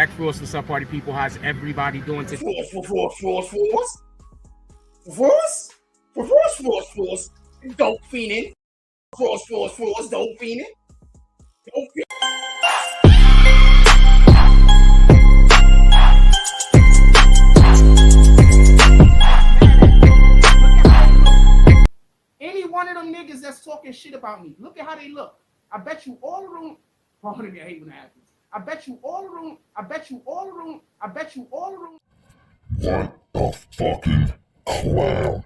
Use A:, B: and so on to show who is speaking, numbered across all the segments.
A: Jack Frost, what's up, party people? How's everybody doing today?
B: Frost. Dope fiending. Frost. Dope fiending.
A: Any one of them niggas that's talking shit about me, look at how they look. I bet you all the room. Pardon me, I hate when that happens. I bet you all the room.
C: What the fucking clown?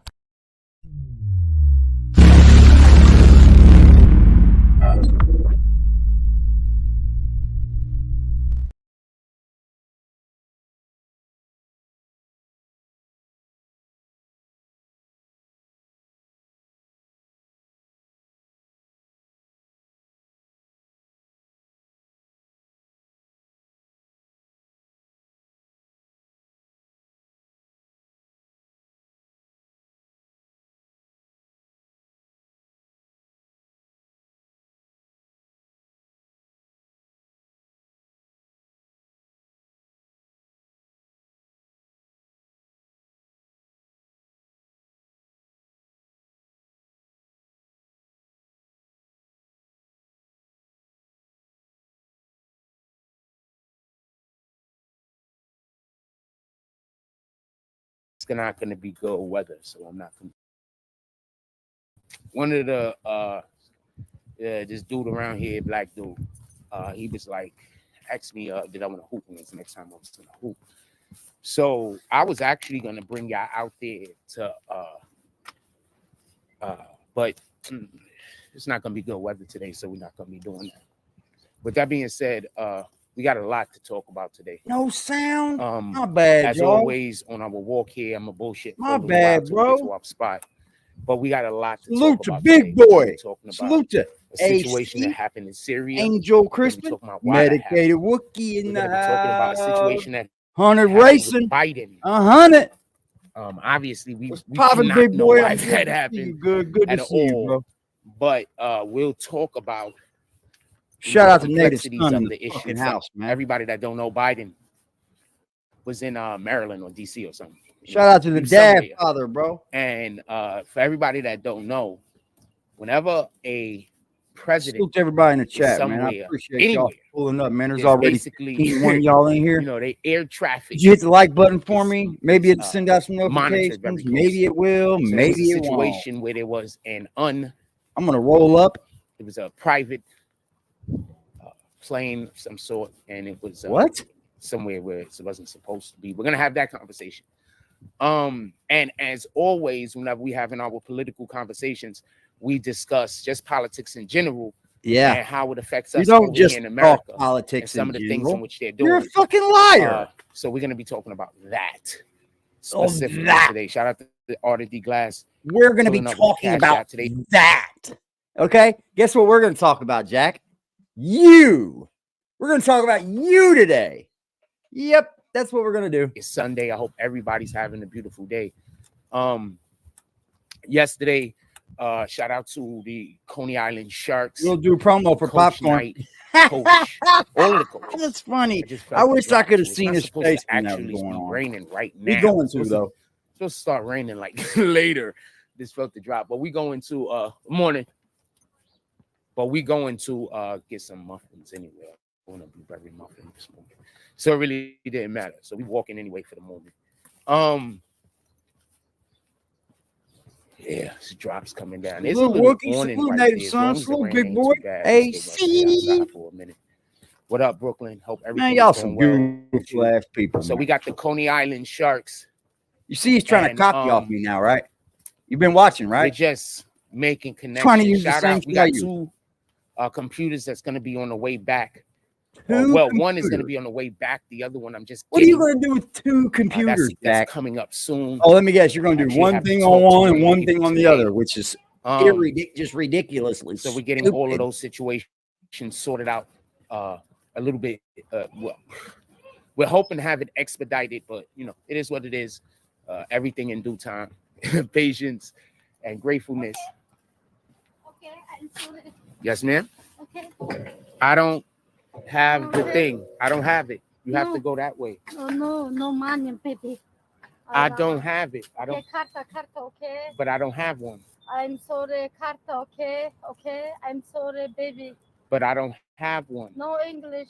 A: It's not going to be good weather, so I'm not going to. One of the this dude around here, black dude, he was like, asked me, did I want to hoop against next time I was going to hoop? So I was actually going to bring y'all out there to, but it's not going to be good weather today, so we're not going to be doing that. With that being said, we got a lot to talk about today.
D: No sound. My bad,
A: as
D: y'all.
A: always on our walk here, I'm a bullshit.
D: My bad, bro.
A: To our spot. But we got a lot to
D: Salute
A: talk
D: to
A: about.
D: Big Boy.
A: Salute
D: to
A: a situation that happened in Syria.
D: Angel Crispin, medicated Wookie in the
A: talking about a situation that
D: 100 racing.
A: Biden.
D: 100.
A: Obviously, we
D: popping,
A: cannot
D: Big
A: know
D: Boy.
A: why that happened.
D: Good
A: at
D: to see you, bro.
A: But we'll talk about.
D: Shout out to Native Son in
A: the
D: fucking house, man.
A: Everybody that don't know, Biden was in Maryland or DC or something.
D: Shout out to the dad father, bro.
A: And for everybody that don't know, whenever a president,
D: salute to everybody in the chat, man. I appreciate y'all pulling up, man. There's already
A: basically
D: one of y'all in here.
A: You know, they air traffic.
D: Did you hit the like button for me? Maybe it'll send out some notifications. Maybe it will.
A: So
D: maybe it won't.
A: Situation where there was an
D: I'm gonna roll up.
A: It was a private plane of some sort, and it was
D: what?
A: Somewhere where it wasn't supposed to be. We're gonna have that conversation. And as always, whenever we have in our political conversations, we discuss just politics in general,
D: and
A: how it affects us.
D: You don't just
A: in America,
D: talk politics.
A: Some of the things in which they're doing.
D: You're a fucking liar.
A: So we're gonna be talking about that specifically today. Shout out to the Art of D Glass.
D: We're gonna be talking about today. That. Okay, guess what we're gonna talk about, Jack? You. We're gonna talk about you today. Yep, that's what we're gonna do.
A: It's Sunday. I hope everybody's having a beautiful day. Yesterday, shout out to the Coney Island Sharks.
D: We'll do promo for popcorn.
A: Coach, all of the coaches.
D: That's funny. I wish I could have seen his face.
A: Actually, it's raining right now.
D: We going to though.
A: It's supposed to start raining like later. This felt the drop, but we going to morning. But we going to get some muffins anyway. I want a blueberry muffin this morning. So it really didn't matter. So we walking anyway for the moment. Yeah, this drop's coming down. There's a little warning right
D: Native Son, salute, Big Boy. AC.
A: For a minute. What up, Brooklyn? Hope everything.
D: Man, y'all some beautiful ass people.
A: So we got the Coney Island Sharks.
D: You see, he's trying to copy off me now, right? You've been watching, right?
A: We're just making connections.
D: Trying to use
A: Shout
D: the same
A: out. We got two computers that's going to be on the way back. One is going to be on the way back. The other one, I'm just.
D: What are you going to do with two computers?
A: That's coming up soon.
D: Oh, let me guess. You're going to do one thing on one and one thing on the other, which is just ridiculously.
A: So we're getting all of those situations sorted out a little bit. Well, we're hoping to have it expedited, but you know, it is what it is. Everything in due time. Patience and gratefulness. Okay. Yes, ma'am. Okay. I don't have the thing. I don't have it. You have to go that way.
E: No money, baby.
A: I don't have it. I don't.
E: Okay, carta, okay.
A: But I don't have one.
E: I'm sorry, carta, okay. I'm sorry, baby.
A: But I don't have one.
E: No English.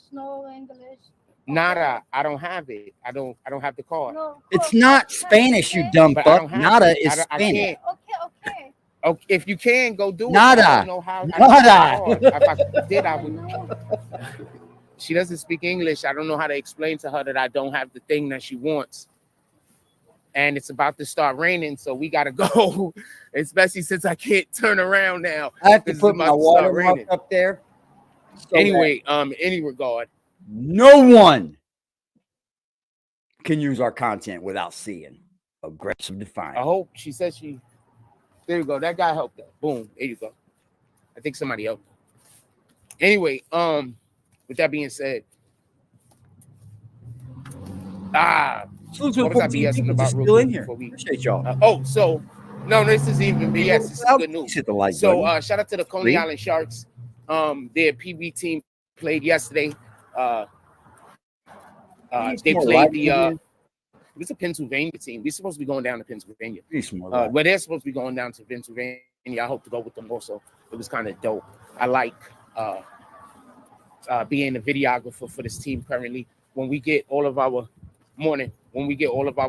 A: Nada. I don't have it. I don't have the card.
E: No.
D: It's not Spanish, you dumb
A: But I
D: fuck.
A: don't have
D: Nada
A: it.
D: is
A: I
D: Spanish.
A: can't.
E: Okay.
A: Okay, if you can go do it.
D: Nada.
A: I don't know how.
D: Nada.
A: If I did, I would. She doesn't speak English. I don't know how to explain to her that I don't have the thing that she wants. And it's about to start raining, so we gotta go. Especially since I can't turn around now.
D: I have to
A: It's
D: put
A: about
D: my
A: to start
D: watermark
A: raining.
D: up there. So
A: Anyway, in any regard,
D: no one can use our content without seeing aggressive defiance.
A: I hope she said she. There you go. That guy helped her. Boom. There you go. I think somebody helped her. Anyway, with that being said,
D: So to
A: what was I
D: 14
A: BSing
D: people
A: about
D: just
A: real
D: still
A: quick
D: in here.
A: before we?
D: Appreciate y'all.
A: No, this is even BS. This is good news.
D: Hit the like
A: So
D: button.
A: shout out to the Coney Island Sharks. Their PB team played yesterday. They played the it's a Pennsylvania team. We're supposed to be going down to Pennsylvania. Where they're supposed to be going down to Pennsylvania. I hope to go with them also. It was kind of dope. I like being a videographer for this team currently. When we get all of our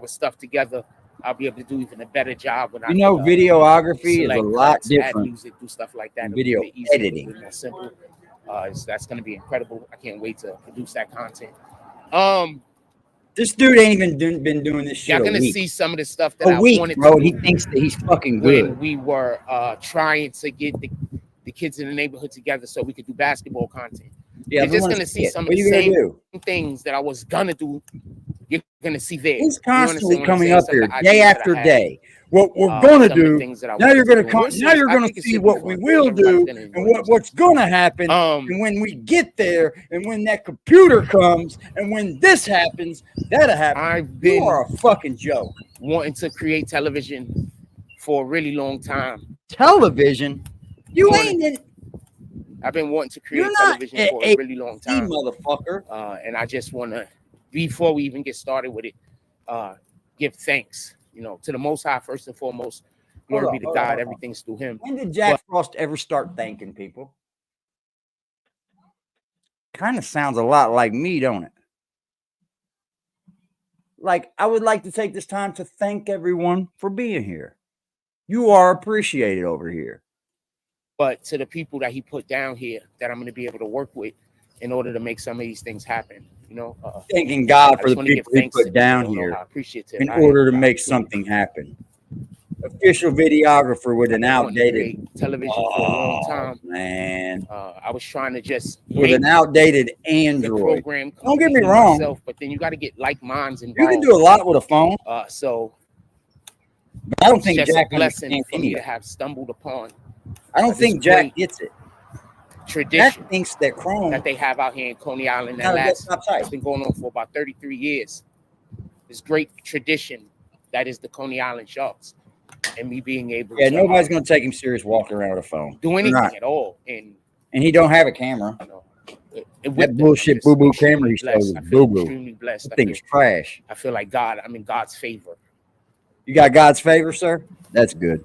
A: stuff together, I'll be able to do even a better job. When
D: Videography is a lot different.
A: Music, do stuff like that.
D: Video editing.
A: More simple. That's going to be incredible. I can't wait to produce that content.
D: This dude ain't even been doing this shit.
A: Y'all gonna see some of the stuff that I wanted
D: bro.
A: to do.
D: He thinks that he's fucking good.
A: When we were trying to get the kids in the neighborhood together so we could do basketball content.
D: Yeah,
A: you're just gonna see some of the same things that I was gonna do. You're gonna see there.
D: He's constantly coming up here day after day. What we're gonna do now, you're gonna come. Now you're gonna see what we will do and what's gonna happen. And when we get there, and when that computer comes, and when this happens, that'll happen. You are a fucking joke.
A: Wanting to create television for a really long time.
D: Television? You ain't in.
A: I've been wanting to create television for a really long time,
D: motherfucker.
A: And I just want to, before we even get started with it, give thanks, to the Most High first and foremost. Glory be to God. Everything's through Him.
D: When did Jack Frost ever start thanking people? Kind of sounds a lot like me, don't it? Like, I would like to take this time to thank everyone for being here. You are appreciated over here.
A: But to the people that he put down here that I'm going to be able to work with in order to make some of these things happen,
D: thanking God for the people he put down here in order to make something happen. Official videographer with an outdated
A: television for a long time,
D: man.
A: I was trying to just
D: with an outdated Android. Don't get me wrong,
A: myself, but then you got to get like minds involved.
D: You can do a lot with a phone.
A: But
D: I don't think
A: it's just
D: Jack
A: a blessing for me to have stumbled upon.
D: I don't think Jack gets it.
A: Tradition
D: Jack thinks that Chrome
A: that they have out here in Coney Island that's been going on for about 33 years. This great tradition that is the Coney Island Sharks, and me being able to
D: nobody's gonna take him serious walking around with a phone.
A: Do anything at all. And
D: he don't have a camera. That bullshit boo-boo camera he stole is boo-boo.
A: Extremely blessed.
D: That thing is trash.
A: I feel like I'm in God's favor.
D: You got God's favor, sir? That's good.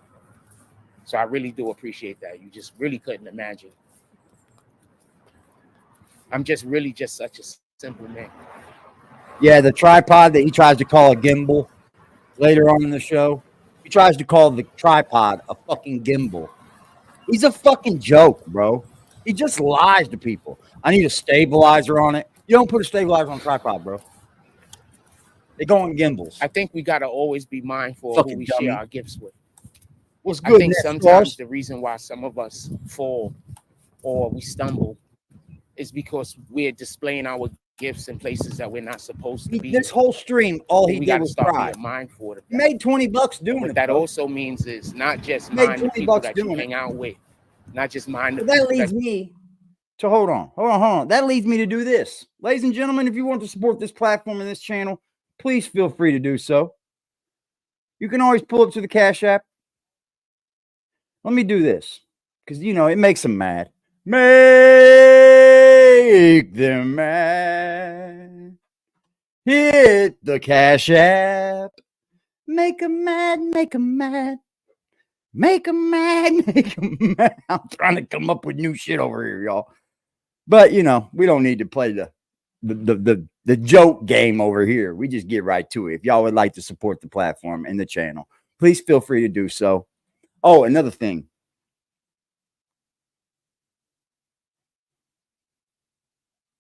A: So I really do appreciate that. You just really couldn't imagine. I'm just such a simple man.
D: Yeah, the tripod that he tries to call a gimbal later on in the show. He tries to call the tripod a fucking gimbal. He's a fucking joke, bro. He just lies to people. I need a stabilizer on it. You don't put a stabilizer on a tripod, bro. They go on gimbals.
A: I think we got to always be mindful of who we share our gifts with.
D: What's good?
A: I think sometimes the reason why some of us fall or we stumble is because we're displaying our gifts in places that we're not supposed to be.
D: This whole stream, all he did was try.
A: Mindful of that.
D: He made $20 doing
A: what
D: it.
A: That also means is not just mind the people that you hang out with, not just mind.
D: That leads me to hold on. That leads me to do this, ladies and gentlemen. If you want to support this platform and this channel, please feel free to do so. You can always pull up to the Cash App. Let me do this because it makes them mad. Make them mad. Hit the Cash App. Make 'em mad, make 'em mad. Make 'em mad, make 'em mad. I'm trying to come up with new shit over here, y'all. But you know, we don't need to play the joke game over here. We just get right to it. If y'all would like to support the platform and the channel, please feel free to do so. Oh, another thing.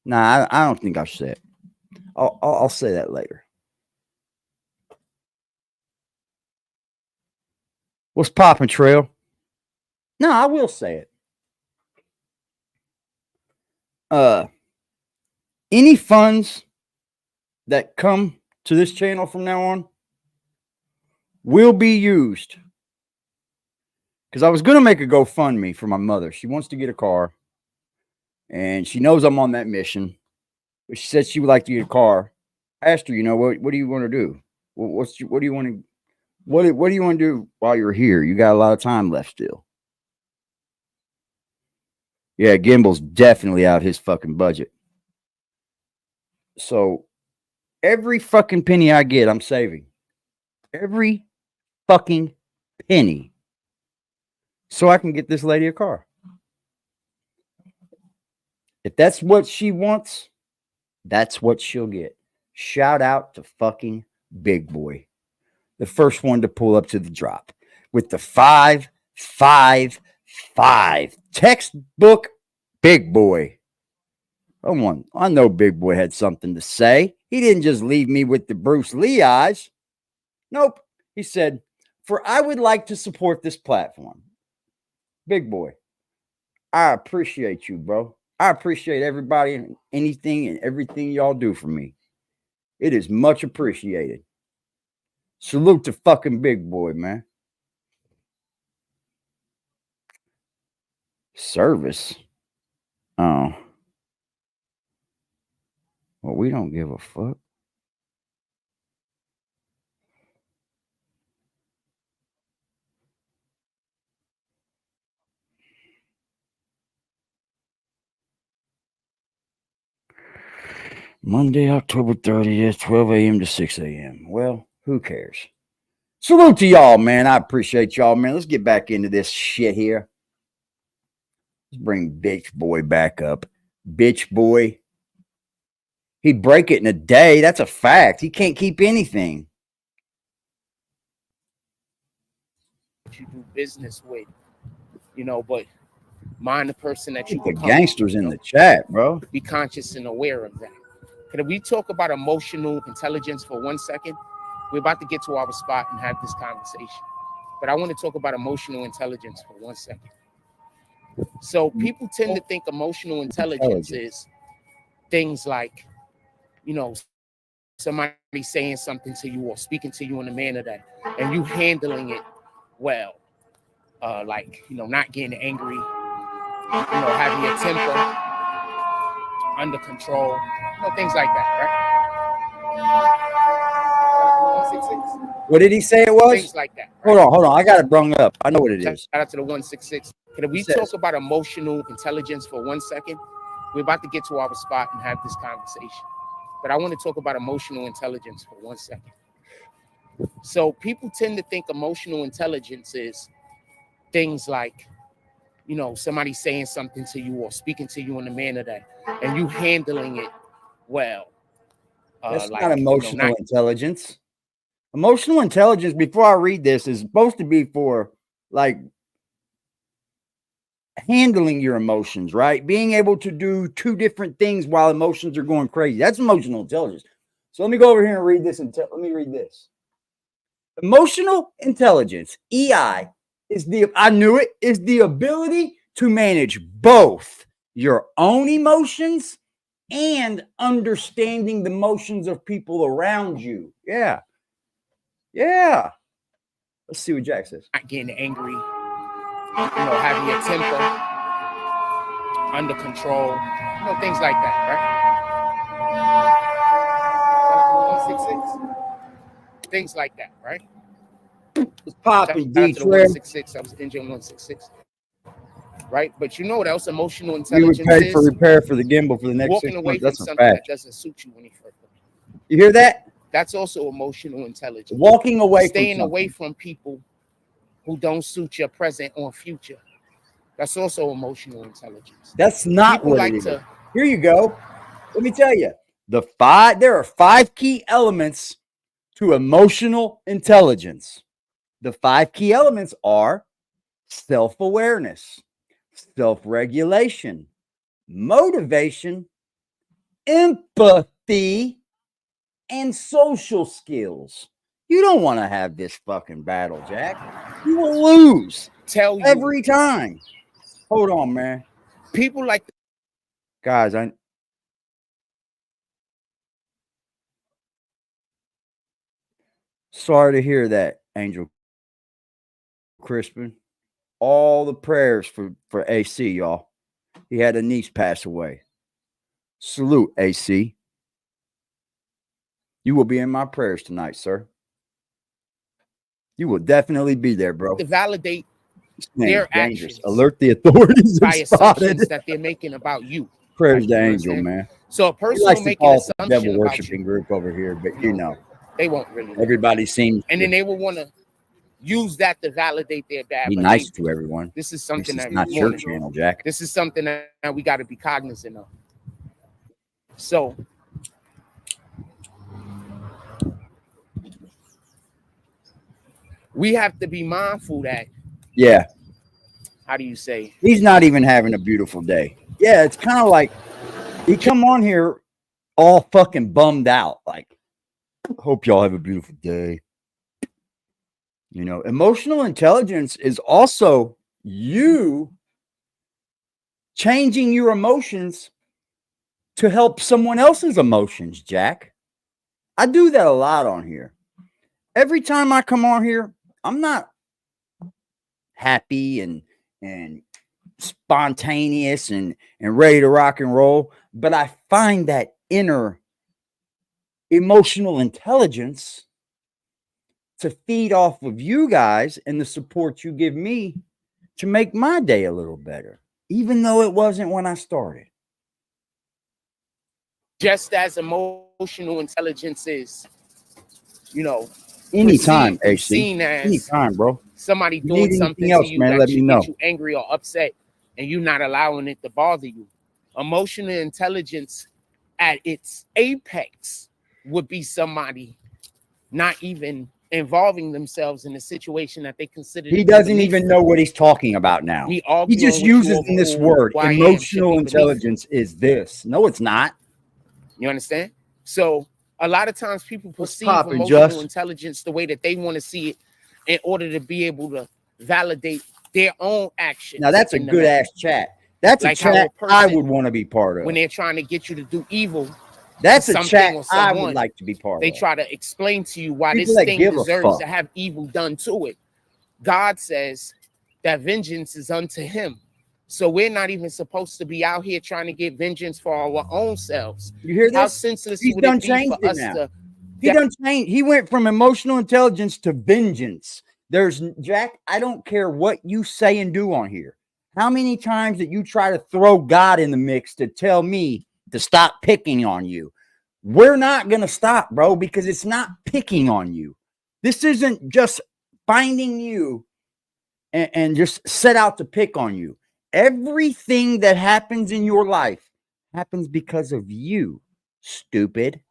D: Nah, I don't think I should say it. I'll say that later. What's poppin', Trail? No, I will say it. Any funds that come to this channel from now on will be used. Because I was going to make a GoFundMe for my mother. She wants to get a car. And she knows I'm on that mission. But she said she would like to get a car. I asked her, you know, what do you want to do? What do you want to do while you're here? You got a lot of time left still. Yeah, Gimbal's definitely out his fucking budget. So every fucking penny I get, I'm saving. Every fucking penny. So I can get this lady a car. If that's what she wants, that's what she'll get. Shout out to fucking Big Boy. The first one to pull up to the drop. With the 555. Textbook Big Boy. Come on. I know Big Boy had something to say. He didn't just leave me with the Bruce Lee eyes. Nope. He said, for I would like to support this platform. Big Boy, I appreciate you, bro. I appreciate everybody and anything and everything y'all do for me. It is much appreciated. Salute to fucking Big Boy, man. Service. Oh. Well, we don't give a fuck. Monday, October 30th, 12 a.m. to 6 a.m. Well, who cares? Salute to y'all, man. I appreciate y'all, man. Let's get back into this shit here. Let's bring Bitch Boy back up. Bitch Boy. He'd break it in a day. That's a fact. He can't keep anything.
A: You do business with, you know, but mind the person that you
D: The
A: become,
D: gangsters
A: you
D: in
A: know?
D: the chat, bro.
A: Be conscious and aware of that. Can we talk about emotional intelligence for 1 second? We're about to get to our spot and have this conversation. But I want to talk about emotional intelligence for 1 second. So people tend to think emotional intelligence is things like, you know, somebody saying something to you or speaking to you in a manner that, and you handling it well. Like, you know, not getting angry, you know, having your temper under control, you know, things like that, right?
D: What did he say it was?
A: Things like that. Right?
D: Hold on. I got it brung up. I know what it is.
A: Shout out to the 166. Can we talk about emotional intelligence for 1 second? We're about to get to our spot and have this conversation. But I want to talk about emotional intelligence for 1 second. So people tend to think emotional intelligence is things like, you know, somebody saying something to you or speaking to you in a manner that, and you handling it well.
D: That's
A: like,
D: not emotional
A: you know,
D: intelligence. Emotional intelligence, before I read this, is supposed to be for like handling your emotions, right? Being able to do two different things while emotions are going crazy. That's emotional intelligence. So let me go over here and read this and let me read this. Emotional intelligence, EI, is the ability to manage both your own emotions and understanding the emotions of people around you. Yeah. Yeah. Let's see what Jack says.
A: not getting angry, you know, having your temper under control, you know, things like that, right? 166. Things like that, right?
D: It's popping,
A: Shout out to the
D: D-Trey.
A: 166. I was engine 166. Right? But you know what else emotional
D: We would
A: intelligence
D: pay for
A: is?
D: repair for the gimbal for the next 6
A: Walking away
D: months.
A: from
D: That's a
A: something that
D: fact.
A: doesn't suit you any further.
D: You hear that?
A: That's also emotional intelligence.
D: Walking away,
A: Staying away from people who don't suit your present or future. That's also emotional intelligence.
D: That's not
A: People
D: what
A: like
D: it is.
A: to.
D: Here you go. Let me tell you. There are 5 key elements to emotional intelligence. The 5 key elements are self-awareness, self-regulation, motivation, empathy, and social skills. You don't want to have this fucking battle, Jack. You will lose every time. Hold on, man.
A: People like
D: guys, sorry to hear that, Angel Crispin. All the prayers for AC, y'all. He had a niece pass away. Salute, AC. You will be in my prayers tonight, sir. You will definitely be there, bro.
A: to validate their actions.
D: Alert the authorities
A: by assumptions that they're making about you.
D: Prayers to Angel, man.
A: So a person
D: likes
A: will
D: to
A: make
D: call
A: an
D: it the
A: assumption
D: devil
A: about
D: worshiping
A: you.
D: group over here, but you know,
A: They won't really.
D: everybody seems.
A: And then they will want to use that to validate their bad
D: be
A: behavior.
D: nice to everyone.
A: This is something
D: This
A: that
D: is not your channel, Jack.
A: This is something that we got to be cognizant of. So we have to be mindful that,
D: yeah,
A: how do you say,
D: he's not even having a beautiful day. Yeah, it's kind of like he come on here all fucking bummed out. Like, hope y'all have a beautiful day. You know, emotional intelligence is also you changing your emotions to help someone else's emotions, Jack. I do that a lot on here. Every time I come on here, I'm not happy and spontaneous and ready to rock and roll, but I find that inner emotional intelligence to feed off of you guys and the support you give me to make my day a little better, even though it wasn't when I started.
A: Just as emotional intelligence is, you know,
D: anytime, AC.
A: Seen as
D: anytime, bro.
A: Somebody doing something
D: else,
A: to you
D: man,
A: that
D: let
A: should
D: me know.
A: get you angry or upset, and you not allowing it to bother you. Emotional intelligence at its apex would be somebody not even involving themselves in a situation that they consider.
D: He doesn't even know what he's talking about now. He just uses this word. Emotional intelligence is this. No, it's not.
A: You understand? So a lot of times people perceive emotional intelligence the way that they want to see it in order to be able to validate their own actions.
D: Now that's a good ass chat. That's like a chat I would want to be part of.
A: When they're trying to get you to do evil,
D: that's a chat I would like to be part of.
A: They try to explain to you why this thing deserves to have evil done to it. God says that vengeance is unto him. So we're not even supposed to be out here trying to get vengeance for our own selves.
D: You hear this?
A: How senseless would it be for us to...
D: He done changed. He went from emotional intelligence to vengeance. There's, Jack, I don't care what you say and do on here. How many times that you try to throw God in the mix to tell me to stop picking on you? We're not going to stop, bro, because it's not picking on you. This isn't just finding you and just set out to pick on you. Everything that happens in your life happens because of you, stupid.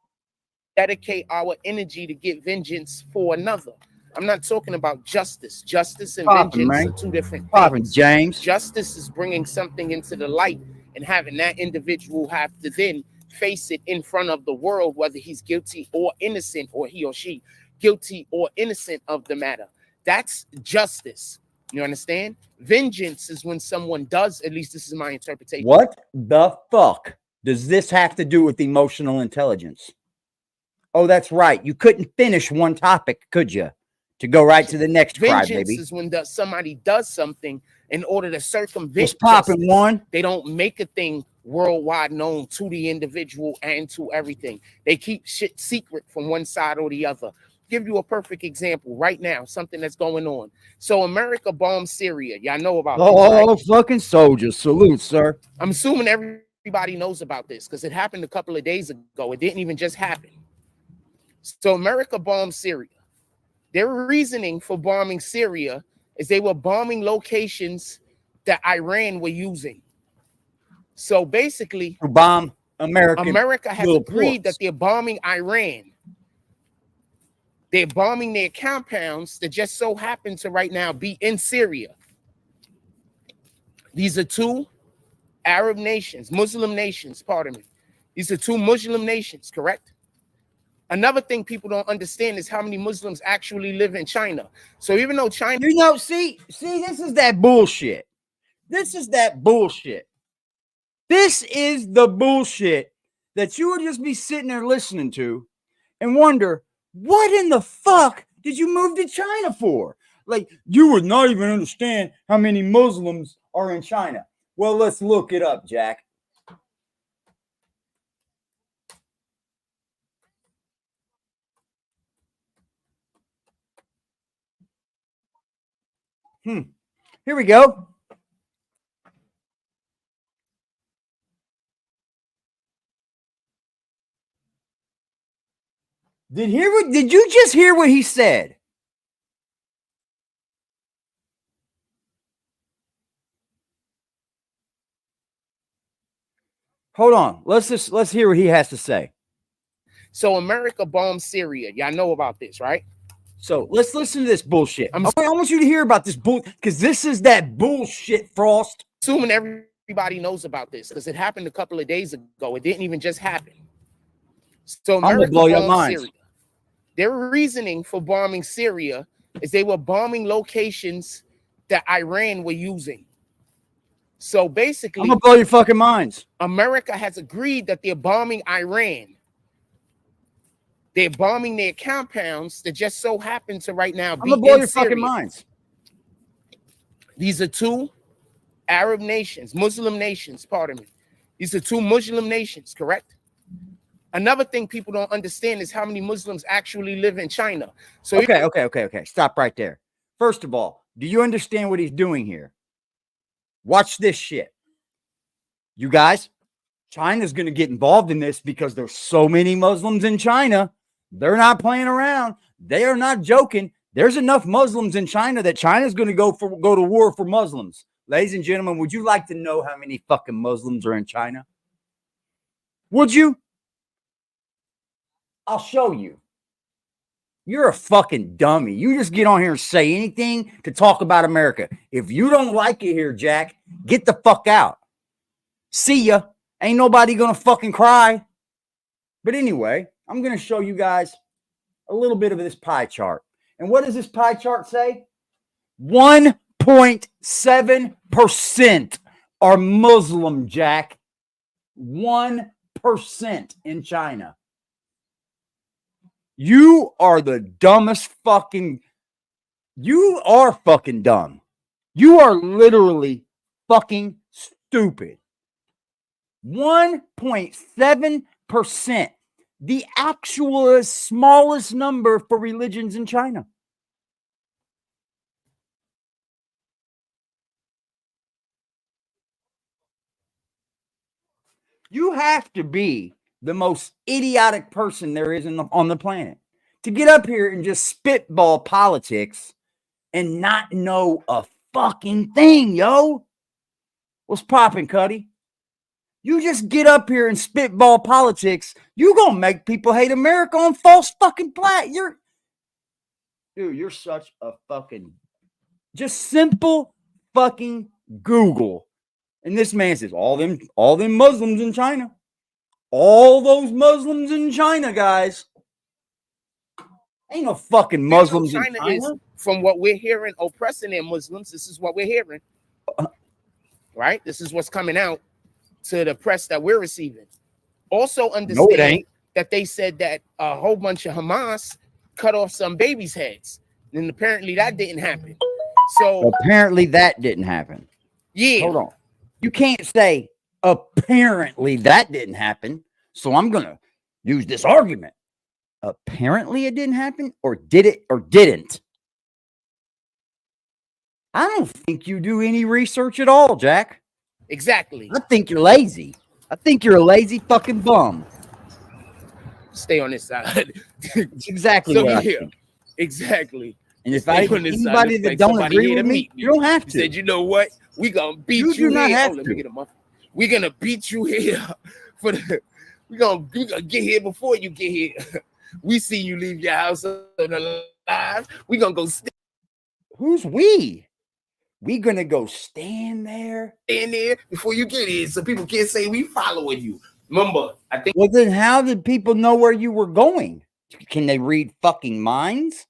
A: Dedicate our energy to get vengeance for another. I'm not talking about justice. Justice and vengeance are two different things.
D: James.
A: Justice is bringing something into the light and having that individual have to then face it in front of the world, whether he's guilty or innocent, or he or she guilty or innocent of the matter. That's justice. You understand? Vengeance is when someone does, at least this is my interpretation.
D: What the fuck does this have to do with emotional intelligence? Oh, that's right. You couldn't finish one topic, could you? To go right to the next cry, baby.
A: Vengeance is when somebody does something in order to circumvent.
D: Just popping one.
A: They don't make a thing worldwide known to the individual and to everything. They keep shit secret from one side or the other. Give you a perfect example right now, something that's going on. So America bombed Syria. Y'all know about this, right?
D: Fucking soldiers. Salute, sir.
A: I'm assuming everybody knows about this because it happened a couple of days ago. It didn't even just happen. So America bombed Syria. Their reasoning for bombing Syria is they were bombing locations that Iran were using. So basically,
D: To bomb
A: America has
D: little
A: agreed
D: ports.
A: that they're bombing Iran. They're bombing their compounds that just so happen to right now be in Syria. These are two Arab nations, Muslim nations, pardon me. These are two Muslim nations, correct? Another thing people don't understand is how many Muslims actually live in China. So even though China...
D: You know, see, this is that bullshit. This is that bullshit. This is the bullshit that you would just be sitting there listening to and wonder, what in the fuck did you move to China for? Like, you would not even understand how many Muslims are in China. Well, let's look it up, Jack. Here we go. Did you just hear what he said? Hold on. let's hear what he has to say.
A: So America bombed Syria. Y'all know about this, right?
D: So let's listen to this bullshit. I want you to hear about this bull, because this is that bullshit, Frost.
A: Assuming everybody knows about this because it happened a couple of days ago. It didn't even just happen. So America
D: blow your
A: bombed
D: minds.
A: Syria. Their reasoning for bombing Syria is they were bombing locations that Iran were using. So basically,
D: I'm gonna blow your fucking minds.
A: America has agreed that they're bombing Iran. They're bombing their compounds that just so happen to right now be
D: I'm gonna blow
A: in
D: your
A: Syria.
D: fucking minds.
A: These are two Arab nations, Muslim nations, pardon me. These are two Muslim nations, correct? Another thing people don't understand is how many Muslims actually live in China. So
D: Okay. Stop right there. First of all, do you understand what he's doing here? Watch this shit. You guys, China's going to get involved in this because there's so many Muslims in China. They're not playing around. They are not joking. There's enough Muslims in China that China's going to go to war for Muslims. Ladies and gentlemen, would you like to know how many fucking Muslims are in China? Would you? I'll show you. You're a fucking dummy. You just get on here and say anything to talk about America. If you don't like it here, Jack, get the fuck out. See ya. Ain't nobody gonna fucking cry. But anyway, I'm gonna show you guys a little bit of this pie chart. And what does this pie chart say? 1.7% are Muslim, Jack. 1% in China. You are the dumbest fucking... You are fucking dumb. You are literally fucking stupid. 1.7%. The actual smallest number for religions in China. You have to be the most idiotic person there is on the planet to get up here and just spitball politics and not know a fucking thing, yo. What's poppin', Cuddy? You just get up here and spitball politics. You gonna make people hate America on false fucking you're such a fucking... Just simple fucking Google. And this man says, all them Muslims in China. All those Muslims in China, guys. Ain't no fucking Muslims in China.
A: Is, from what we're hearing, oppressing their Muslims. This is what we're hearing. Right? This is what's coming out to the press that we're receiving. Also understand that they said that a whole bunch of Hamas cut off some babies' heads. And apparently that didn't happen. So
D: apparently that didn't happen.
A: Yeah.
D: Hold on. You can't say apparently that didn't happen. So I'm going to use this argument. Apparently it didn't happen, or did it or didn't? I don't think you do any research at all, Jack.
A: Exactly.
D: I think you're lazy. I think you're a lazy fucking bum.
A: stay on this side.
D: It's exactly
A: So
D: what I
A: yeah,
D: think.
A: exactly.
D: And if
A: Stay
D: I
A: on this side.
D: anybody
A: Looks
D: that
A: like
D: don't
A: somebody
D: agree
A: here
D: with
A: to
D: me,
A: meet
D: you don't have
A: He
D: to.
A: said, you know what? We gonna beat
D: You do not
A: here.
D: have
A: Let
D: to.
A: me get a muffin. We're gonna beat you here for the. We gonna get here before you get here. We see you leave your house alive. We gonna go
D: Who's we? We gonna go stand there?
A: stand there before you get here, so people can't say we following you. Remember, I think
D: Well, then how did people know where you were going? Can they read fucking minds?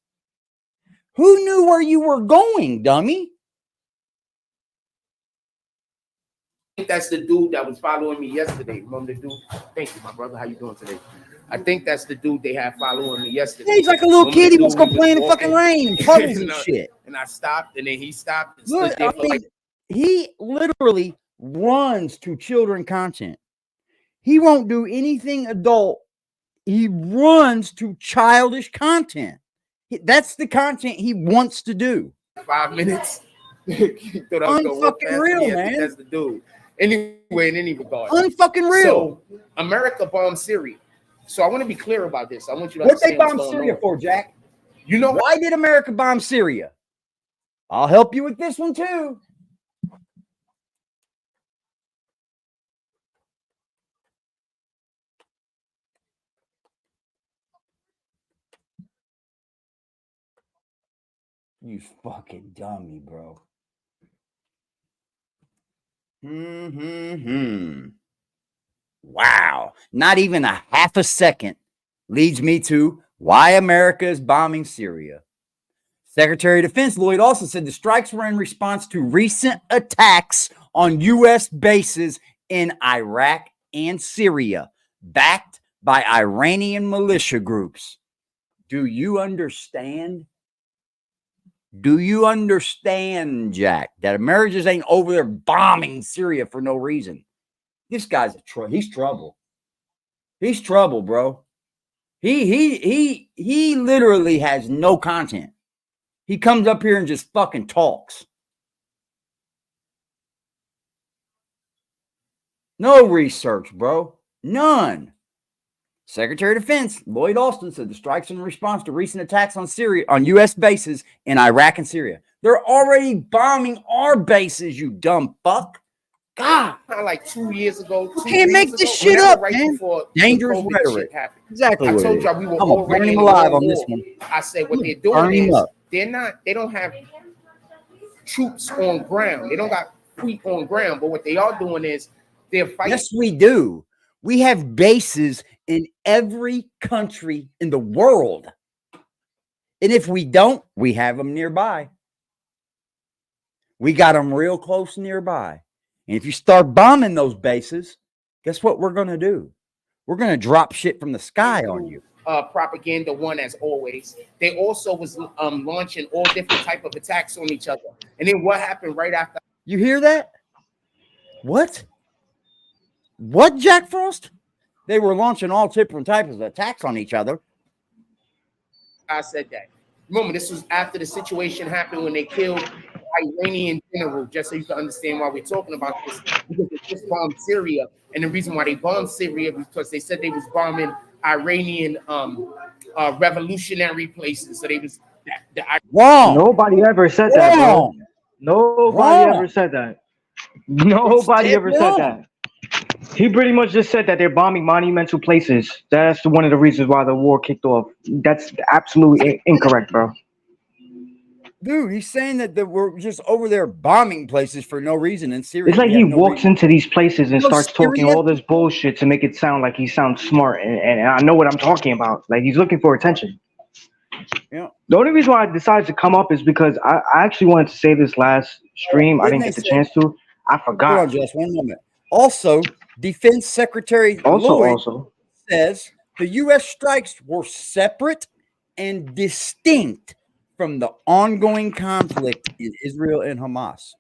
D: Who knew where you were going, dummy?
A: that's the dude that was following me yesterday. Remember the dude? Thank you, my brother. How you doing today? I think that's the dude they had following me yesterday.
D: Yeah, he's like a little
A: Remember
D: kid.
A: the
D: He wants to
A: dude
D: go play in the fucking rain and puddles and shit.
A: And I stopped, and then he stopped and
D: Look,
A: stood there
D: I
A: for
D: mean,
A: like
D: he literally runs to children content. He won't do anything adult. He runs to childish content. That's the content he wants to do.
A: 5 minutes. Thought I was gonna walk
D: Unfucking
A: past
D: real,
A: him. Yeah, I think
D: man.
A: that's the dude. Anyway, in any regard.
D: Unfucking real.
A: So America bombed Syria. So I want to be clear about this. I want you to
D: What they
A: understand what's
D: bombed
A: going
D: Syria
A: on.
D: for, Jack?
A: You know
D: Why did America bomb Syria? I'll help you with this one too. You fucking dummy, bro. Wow. Not even a half a second leads me to why America is bombing Syria. Secretary of Defense Lloyd Austin said the strikes were in response to recent attacks on U.S. bases in Iraq and Syria, backed by Iranian militia groups. Do you understand? Do you understand, Jack, that America just ain't over there bombing Syria for no reason? This guy's he's trouble. He's trouble, bro. He literally has no content. He comes up here and just fucking talks. No research, bro. None. Secretary of Defense Lloyd Austin said the strikes in response to recent attacks on Syria, on U.S. bases in Iraq and Syria. They're already bombing our bases, you dumb fuck. God,
A: like 2 years ago.
D: You can't make this shit up, man. Dangerous
A: COVID
D: rhetoric.
A: shit happened.
D: Exactly.
A: I
D: what
A: told
D: it is.
A: y'all we were
D: I'm gonna burn
A: already
D: him
A: in
D: alive
A: World
D: on this
A: War.
D: one.
A: I said what they're
D: Burn
A: doing
D: him
A: is
D: up.
A: they don't have troops on ground. They don't got feet on ground. But what they are doing is they're fighting.
D: Yes, we do. We have bases in every country in the world. And if we don't, we have them nearby. We got them real close nearby. And if you start bombing those bases, guess what we're going to do? We're going to drop shit from the sky on you.
A: Propaganda one, as always. They also was launching all different type of attacks on each other. And then what happened right after?
D: You hear that? What? What, Jack Frost? They were launching all different types of attacks on each other.
A: I said that. Remember, this was after the situation happened when they killed Iranian general, just so you can understand why we're talking about this, because they just bombed Syria. And the reason why they bombed Syria was because they said they was bombing Iranian revolutionary places. So they was
D: wrong.
F: Nobody ever said that, bro. Nobody ever said that. Nobody ever said that. He pretty much just said that they're bombing monumental places. That's one of the reasons why the war kicked off. That's absolutely incorrect, bro.
D: Dude, he's saying that we're just over there bombing places for no reason in Syria.
F: It's like he walks into these places and starts talking all this bullshit to make it sound like he sounds smart. And I know what I'm talking about. Like, he's looking for attention.
D: Yeah.
F: The only reason why I decided to come up is because I actually wanted to say this last stream. I didn't get the chance to. I forgot.
D: Hold on, just one moment. Also, Defense Secretary Lloyd says the U.S. strikes were separate and distinct from the ongoing conflict in Israel and Hamas.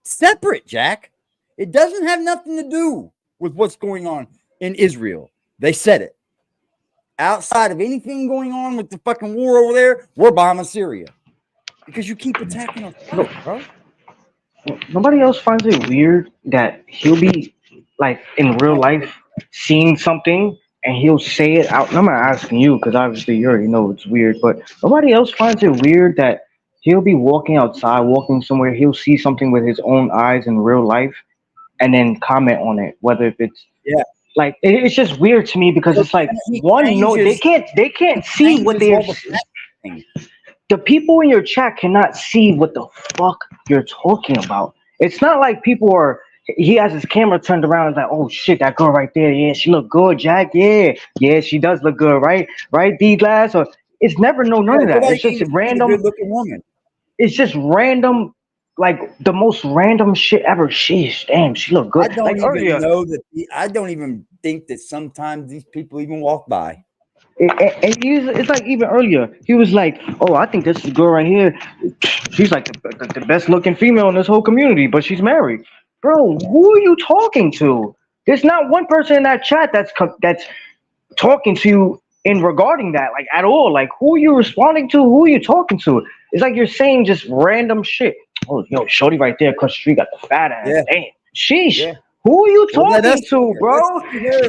D: Separate, Jack. It doesn't have nothing to do with what's going on in Israel. They said it. Outside of anything going on with the fucking war over there, we're bombing Syria. Because you keep attacking us, bro.
F: Nobody else finds it weird that he'll be, like, in real life, seeing something and he'll say it out. And I'm not asking you because obviously you already know it's weird, but nobody else finds it weird that he'll be walking outside, walking somewhere, he'll see something with his own eyes in real life, and then comment on it, whether if it's
D: Yeah.
F: like it's just weird to me because it's like
D: He
F: one, no, they can't see what they're. The people in your chat cannot see what the fuck you're talking about. It's not like people are. He has his camera turned around and like, oh shit, that girl right there, yeah, she look good, Jack, yeah, she does look good, right, D Glass, or it's never none of that. It's just random.
D: Good-looking woman.
F: It's just random, like the most random shit ever. Sheesh, damn, she look good.
D: I don't
F: Like
D: even
F: earlier,
D: know that. I don't even think that sometimes these people even walk by.
F: it's like even earlier, he was like, "Oh, I think this girl right here, she's like the best looking female in this whole community, but she's married." Bro, who are you talking to? There's not one person in that chat that's talking to you in regarding that, like at all. Like, who are you responding to? Who are you talking to? It's like you're saying just random shit. Oh, yo, shorty right there across the street got the fat ass.
D: Yeah.
F: Damn, sheesh.
D: Yeah.
F: Who are you
D: Well,
F: talking to, bro?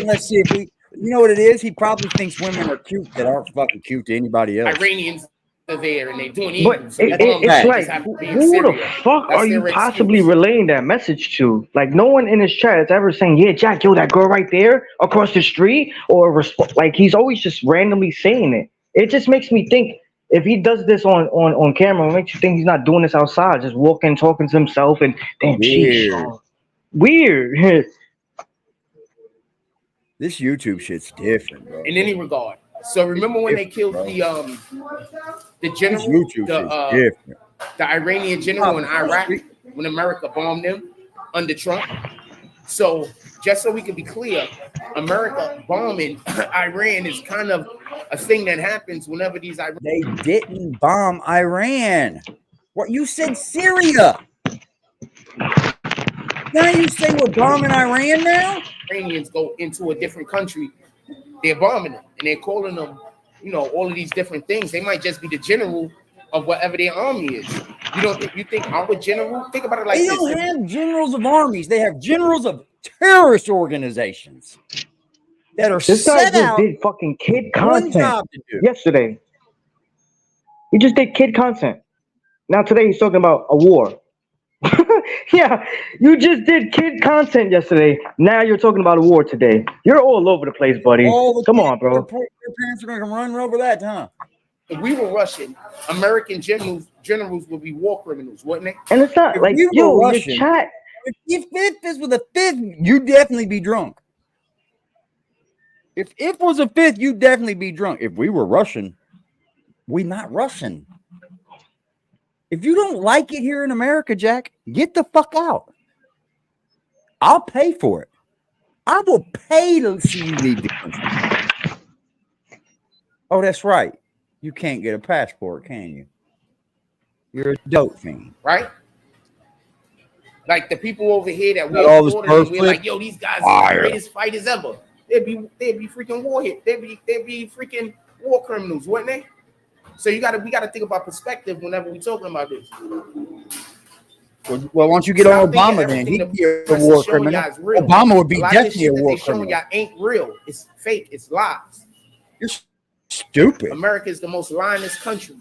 D: Let's see if we. You know what it is? He probably thinks women are cute that aren't fucking cute to anybody else.
A: Iranians are there and they're doing
F: But
A: evil.
F: it's like, who the fuck are you possibly relaying that message to? Like, no one in his chat is ever saying, yeah, Jack, yo, that girl right there across the street, or like he's always just randomly saying it. It just makes me think if he does this on camera, it makes you think he's not doing this outside, just walking, talking to himself, and damn, weird.
D: This YouTube shit's different, bro.
A: In any regard. So remember when they killed the general, the Iranian general in Iraq when America bombed them under Trump? So just so we can be clear, America bombing Iran is kind of a thing that happens whenever these
D: They didn't bomb Iran. What you said, Syria. Now you say we're bombing Iran now?
A: Iranians go into a different country, they're bombing them and they're calling them, you know, all of these different things. They might just be the general of whatever their army is. You think our general? Think about it like this.
D: They don't have generals of armies. They have generals of terrorist organizations that are
F: this guy
D: set
F: just
D: out
F: did fucking kid
D: one
F: content
D: job to do.
F: yesterday. He just did kid content. Now today he's talking about a war. Yeah, you just did kid content yesterday. Now you're talking about a war today. You're all over the place, buddy. Come on, bro.
D: Your parents are going to run over that, huh?
A: If we were Russian, American generals would be war criminals, wouldn't they?
F: And it's not like, yo, Russian, your chat.
D: If this was a fifth, you'd definitely be drunk. If it was a fifth, you'd definitely be drunk. If we were Russian, we're not Russian. If you don't like it here in America, Jack, get the fuck out. I'll pay for it. I will pay to see you leave the country. Oh, that's right. You can't get a passport, can you? You're a dope fiend.
A: Right? Like the people over here that we're like, yo, these guys are the greatest fighters ever. They'd be freaking war hit. They'd be freaking war criminals, wouldn't they? So we gotta think about perspective whenever we're talking about this.
D: Well, why don't you get on Obama then? He'd be a war criminal. Obama would be definitely a war criminal.
A: Y'all ain't real. It's fake. It's lies.
D: You're stupid.
A: America is the most lyingest country.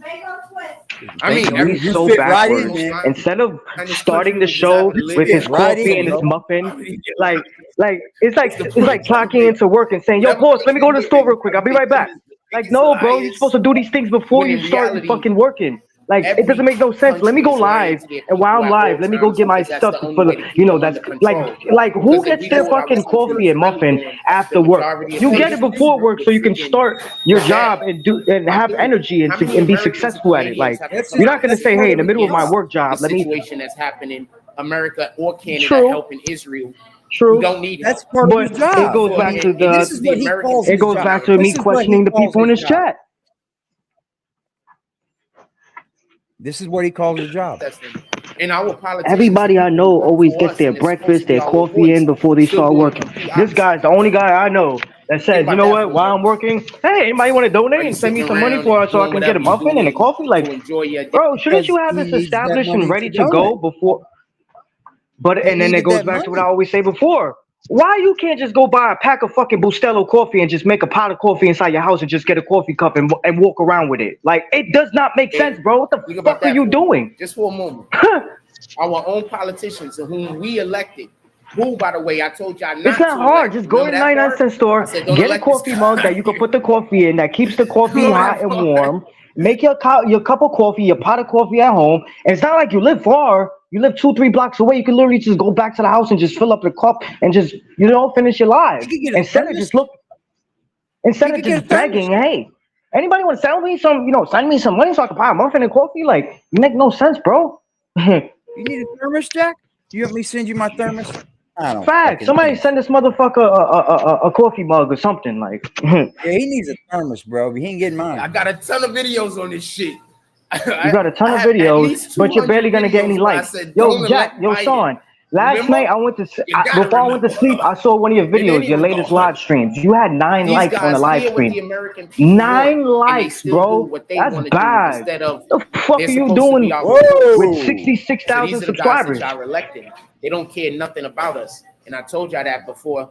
F: I mean, he's so backwards. Instead of starting the show with his coffee and his muffin, like it's like clocking into work and saying, "Yo, boss, let me go to the store real quick. I'll be right back." Like, no, bro, you're supposed to do these things before you start fucking working. Like, it doesn't make no sense. Let me go live, and while I'm live, let me go get my stuff for the, you know, that's like who gets their fucking coffee and muffin after work? You get it before work so you can start your job and have energy and be successful at it. Like, you're not gonna say, hey, in the middle of my work job, let me.
A: Situation that's happening, America or Canada helping Israel.
F: True.
A: You don't need
D: that's part of his job.
F: It goes back to me questioning the people in his chat.
D: This is what he calls his job.
A: And our politicians,
F: everybody I know always gets their breakfast, their coffee in before they start working. This guy's the only guy I know that says, you know what, while I'm working, hey, anybody want to donate and send me some money for it so I can get a muffin and a coffee? Like, bro, shouldn't you have this established and ready to go before? But and then it goes back to what I always say before. Why you can't just go buy a pack of fucking Bustelo coffee and just make a pot of coffee inside your house and just get a coffee cup and walk around with it? Like, it does not make sense, bro. What the fuck are you doing?
A: Just for a moment. Our own politicians whom we elected, who, by the way, I told y'all not
F: It's not hard. Just go to the 99-cent store, get a coffee mug that you can put the coffee in that keeps the coffee hot and warm. Make your cup of coffee, your pot of coffee at home. And it's not like you live far. You live 2-3 blocks away. You can literally just go back to the house and just fill up the cup and just, finish your life. Instead of just begging, hey, anybody want to send me some money so I can buy a muffin and coffee? Like, you make no sense, bro.
D: You need a thermos, Jack? Do you want me to send you my thermos? I don't.
F: Fact. Somebody send this motherfucker a coffee mug or something. Like,
D: yeah, he needs a thermos, bro. But he ain't getting mine.
A: I got a ton of videos on this shit.
F: You got a ton of videos, but you're barely gonna get any likes. Yo, Jack, yo, Sean. Last night before I went to sleep, I saw one of your videos, your latest live streams. You had 9 likes on the live stream. 9 likes, bro. That's bad. What the fuck are you doing with 66,000 subscribers?
A: They don't care nothing about us. And I told y'all that before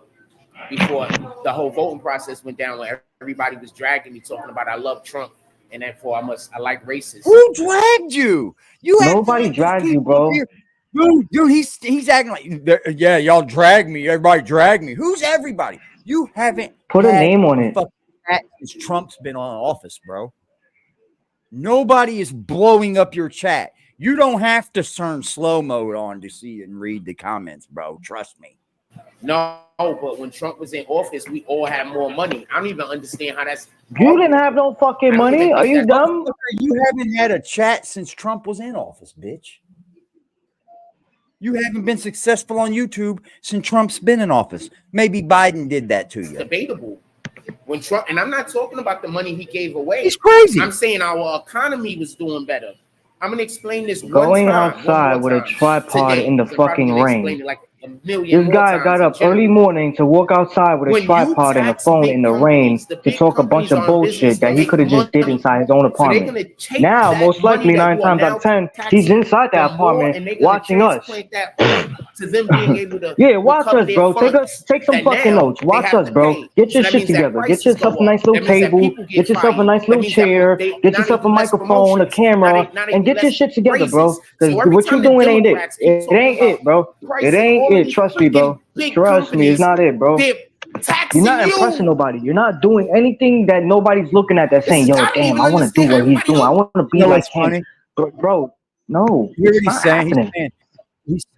A: the whole voting process went down, where everybody was dragging me, talking about I love Trump. And therefore, I like racists.
D: Who dragged you?
F: Nobody dragged you, bro.
D: Dude, he's acting like, yeah, y'all drag me. Everybody drag me. Who's everybody? You haven't
F: put a name on it.
D: Since Trump's been on office, bro. Nobody is blowing up your chat. You don't have to turn slow mode on to see and read the comments, bro. Trust me.
A: No, but when Trump was in office, we all had more money. I don't even understand how that's.
F: You didn't have no fucking money. Are you dumb?
D: You haven't had a chat since Trump was in office, bitch. You haven't been successful on YouTube since Trump's been in office. Maybe Biden did that to you.
A: It's debatable. When Trump, and I'm not talking about the money he gave away.
D: He's crazy.
A: I'm saying our economy was doing better. I'm gonna explain this.
F: Going outside with a tripod in the fucking rain. This guy got up early morning to walk outside with a tripod and a phone in the rain to talk a bunch of bullshit that he could have just did inside his own apartment. Now, most likely 9 times out of 10, he's inside that apartment watching us. Yeah, watch us, bro. Take some fucking notes. Watch us, bro. Get your shit together. Get yourself a nice little table. Get yourself a nice little chair. Get yourself a microphone, a camera, and get your shit together, bro. Because what you doing ain't it. It ain't it, bro. It ain't it. Trust me, bro. Trust me, it's not it, bro. You're not impressing nobody. You're not doing anything that nobody's looking at that's saying, yo, damn, I want to do what he's doing. I want to be like him. Bro, no.
D: He's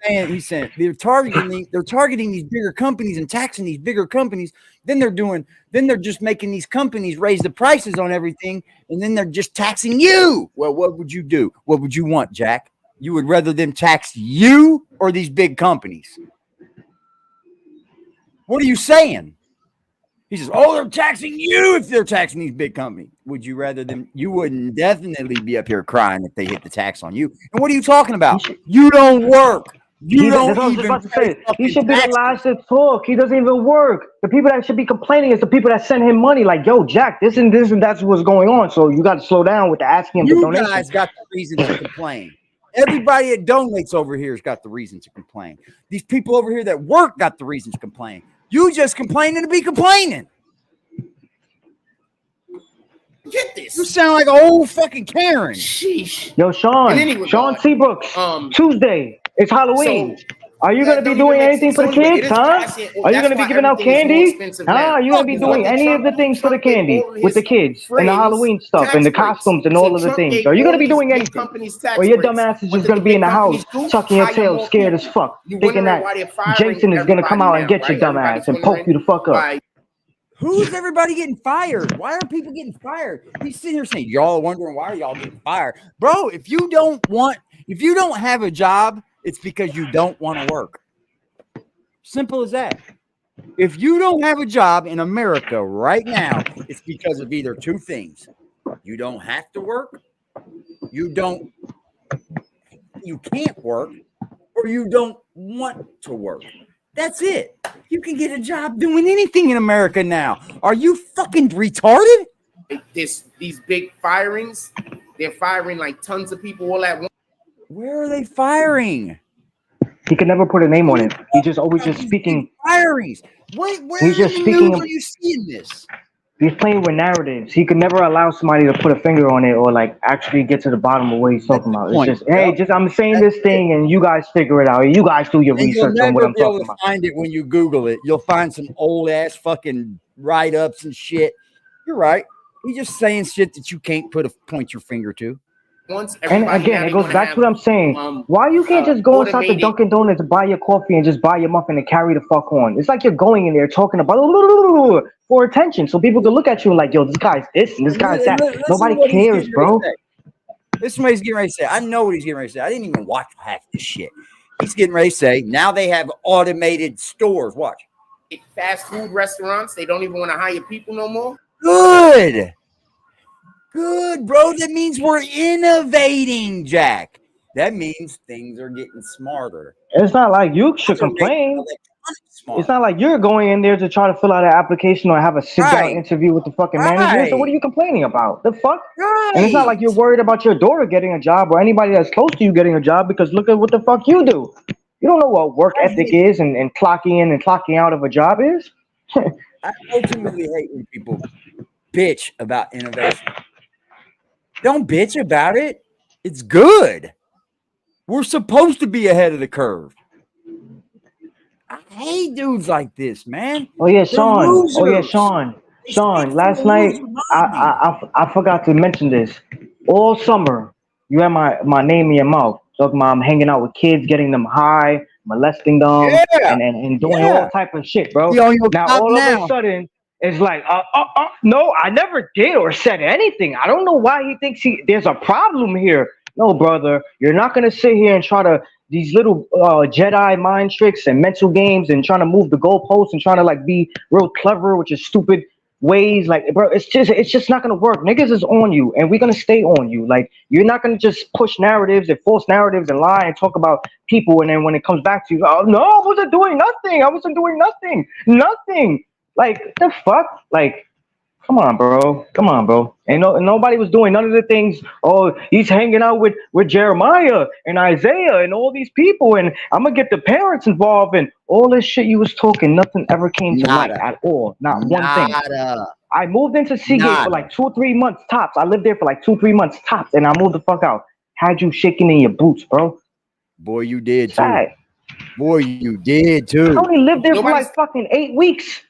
D: saying they're targeting these bigger companies and taxing these bigger companies. Then they're just making these companies raise the prices on everything, and then they're just taxing you. Well, what would you do? What would you want, Jack? You would rather them tax you or these big companies? What are you saying? He says, oh, they're taxing you if they're taxing these big companies. Would you rather them? You wouldn't definitely be up here crying if they hit the tax on you. And what are you talking about? You don't work. You don't even say.
F: He should be the last to talk. He doesn't even work. The people that should be complaining is the people that send him money. Like, yo, Jack, this and that's what's going on. So you got to slow down with the asking him the donation.
D: You guys got the reason to complain. Everybody that donates over here has got the reason to complain. These people over here that work got the reason to complain. You just complaining to be complaining.
A: Get this.
D: You sound like an old fucking Karen.
A: Sheesh.
F: Yo, Sean Seabrooks, Tuesday. It's Halloween. Are you going to be doing anything for the kids, huh? Are you going to be giving out candy? Huh? Are you going to be doing any of the things for the candy with the kids and the Halloween stuff and the costumes and all of the things? Are you going to be doing anything? Or your dumb ass is just going to be in the house tucking your tail scared as fuck, thinking that Jason is going to come out and get your dumb ass and poke you the fuck up?
D: Who's everybody getting fired? Why are people getting fired? He's sitting here saying, y'all wondering why are y'all getting fired? Bro, if you don't have a job, it's because you don't want to work. Simple as that. If you don't have a job in America right now, it's because of either two things. You don't have to work, you can't work, or you don't want to work. That's it. You can get a job doing anything in America now. Are you fucking retarded?
A: These big firings, they're firing like tons of people all at once.
D: Where are they firing?
F: He can never put a name on it. He just always just speaking
D: firings. Where
F: He's just
D: in the
F: speaking
D: news
F: of-
D: are you seeing this?
F: He's playing with narratives. He could never allow somebody to put a finger on it or like actually get to the bottom of what he's talking about.
D: point,
F: It's just, hey,
D: yep.
F: I'm saying
D: That's
F: this thing and you guys figure it out. You guys do your
D: And you'll
F: research on what
D: never
F: I'm
D: be able
F: talking
D: to
F: about.
D: find it when you Google it. You'll find some old ass fucking write ups and shit. You're right. He's just saying shit that you can't point your finger to.
A: Once
F: And
A: everybody
F: again,
A: now
F: it
A: they
F: goes
A: wanna
F: back
A: have,
F: to what I'm saying. Why you can't just go inside the
A: automated-
F: Dunkin' Donuts, buy your coffee, and just buy your muffin and carry the fuck on? It's like you're going in there talking about for attention, so people can look at you and like, yo, this guy's this and this guy's that.
D: Listen to
F: Nobody
D: what he's
F: cares,
D: getting ready
F: bro.
D: to say. This is what he's getting ready to say. I know what he's getting ready to say. I didn't even watch half this shit. He's getting ready to say now they have automated stores. Watch.
A: fast food restaurants, they don't even want to hire people no more.
D: Good. Good, bro. That means we're innovating, Jack. That means things are getting smarter.
F: It's not like you should complain. It's not like you're going in there to try to fill out an application or have a sit-down interview with the fucking manager. So what are you complaining about? The fuck?
D: Right.
F: And it's not like you're worried about your daughter getting a job or anybody that's close to you getting a job because look at what the fuck you do. You don't know what work ethic is and clocking in and clocking out of a job is.
D: I ultimately hate when people bitch about innovation. Don't bitch about it. It's good. We're supposed to be ahead of the curve. I hate dudes like this, man.
F: Oh yeah,
D: They're
F: Sean.
D: losers.
F: Oh yeah, Sean.
D: They
F: Sean,
D: speak
F: last
D: from a
F: night
D: loser mind.
F: I forgot to mention this. All summer, you had my name in your mouth. Talking about I'm hanging out with kids, getting them high, molesting them, and doing all type of shit, bro.
D: You on your
F: Now
D: top
F: all of
D: now.
F: a sudden, it's like, no, I never did or said anything. I don't know why he thinks there's a problem here. No, brother, you're not gonna sit here and try to these little Jedi mind tricks and mental games and trying to move the goalposts and trying to like be real clever with your stupid ways. Like, bro, it's just not gonna work. Niggas is on you, and we're gonna stay on you. Like, you're not gonna just push narratives and false narratives and lie and talk about people, and then when it comes back to you, oh no, I wasn't doing nothing. I wasn't doing nothing. Like, the fuck, like. Come on, bro. And nobody was doing none of the things. Oh, he's hanging out with Jeremiah and Isaiah and all these people, and I'm gonna get the parents involved and all this shit you was talking. Nothing ever came to light at all. Not one thing. I moved into Seagate for like 2 or 3 months tops. I lived there for like 2 or 3 months tops, and I moved the fuck out. Had you shaking in your boots, bro?
D: Boy, you did too.
F: Sad.
D: Boy, you did too.
F: I only lived there for like fucking 8 weeks.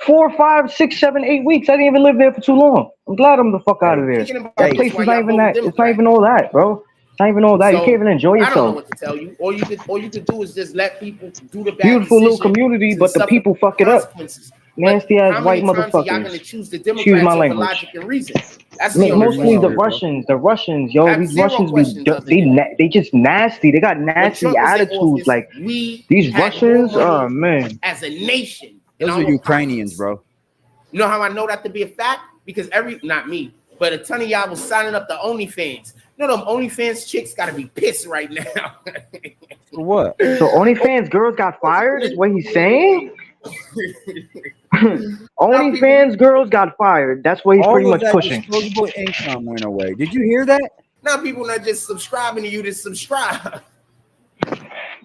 F: 4, 5, 6, 7, 8 weeks. I didn't even live there for too long. I'm glad I'm the fuck out of there. That place is not even that. It's not even all that, bro. It's not even all that. You can't even enjoy yourself.
A: I don't know what to tell you. All you could do is just let people do the bad
F: beautiful little community, but the people fuck it up. Nasty ass white motherfuckers.
A: Y'all gonna choose the Democrats over logic and reason? That's
F: mostly the Russians. The Russians, yo. These Russians, they just nasty. They got nasty attitudes. Like these Russians, oh man.
A: As a nation.
D: Those are Ukrainians, bro.
A: You know how I know that to be a fact? Because not me, but a ton of y'all was signing up to OnlyFans. You know them OnlyFans chicks gotta be pissed right now.
D: For what?
F: So OnlyFans girls got fired is what he's saying? OnlyFans girls got fired. That's what he's pretty much pushing.
D: Disposable income went away. Did you hear that?
A: Now people not just subscribing to you to subscribe.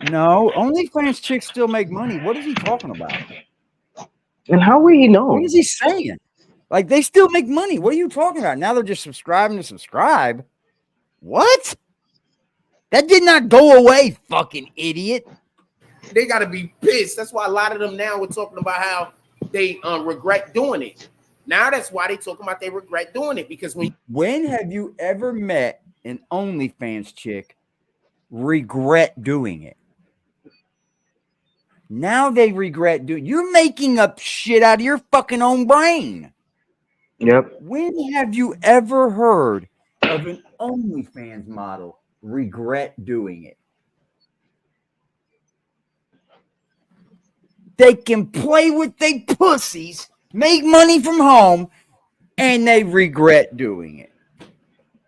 D: No, OnlyFans chicks still make money. What is he talking about?
F: And how will he know?
D: What is he saying? Like, they still make money. What are you talking about? Now they're just subscribing to subscribe. What? That did not go away, fucking idiot.
A: They got to be pissed. That's why a lot of them now were talking about how they regret doing it. Now that's why they talking about they regret doing it. Because
D: when have you ever met an OnlyFans chick regret doing it? Now they regret doing. You're making up shit out of your fucking own brain.
F: Yep.
D: When have you ever heard of an OnlyFans model regret doing it? They can play with their pussies, make money from home, and they regret doing it.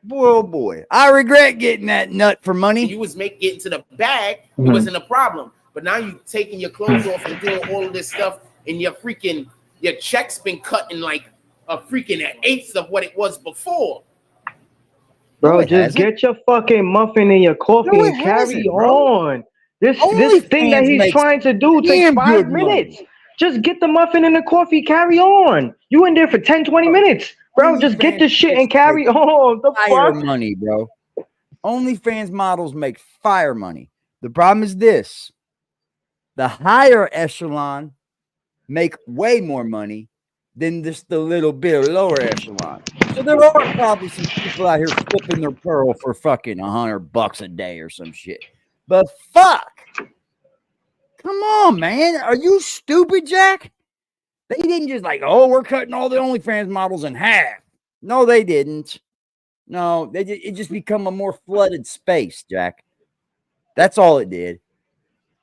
D: Boy, oh boy. I regret getting that nut for money.
A: You was getting to the bag, it wasn't a problem. But now you taking your clothes off and doing all of this stuff, and your check's been cut in like a freaking 1/8 of what it was before.
F: Bro, just get your fucking muffin and your coffee and carry on. This thing that he's trying to do takes 5 minutes. Just get the muffin and the coffee, carry on. You in there for 10, 20 minutes. Bro, just get the shit and carry on. The
D: Fire
F: fuck?
D: money, bro. OnlyFans models make fire money. The problem is this. The higher echelon make way more money than just the little bit of lower echelon. So there are probably some people out here flipping their pearl for fucking $100 a day or some shit. But fuck. Come on, man. Are you stupid, Jack? They didn't just like, oh, we're cutting all the OnlyFans models in half. No, they didn't. No, it just become a more flooded space, Jack. That's all it did.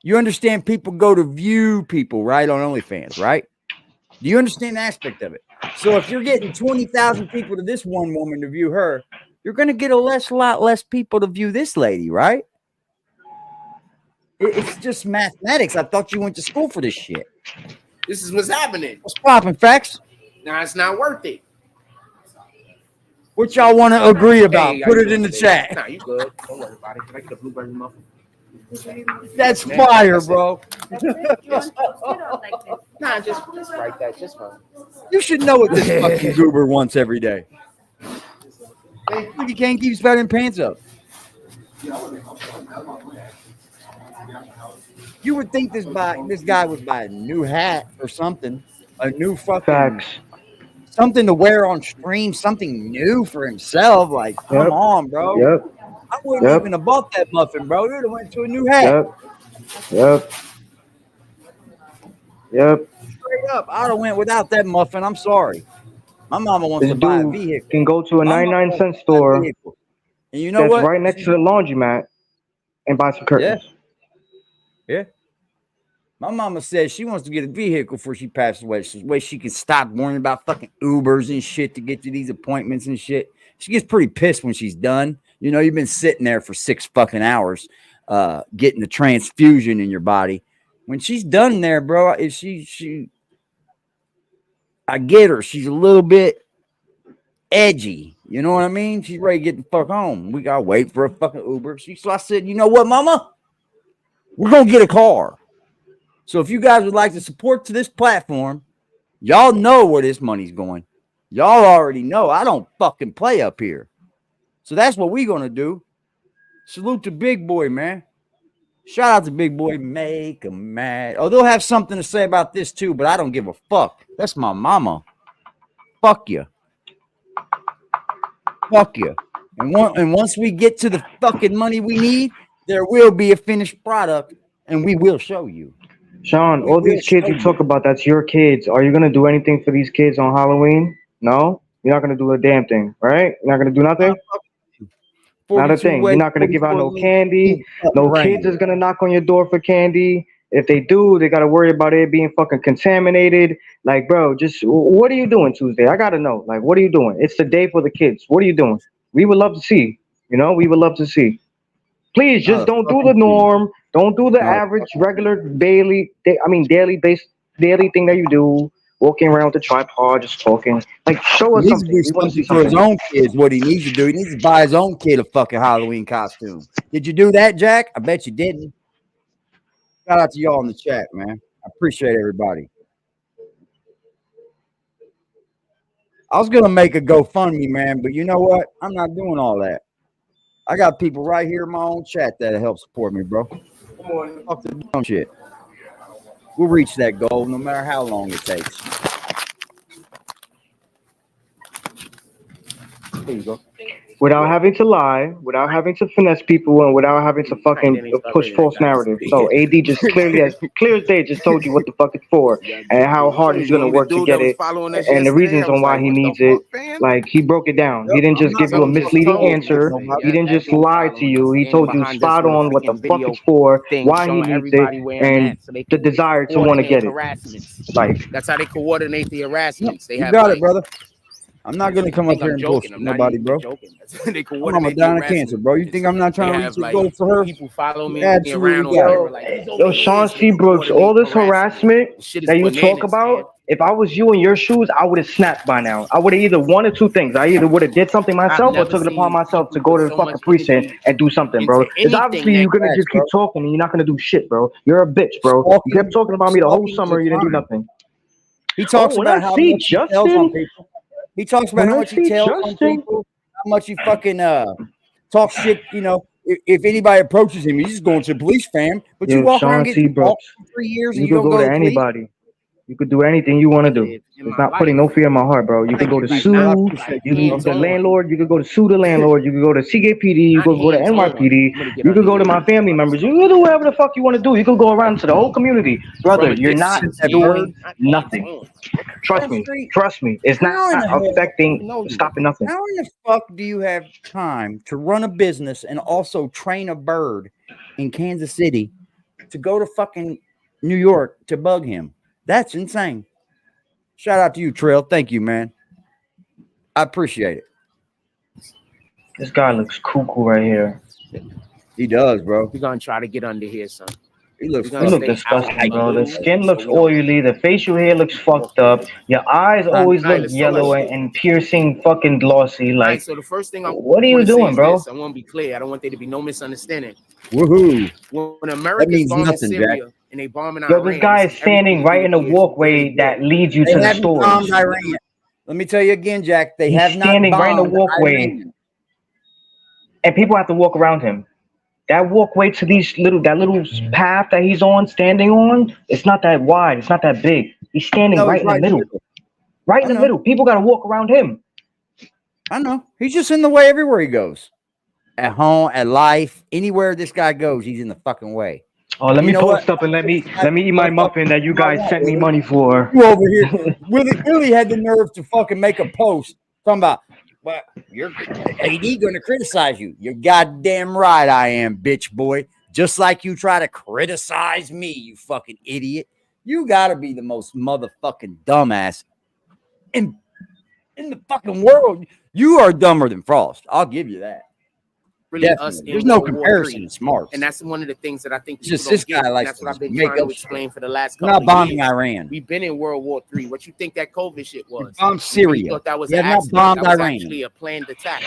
D: You understand people go to view people, right, on OnlyFans, right? Do you understand the aspect of it? So if you're getting 20,000 people to this one woman to view her, you're going to get a lot less people to view this lady, right? It's just mathematics. I thought you went to school for this shit.
A: This is what's happening.
D: What's popping, facts?
A: Now it's not worth it.
D: What y'all want to agree about? Put it in the chat.
A: Nah, you good. Don't worry about it. Can I get a blueberry muffin?
D: That's fire, bro.
A: Nah, just like that. Just fine.
D: You should know what this fucking goober wants every day. You can't keep his fat pants up. You would think this guy would buy a new hat or something, a new fucking
F: Facts.
D: Something to wear on stream, something new for himself. Like, come on, bro.
F: Yep.
D: I wouldn't even have bought that muffin, bro. You'd have went to a new hat.
F: Yep.
D: Straight up, I'd have went without that muffin. I'm sorry. My mama wants to buy a vehicle.
F: Can go to a 99-cent store.
D: And you know
F: that's
D: what?
F: right next to the laundromat and buy some curtains.
D: Yeah. My mama says she wants to get a vehicle before she passes away. So way she can stop worrying about fucking Ubers and shit to get to these appointments and shit. She gets pretty pissed when she's done. You know, you've been sitting there for 6 fucking hours getting the transfusion in your body. When she's done there, bro, if I get her. She's a little bit edgy. You know what I mean? She's ready to get the fuck home. We gotta wait for a fucking Uber. So I said, you know what, mama? We're gonna get a car. So if you guys would like to support to this platform, y'all know where this money's going. Y'all already know. I don't fucking play up here. So that's what we're gonna do. Salute to Big Boy, man. Shout out to Big Boy. Make him mad. Oh, they'll have something to say about this too, but I don't give a fuck. That's my mama. Fuck you. Fuck you. And once we get to the fucking money we need, there will be a finished product, and we will show you.
F: Sean, all these kids you talk about, that's your kids. Are you going to do anything for these kids on Halloween? No? You're not going to do a damn thing, right? You're not going to do nothing? Not a thing. You're not going to give out no candy. No kids is going to knock on your door for candy. If they do, they got to worry about it being fucking contaminated. Like, bro, just what are you doing Tuesday? I got to know. Like, what are you doing? It's the day for the kids. What are you doing? We would love to see. You know, we would love to see. Please, just don't do the norm. Don't do the average, regular, daily thing that you do. Walking around with the tripod, just talking. Like, show us something.
D: We want to see for his own kids what he needs to do. He needs to buy his own kid a fucking Halloween costume. Did you do that, Jack? I bet you didn't. Shout out to y'all in the chat, man. I appreciate everybody. I was going to make a GoFundMe, man, but you know what? I'm not doing all that. I got people right here in my own chat that'll help support me, bro. Fuck the dumb shit. We'll reach that goal no matter how long it takes. There you go.
F: Without having to lie, without having to finesse people, and without having to fucking push false narrative. So AD just clear as day just told you what the fuck it's for and how hard he's gonna work to get it and the reasons on why he needs it. Like, he broke it down. He didn't just give you a misleading answer. He didn't just lie to you. He told you spot on what the fuck it's for, why he needs it, and the desire to want to get it.
A: Like, that's how they coordinate the harassments. They
D: You
A: have
D: got it, brother. I'm not gonna come up here and bullshit nobody, bro.
A: They can
D: I'm a down of cancer, bro. You think I'm not trying to reach the goal for her?
A: People follow me
D: Absolutely
A: around
D: got
F: Yo, Sean C. Brooks, all this harassment that you talk about, if I was you in your shoes, I would have snapped by now. I would have either one or two things. I either would have did something myself or took it upon myself to go to the fucking precinct and do something, bro. Because obviously you're gonna just keep talking and you're not gonna do shit, bro. You're a bitch, bro. You kept talking about me the whole summer. You didn't do nothing.
D: He talks about how much he tells on people. He talks about how much he tells on people, how much he fucking talks shit. You know, if anybody approaches him, he's just going to the police, fam. But you walk around getting for 3 years and you don't go to
F: anybody. You could do anything you want to do. It's not putting no fear in my heart, bro. You could go to sue the landlord. You could go to sue the landlord. You could go to CKPD. You could go to NYPD. You could go to my family members. You can do whatever the fuck you want to do. You could go around to the whole community. Brother, you're not doing nothing. Trust me. It's not affecting, stopping nothing.
D: How in the fuck do you have time to run a business and also train a bird in Kansas City to go to fucking New York to bug him? That's insane. Shout out to you, Trail. Thank you, man. I appreciate it.
F: This guy looks cuckoo right here.
D: He does, bro.
A: We're gonna try to get under here, son.
F: You look disgusting, bro. The skin looks oily. The facial hair looks fucked up. Your eyes always look yellow and piercing, fucking glossy. Like,
A: so the first thing
F: what are you doing, bro?
A: I want to be clear. I don't want there to be no misunderstanding.
D: Woohoo!
A: When America's bombing Syria and they bombing Iran,
F: this guy is standing right in the walkway that leads you to the stores.
D: Let me tell you again, Jack. They have not
F: standing right in the walkway, and people have to walk around him. That walkway to that little path that he's on, standing on, it's not that wide. It's not that big. He's standing right in the middle. Right in the middle. People got to walk around him.
D: I know. He's just in the way everywhere he goes. At home, at life, anywhere this guy goes, he's in the fucking way.
F: Oh, let me post up and let me eat my muffin that you guys sent me money for.
D: You over here. Willie had the nerve to fucking make a post talking about, well, you're AD gonna criticize you. You're goddamn right I am, bitch boy. Just like you try to criticize me, you fucking idiot. You gotta be the most motherfucking dumbass in the fucking world. You are dumber than Frost. I'll give you that.
A: Really, us
D: there's no comparison to smart.
A: And that's one of the things that I think
D: just this guy likes.
A: That's what I've been trying to explain for the last couple
D: of years. Not bombing
A: years.
D: Iran.
A: We've been in World War III. What you think that COVID shit was?
D: Bombed Syria.
A: You thought that was
D: an
A: accident.
D: Bombed
A: that was
D: Iran.
A: Actually a planned attack.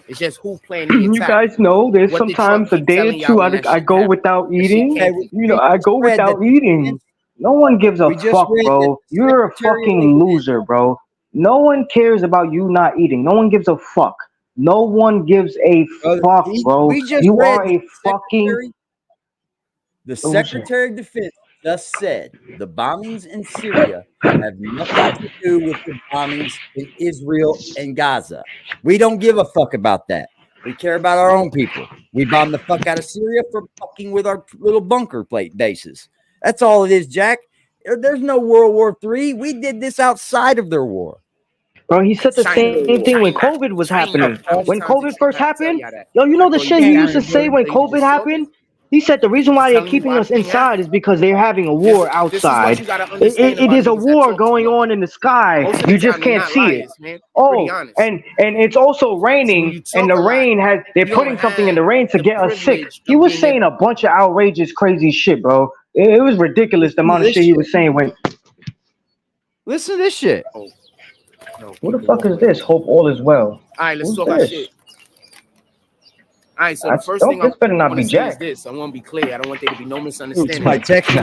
A: It's just who planned the attack.
F: You guys know there's sometimes a day or two I go without eating. You know, I go without eating. No one gives a fuck, bro. You're a fucking loser, bro. No one cares about you not eating. No one gives a fuck. No one gives a fuck, bro. You are a fucking...
D: The Secretary of Defense just said the bombings in Syria have nothing to do with the bombings in Israel and Gaza. We don't give a fuck about that. We care about our own people. We bomb the fuck out of Syria for fucking with our little bunker plate bases. That's all it is, Jack. There's no World War III. We did this outside of their war.
F: Bro, he said the same thing when COVID was happening. When COVID first happened, yo, you know the shit he used to say when COVID happened? He said the reason why they're keeping us inside is because they're having a war outside. It is a war going on in the sky. You just can't see it. Oh, and it's also raining, and the rain they're putting something in the rain to get us sick. He was saying a bunch of outrageous, crazy shit, bro. It was ridiculous the amount of shit he was saying.
D: Listen to this shit.
F: What the fuck is this? Hope all is well.
A: All right, let's talk about shit. All right, so the first thing
F: this better not be Jack.
A: Is this. I want to be clear. I don't want there to be no misunderstanding.
D: My text.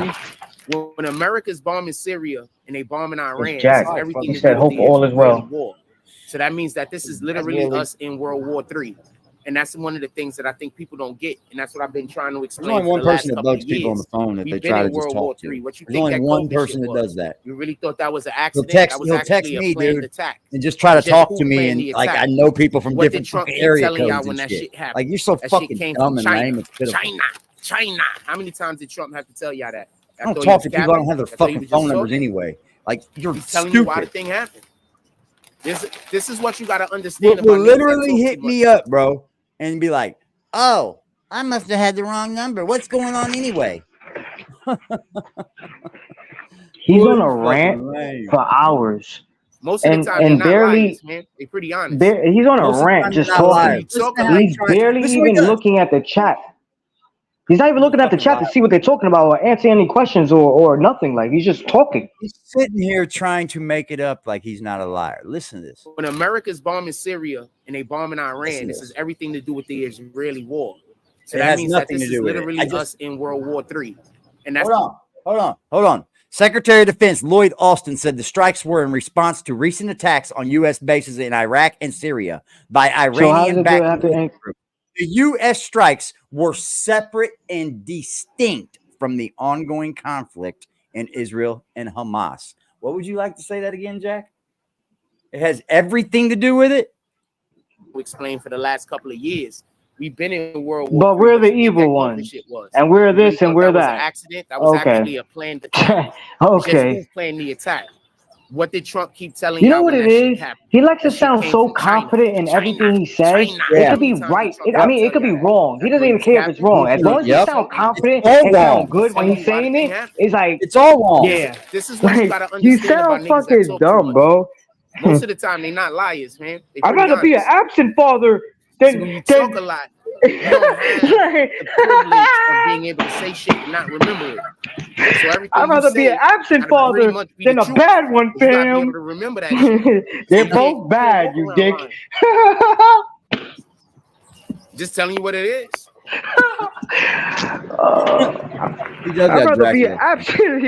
A: When America's bombing Syria and they bombing Iran,
F: Jack. He said hope all is well.
A: So that means that this is literally us in World War III. And that's one of the things that I think people don't get. And that's what I've been trying to explain.
D: There's only one person that bugs people on the phone that they try to just talk to. There's only one person that does that.
A: You really thought that was an accident?
D: He'll text me, dude, and just try to talk to me. And like, I know people from different area codes and shit. Like, you're so fucking dumb and lame.
A: China. How many times did Trump have to tell y'all that?
D: I don't talk to people. I don't have their fucking phone numbers anyway. Like, you're
A: telling you why the thing happened. This is what you got to understand.
D: Will literally hit me up, bro. And be like, oh, I must have had the wrong number. What's going on anyway?
F: He's on a rant for hours.
A: Most of
F: And-
A: the time, they're
F: and
A: not
F: barely-
A: liars, man. They're pretty honest.
F: He's on
D: Most of
F: a
D: the
F: rant,
D: time
F: just
D: he's not lying.
F: talking.
A: Listen to
D: how he
F: He's
D: tries to-
F: barely
D: listen what he
F: even
D: does.
F: looking at the chat. He's not even looking at the
D: Fucking
F: chat to
D: liar.
F: see what they're talking about or answer any questions or nothing. Like, he's just talking.
D: He's sitting here trying to make it up like he's not a liar. Listen to this.
A: When America's bombing Syria and they bombing
D: Listen
A: Iran,
D: to
A: this
D: this.
A: has everything to do with the Israeli war. So
D: It
A: that
D: has
A: means that
D: nothing
A: this
D: to
A: is
D: do with it.
A: literally
D: I just-
A: us in World War III. And that's
D: Hold on. Secretary of Defense Lloyd Austin said the strikes were in response to recent attacks on U.S. bases in Iraq and Syria by
F: So how does
D: Iranian
F: it
D: backed
F: have to
D: groups. The U.S. strikes were separate and distinct from the ongoing conflict in Israel and Hamas. What would you like to say that again, Jack? It has everything to do with it.
A: we explained for the last couple of years. We've been in World War
F: But
A: III,
F: we're the
A: what you think
F: evil
A: that COVID
F: ones.
A: shit was.
F: And we're
A: You really
F: this and
A: thought
F: we're
A: was an
F: that.
A: accident? That was
F: Okay.
A: actually a planned attack.
F: Okay.
A: Just who planned the attack? What did Trump keep telling
F: You know
A: y'all
F: what
A: when
F: it
A: that shit
F: is?
A: happened?
F: He likes to
A: That shit
F: sound
A: came
F: so
A: from China.
F: confident in everything he says.
A: China.
F: It
D: Yeah.
F: could be
A: How many
F: right.
A: times
F: I mean, it could be
A: Trump
F: wrong. He doesn't even care if it's
A: Captain?
F: wrong. As long as he
D: Yep.
F: sounds confident
D: It's all
F: and
D: wrong.
F: sound good when he's saying it, it's like,
D: It's all wrong.
F: yeah.
A: This is what you
F: Like,
A: gotta
F: you
A: understand about
F: sound
A: niggas that
F: fucking
A: talk too
F: dumb,
A: much.
F: bro.
A: Most of the time, they not liars, man. They
F: I'd
A: pretty
F: rather be an
A: honest.
F: absent father
A: So when you talk a lot, you don't have the privilege of being able to say shit and not remember it. So everything
F: I'd rather
A: you
F: be
A: say
F: an absent
A: gotta pretty
F: father
A: much be
F: than
A: the
F: a
A: truth.
F: bad one,
A: You gotta be able
F: fam.
A: to remember that shit.
F: They're
A: You can't
F: both bad,
A: walk
F: you
A: around
F: dick.
A: lying. Just telling you what it is.
D: He does
F: I'd
D: that,
F: rather be an
D: Dracula.
F: absent.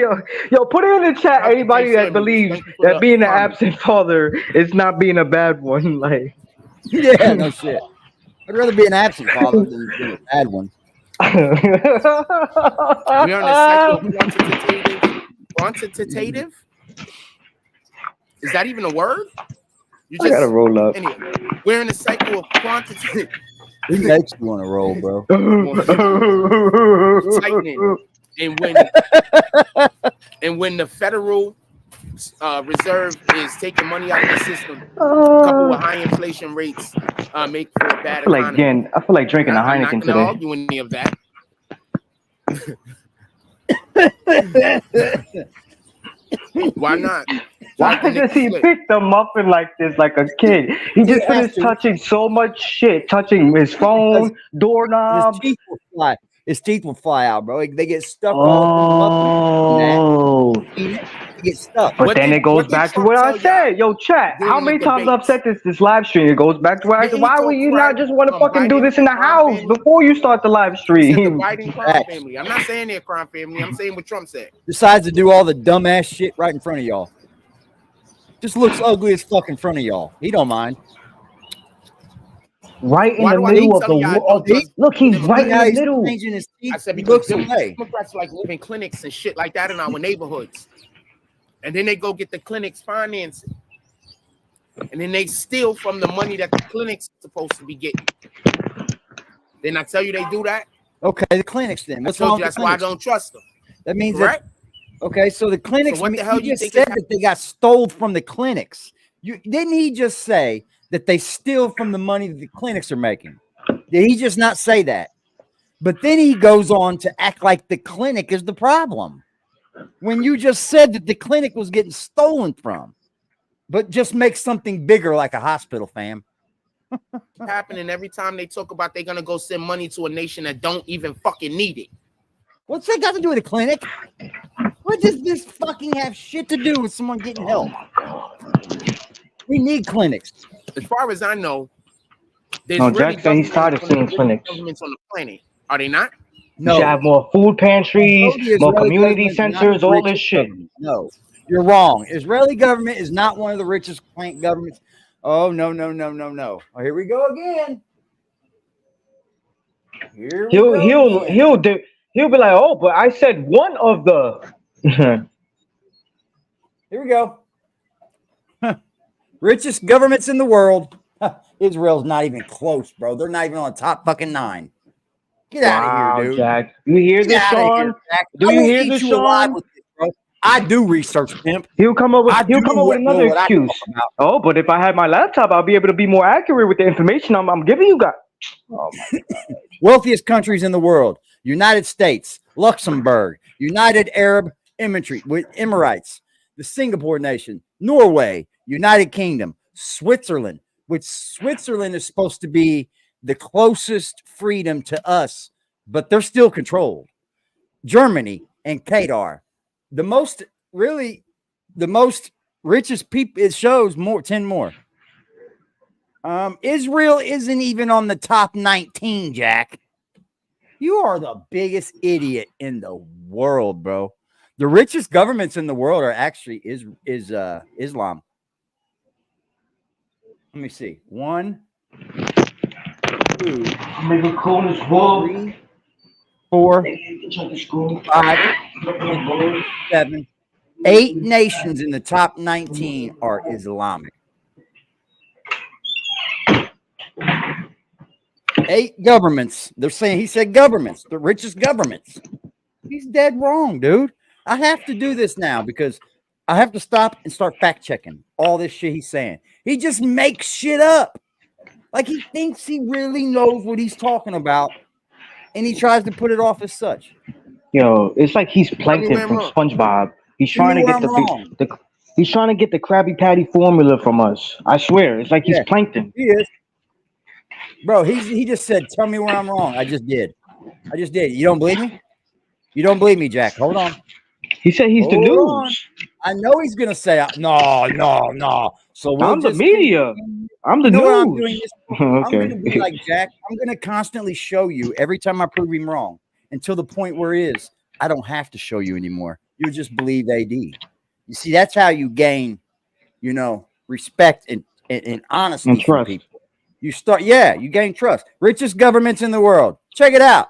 F: Yo, put it in the chat.
A: Happy
F: Anybody that
A: Thanksgiving.
F: believes
A: Thank you for
F: that
A: the
F: being an
A: comment.
F: absent father is not being a bad one. Like,
D: Yeah, no shit. I'd rather be an absent father than a bad one.
A: We're on the cycle of quantitative. Is that even a word? You
F: I gotta roll up.
A: Anyway, we're in a cycle of quantitative
D: He makes you want to roll, bro.
A: tightening, and when the Federal Reserve is taking money out of the system, coupled with high inflation rates, make for a bad economy.
F: I feel like drinking a
A: I'm not
F: Heineken
A: going to
F: today.
A: argue any of that. Why not?
F: Why does he pick the muffin like this, like a kid? He just
D: has
F: finished
D: to.
F: touching so much shit, touching his phone, doorknob.
D: His teeth will fly. His teeth will fly out, bro. They get stuck all through the muffin. They get stuck.
F: But
A: What
F: then
A: did-
F: it goes
A: what did
F: back to
A: Trump
F: what I
A: tell y'all
F: said. Yo, chat,
A: during
F: how
A: the
F: many times I've
A: debates?
F: said this live stream? It goes back to what I said.
A: Didn't he
F: Why
A: talk
F: would you
A: crap
F: not just want to
A: on
F: fucking do
A: Biden
F: this in the
A: crime
F: house
A: family?
F: before you start the live
A: He said the
F: stream?
A: Biden crime family. I'm not saying they're a crime family. I'm saying what Trump said.
D: Decides to do all the dumbass shit right in front of y'all. Just looks ugly as fuck in front of y'all. He don't mind.
F: Right in
A: Why
F: the
A: do I
F: middle
A: keep
F: of the
A: telling y'all I
F: wall.
A: don't trust
F: Look, he's
A: Democrats?
F: right in
D: Now
F: the
D: he's
F: middle.
D: changing his teeth.
A: I said
D: He
A: because
D: looks away.
A: Democrats like living clinics and shit like that in our neighborhoods. And then they go get the clinics financing. And then they steal from the money that the clinic's supposed to be getting. Then I tell you they do that.
D: Okay, the clinics then.
A: I
D: What's
A: told
D: wrong
A: you
D: with
A: that's
D: the
A: why I
D: clinics?
A: don't trust them.
D: That means
A: Correct?
D: that. Okay, so the clinics.
A: So what the hell
D: you
A: you
D: just
A: think
D: said
A: is
D: that they got stole from the clinics. Didn't he just say that they steal from the money that the clinics are making? Did he just not say that? But then he goes on to act like the clinic is the problem when you just said that the clinic was getting stolen from. But just make something bigger like a hospital, fam.
A: Happening every time they talk about they're gonna go send money to a nation that don't even fucking need it.
D: What's that got to do with a clinic? What does this fucking have shit to do with someone getting help? We need clinics.
A: As far as I know, there's
F: No,
A: really
F: Jack said he's tired of seeing clinics.
A: governments on the planet. Are they not?
F: You should have more food pantries,
D: No, the
F: more
D: Israeli
F: community
D: government is not
F: centers,
D: the
F: all this
D: richest
F: shit.
D: government. No, you're wrong. Israeli government is not one of the richest governments. Oh, no. Oh, here we go again.
F: He'll be like, oh, but I said one of the.
D: Here we go. Richest governments in the world. Israel's not even close, bro. They're not even on the top fucking 9. Get out of here, dude.
F: Jack. You hear this,
D: Get outta
F: Sean?
D: here, Jack.
F: Do
D: I
F: you
D: will
F: hear
D: eat
F: this,
D: you alive
F: Sean?
D: with this, bro. I do research, Pimp.
F: He'll come up with
D: I do know
F: another
D: what I
F: excuse.
D: talk about.
F: Oh, but if I had my laptop, I'll be able to be more accurate with the information I'm giving you guys. Oh my God.
D: Wealthiest countries in the world: United States, Luxembourg, United Arab Emirates, the Singapore nation, Norway, United Kingdom, Switzerland, which Switzerland is supposed to be the closest freedom to us, but they're still controlled. Germany and Qatar, the most richest people. It shows more 10 more. Israel isn't even on the top 19, Jack. You are the biggest idiot in the world, bro. The richest governments in the world are actually Islam. Let me see. 1, 2, 3, 4, 5, 6, 7, 8 nations in the top 19 are Islamic. 8 governments. They're saying he said governments, the richest governments. He's dead wrong, dude. I have to do this now because I have to stop and start fact checking all this shit he's saying. He just makes shit up. Like he thinks he really knows what he's talking about, and he tries to put it off as such.
F: Yo, it's like he's Plankton from SpongeBob. He's trying to get he's trying to get the Krabby Patty formula from us. I swear, it's like he's Plankton.
D: He is. Bro, he just said, tell me where I'm wrong. I just did. You don't believe me? You don't believe me, Jack. Hold on.
F: He said he's the news.
D: I know he's going to say, no. So
F: I'm the media. I'm the news.
D: I'm doing this.
F: Okay.
D: I'm going to be like Jack. I'm going to constantly show you every time I prove him wrong until the point where it is, I don't have to show you anymore. You just believe AD. You see, that's how you gain, respect and honesty
F: and
D: from people. You gain trust. Richest governments in the world. Check it out.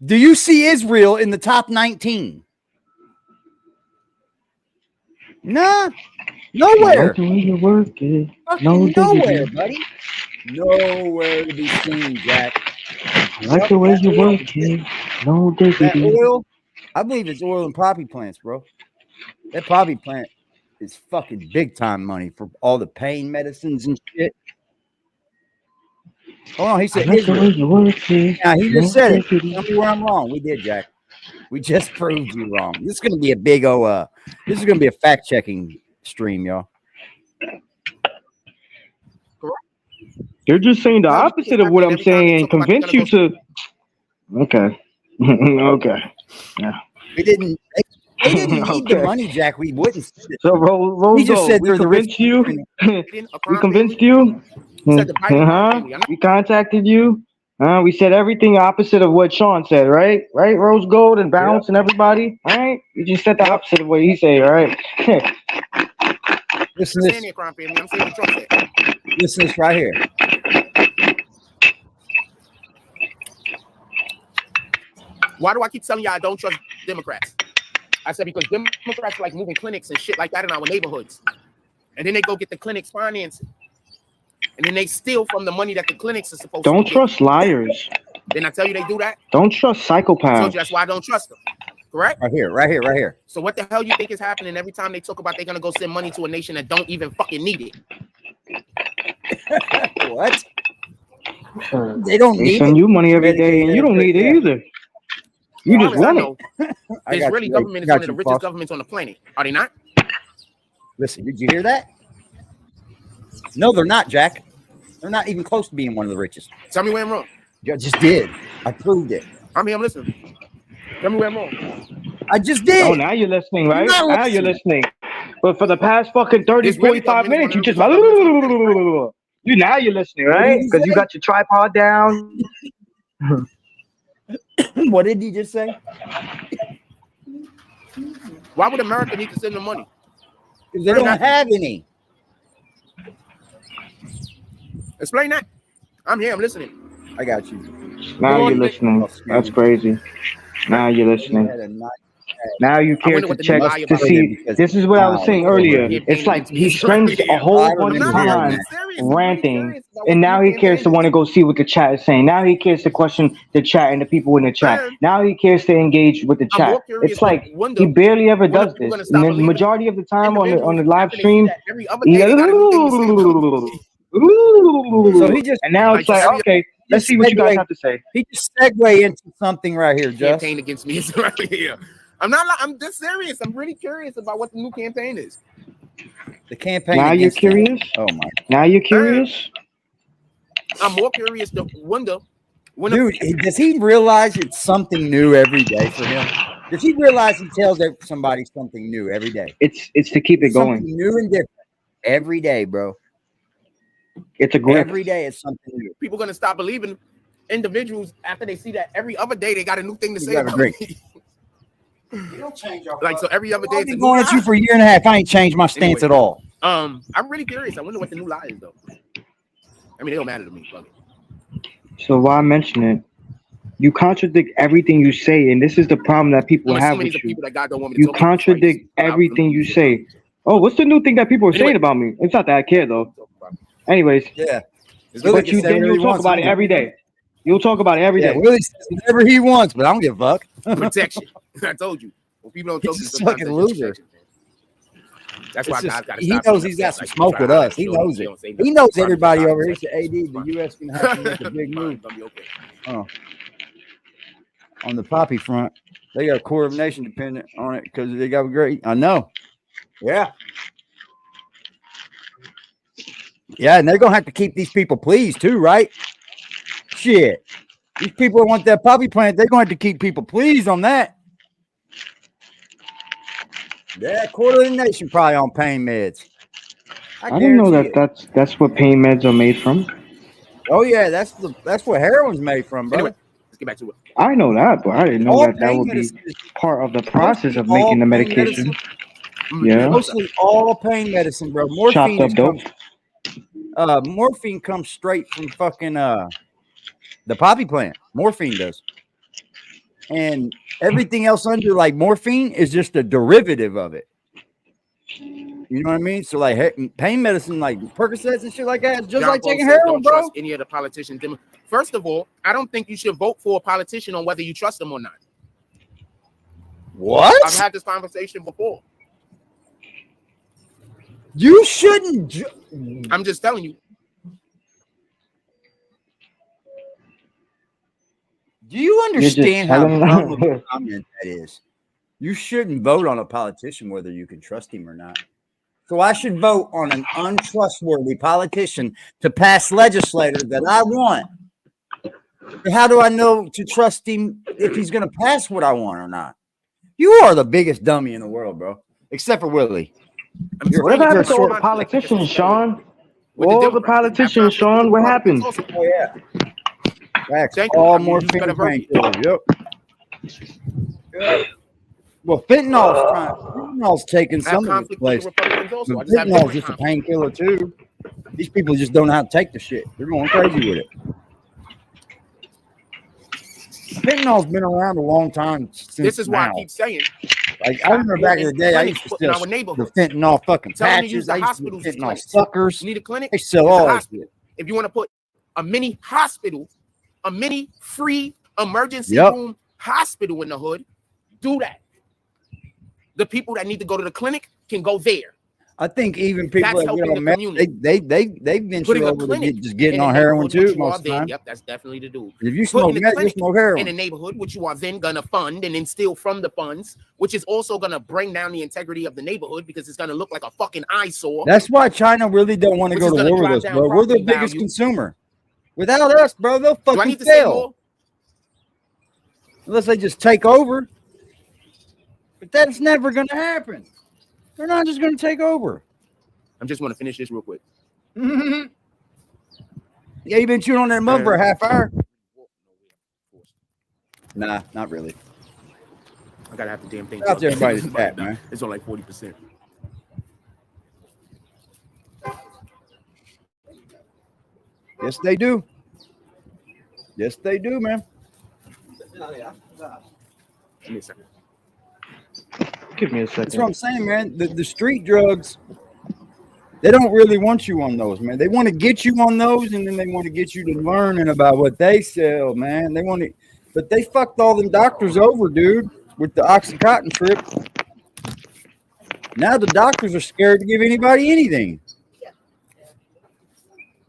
D: Do you see Israel in the top 19? Nah, nowhere.
F: Nowhere,
D: buddy. Nowhere to be seen, Jack.
F: I like the way you're working. No diggity.
D: That oil, I believe it's oil and poppy plants, bro. That poppy plant is fucking big time money for all the pain medicines and shit. Hold on, he said Israel. Now he just said it. Tell me where I'm wrong. We did, Jack. We just proved you wrong. This is gonna be a big this is gonna be a fact checking stream, y'all.
F: They're just saying the opposite of what I'm saying and convince you to. Okay. Okay. Yeah.
D: They didn't need the money, Jack. We wouldn't.
F: So Rozo,
D: he just said
F: we convinced you. We convinced you. We contacted you. We said everything opposite of what Sean said, right? Right, Rose Gold and Bounce and everybody, right? You just said the opposite of what he said, right?
D: Listen to this right here.
A: Why do I keep telling y'all I don't trust Democrats? I said because Democrats like moving clinics and shit like that in our neighborhoods. And then they go get the clinics financing. And then they steal from the money that the clinics are supposed to
F: Don't trust liars.
A: Didn't I tell you they do that?
F: Don't trust psychopaths.
A: So that's why I don't trust them. Correct?
D: Right here.
A: So what the hell you think is happening every time they talk about they're going to go send money to a nation that don't even fucking need
D: it? What? They don't need
F: send you money every day and you don't need it either. You just want
A: it. The Israeli government is one of the richest governments on the planet. Are they not?
D: Listen, did you hear that? No, they're not, Jack. They're not even close to being one of the richest.
A: Tell me where I'm wrong.
D: You just did. I proved it.
A: I'm listening. Tell me where I'm wrong.
D: I just did.
F: Oh, now you're listening, right? Now you're listening. But for the past fucking 30, 45 minutes, you just... Now you're listening, right? Because you got your tripod down.
D: What did he just say?
A: Why would America need to send them money?
D: Because they don't have any.
A: Explain that. I'm here. I'm listening.
D: I got you.
F: Now you're listening. That's crazy. Now you're listening. Now you care to check to see. This is what I was saying earlier. It's like he spends a whole bunch of time ranting, and now he cares to want to go see what the chat is saying. Now he cares to question the chat and the people in the chat. Now he cares to engage with the chat. It's like he barely ever does this. And the majority of the time on the live stream, so he just, and now it's like, okay, let's see what you guys have to say.
D: He just segue into something right here, Just.
A: Campaign against me right here. I'm not. I'm just serious. I'm really curious about what the new campaign is.
D: The campaign.
F: Now you're curious?
D: Oh my.
F: Now you're curious?
A: I'm more curious to wonder.
D: Dude, does he realize it's something new every day for him? Does he realize he tells somebody something new every day?
F: It's to keep it going.
D: Something new and different every day, bro.
F: It's a grip.
D: Every day it's something new.
A: People gonna stop believing individuals after they see that every other day they got a new thing to say.
D: gotta
A: About
D: agree.
A: me.
D: You don't change your
A: Like so, every other day.
D: I've
A: It's a
D: been
A: new
D: going at you
A: lie.
D: for a year and a half. I ain't changed my stance
A: Anyway.
D: at all.
A: I'm really curious. I wonder what the new lie is, though. I mean, it don't matter to me. Fuck it.
F: So why mention it? You contradict everything you say, and this is the problem that people
A: I'm
F: have
A: assuming
F: with
A: these are
F: you.
A: people that God don't want me to
F: You
A: talk about
F: contradict
A: Christ, but I'm-
F: everything you say. Oh, what's the new thing that people are saying about me? It's not that I care though. Anyways,
D: Yeah.
F: but you then you'll talk about it every day. You'll talk about it every
D: Yeah,
F: day.
D: Willie says whatever he wants, but I don't give a fuck.
A: Protection. I told you. When people don't talk to you,
D: He's a
A: sometimes
D: fucking
A: that's
D: loser.
A: protection, man. That's why
D: It's
A: God
D: just-
A: gotta
D: he
A: stop
D: knows
A: being
D: he's got
A: upset,
D: some
A: like,
D: smoke
A: try
D: with
A: hard
D: us.
A: to
D: He
A: show
D: knows
A: you
D: it.
A: don't say
D: He
A: nothing.
D: knows
A: Fine,
D: everybody
A: fine,
D: over here.
A: fine.
D: He said, AD, the U.S. can have to make a big move.
A: Gonna be okay.
D: On the poppy front. They got a coordination dependent on it because they got great. I know. Yeah. Yeah, and they're gonna have to keep these people pleased too, right? Shit. These people want that poppy plant, they're going to have to keep people pleased on that. Yeah, quarter of the nation probably on pain meds.
F: I didn't know that
D: guarantee
F: that's what pain meds are made from.
D: Oh yeah, that's what heroin's made from, bro.
A: Anyway, let's get back to it.
F: I know that, but I didn't know
D: All
F: that
D: pain
F: would be
D: medicine is
F: part of the process of
D: all
F: making the
D: pain
F: medication.
D: medicine.
F: Yeah.
D: Mostly all pain medicine, bro.
F: Chopped up dope.
D: Morphine comes straight from fucking the poppy plant. Morphine does. And everything else under like morphine is just a derivative of it. You know what I mean? So like pain medicine, like Percocets and shit like that, it's just
A: John
D: like
A: Paul
D: taking
A: says,
D: heroin,
A: don't
D: bro.
A: trust any of the politicians. First of all, I don't think you should vote for a politician on whether you trust them or not.
D: What?
A: I've had this conversation before.
D: You shouldn't.
A: I'm just telling you.
D: Do you understand how
F: telling
D: dumb of
F: them.
D: a comment that is? You shouldn't vote on a politician whether you can trust him or not. So I should vote on an untrustworthy politician to pass legislator that I want. How do I know to trust him if he's going to pass what I want or not? You are the biggest dummy in the world, bro. Except for Willie.
F: What happened to all the politicians, Sean? All the politicians, Sean. What happened?
D: Oh yeah. Facts.
A: Thank you.
D: All
A: I mean,
D: more
A: you better vote.
D: painkillers. Yep. Well, fentanyl's taking
A: I have
D: some of its
A: conflict with
D: place.
A: the Republicans also. I
D: But
A: just have
D: fentanyl's
A: different
D: just a
A: conflict.
D: painkiller too. These people just don't know how to take the shit. They're going crazy with it. Fentanyl's been around a long time since
A: This is why
D: now.
A: I keep saying.
D: Like I remember back in the day, I used to
A: in
D: sell
A: our
D: the
A: neighborhood.
D: fentanyl fucking
A: Telling you to use
D: patches.
A: the
D: I used to do
A: hospitals as
D: fentanyl
A: clinics.
D: suckers.
A: You need a clinic?
D: They sell
A: It's a
D: all that
A: hospital.
D: shit.
A: If you want to put a mini hospital, a mini free emergency room hospital in the hood, do that. The people that need to go to the clinic can go there.
D: I think even people
A: That's
D: that get
A: helping
D: on
A: the
D: meth,
A: community.
D: they venture
A: Putting a
D: over to
A: clinic
D: just getting
A: in
D: on
A: the
D: heroin
A: neighborhood, which
D: too
A: you are
D: most of the
A: then-
D: time.
A: Yep, that's definitely the dude.
D: If you smoke
A: Putting a
D: meth, you
A: clinic
D: smoke
A: in
D: heroin.
A: the neighborhood, which you are then gonna fund and then steal from the funds, which is also gonna bring down the integrity of the neighborhood because it's gonna look like a fucking eyesore.
D: That's why China really don't want to
A: Which
D: go
A: is
D: to
A: gonna
D: war with
A: drive
D: us,
A: down
D: bro. We're the
A: property
D: biggest
A: value.
D: consumer. Without us, bro, they'll
A: Do I
D: fucking
A: need to say
D: fail.
A: more?
D: Unless they just take over. But that's never going to happen. They're not just going to take over.
A: I just want to finish this real quick.
D: Yeah, you've been chewing on that mug for a half hour. Nah, not really.
A: I gotta have the damn thing.
D: Shout out to everybody's fat, man.
A: It's on like 40%.
D: Yes, they do. Yes, they do, man.
A: Give me a second.
F: Give me a
D: That's what
F: second.
D: I'm saying, man. The street drugs, they don't really want you on those, man. They want to get you on those, and then they want to get you to learning about what they sell, man. They want to, but they fucked all them doctors over, dude, with the Oxycontin trip. Now the doctors are scared to give anybody anything.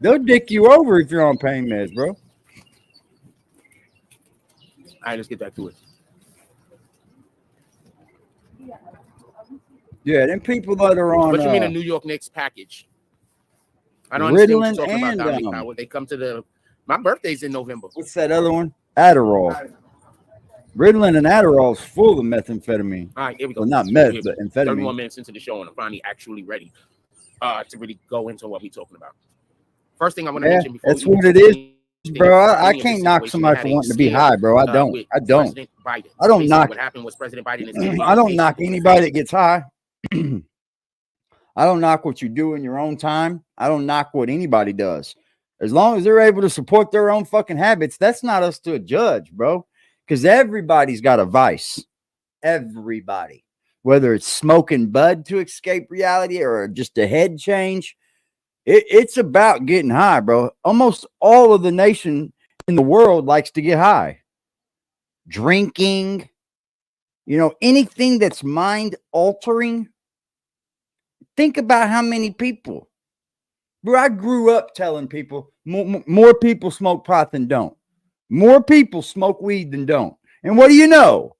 D: They'll dick you over if you're on pain meds, bro.
A: All right, let's get back to it.
D: Yeah, them people that are on
A: What you mean a New York Knicks package? I don't understand what you're
D: Ritalin
A: talking about,
D: and
A: Dominic Powell. They come to the. My birthday's in November.
D: what's that other one? Adderall. Ritalin and Adderall is full of methamphetamine.
A: All right, here we go.
D: Well, not
A: We're
D: meth, but amphetamine.
A: 31 minutes into the show, and I'm finally actually ready to really go into what we're talking about. First thing I want to mention before
D: that's what it is, bro. I can't knock somebody for wanting to be high, bro. I don't. I don't knock.
A: What happened was President Biden.
D: I don't knock anybody that gets high. I don't knock what you do in your own time. I don't knock what anybody does. As long as they're able to support their own fucking habits, that's not us to judge, bro. Because everybody's got a vice. Everybody. Whether it's smoking bud to escape reality or just a head change, it's about getting high, bro. Almost all of the nation in the world likes to get high. Drinking, anything that's mind altering. Think about how many people. Bro, I grew up telling people more people smoke pot than don't. More people smoke weed than don't. And what do you know?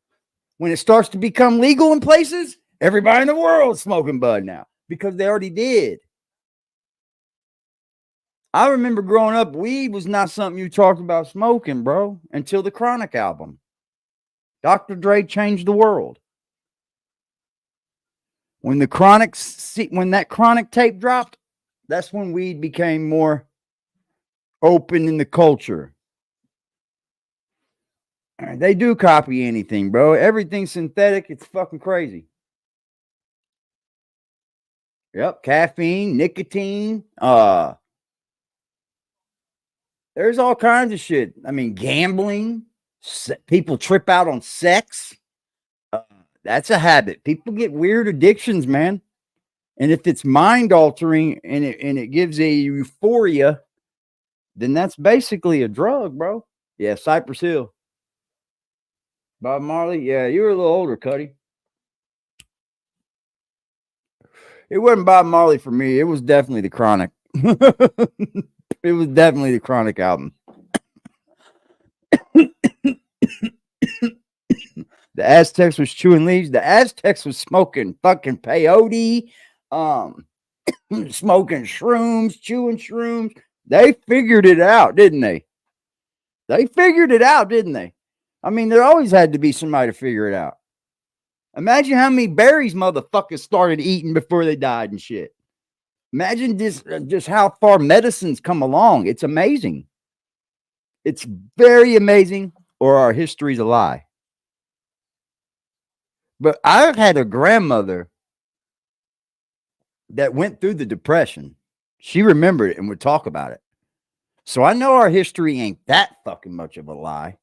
D: When it starts to become legal in places, everybody in the world is smoking bud now because they already did. I remember growing up, weed was not something you talked about smoking, bro, until the Chronic album. Dr. Dre changed the world. When that Chronic tape dropped, that's when weed became more open in the culture. They do copy anything, bro. Everything's synthetic. It's fucking crazy. Yep, caffeine, nicotine. There's all kinds of shit. I mean, gambling. People trip out on sex. That's a habit. People get weird addictions, man. And if it's mind altering and it gives a euphoria, then that's basically a drug, bro. Yeah, Cypress Hill. Bob Marley. Yeah, you were a little older, Cuddy. It wasn't Bob Marley for me. It was definitely the Chronic. It was definitely the Chronic album. The Aztecs was chewing leaves. The Aztecs was smoking fucking peyote, smoking shrooms, chewing shrooms. They figured it out, didn't they? They figured it out, didn't they? I mean, there always had to be somebody to figure it out. Imagine how many berries motherfuckers started eating before they died and shit. Imagine just how far medicine's come along. It's amazing. It's very amazing, or our history's a lie. But I've had a grandmother that went through the Depression. She remembered it and would talk about it. So I know our history ain't that fucking much of a lie.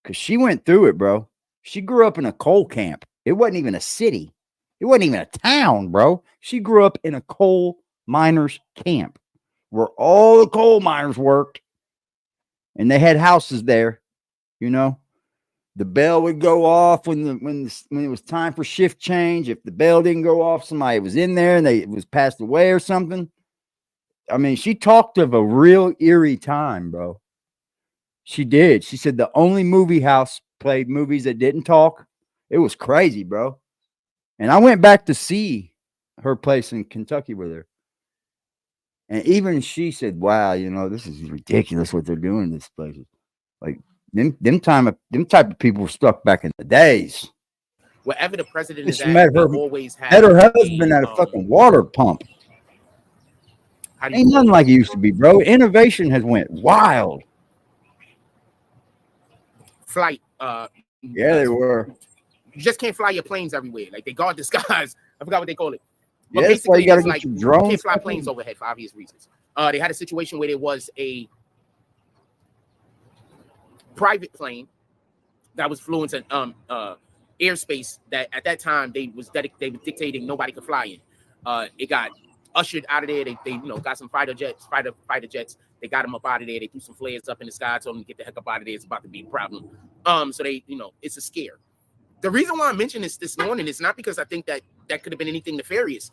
D: Because she went through it, bro. She grew up in a coal camp. It wasn't even a city. It wasn't even a town, bro. She grew up in a coal miners camp where all the coal miners worked. And they had houses there, The bell would go off when it was time for shift change. If the bell didn't go off, somebody was in there and they was passed away or something. I mean, she talked of a real eerie time, bro. She did. She said the only movie house played movies that didn't talk. It was crazy, bro. And I went back to see her place in Kentucky with her. And even she said, wow, this is ridiculous what they're doing in this place. Like, them type of people were stuck back in the days.
A: Wherever the president is
D: at, always had her husband at a fucking water pump. Ain't nothing like it used to be, bro. Innovation has went wild.
A: Flight.
D: Yeah, they were.
A: You just can't fly your planes everywhere. Like they guard the skies. I forgot what they call it. But
D: yeah,
A: basically,
D: you gotta
A: it's like
D: your drones.
A: You can't fly planes overhead for obvious reasons. They had a situation where there was a private plane that was flew into airspace that at that time they were dictating nobody could fly in. It got ushered out of there. They got some fighter jets. They got them up out of there. They threw some flares up in the sky, told them to get the heck up out of there. It's about to be a problem. So they, it's a scare. The reason why I mentioned this morning is not because I think that could have been anything nefarious.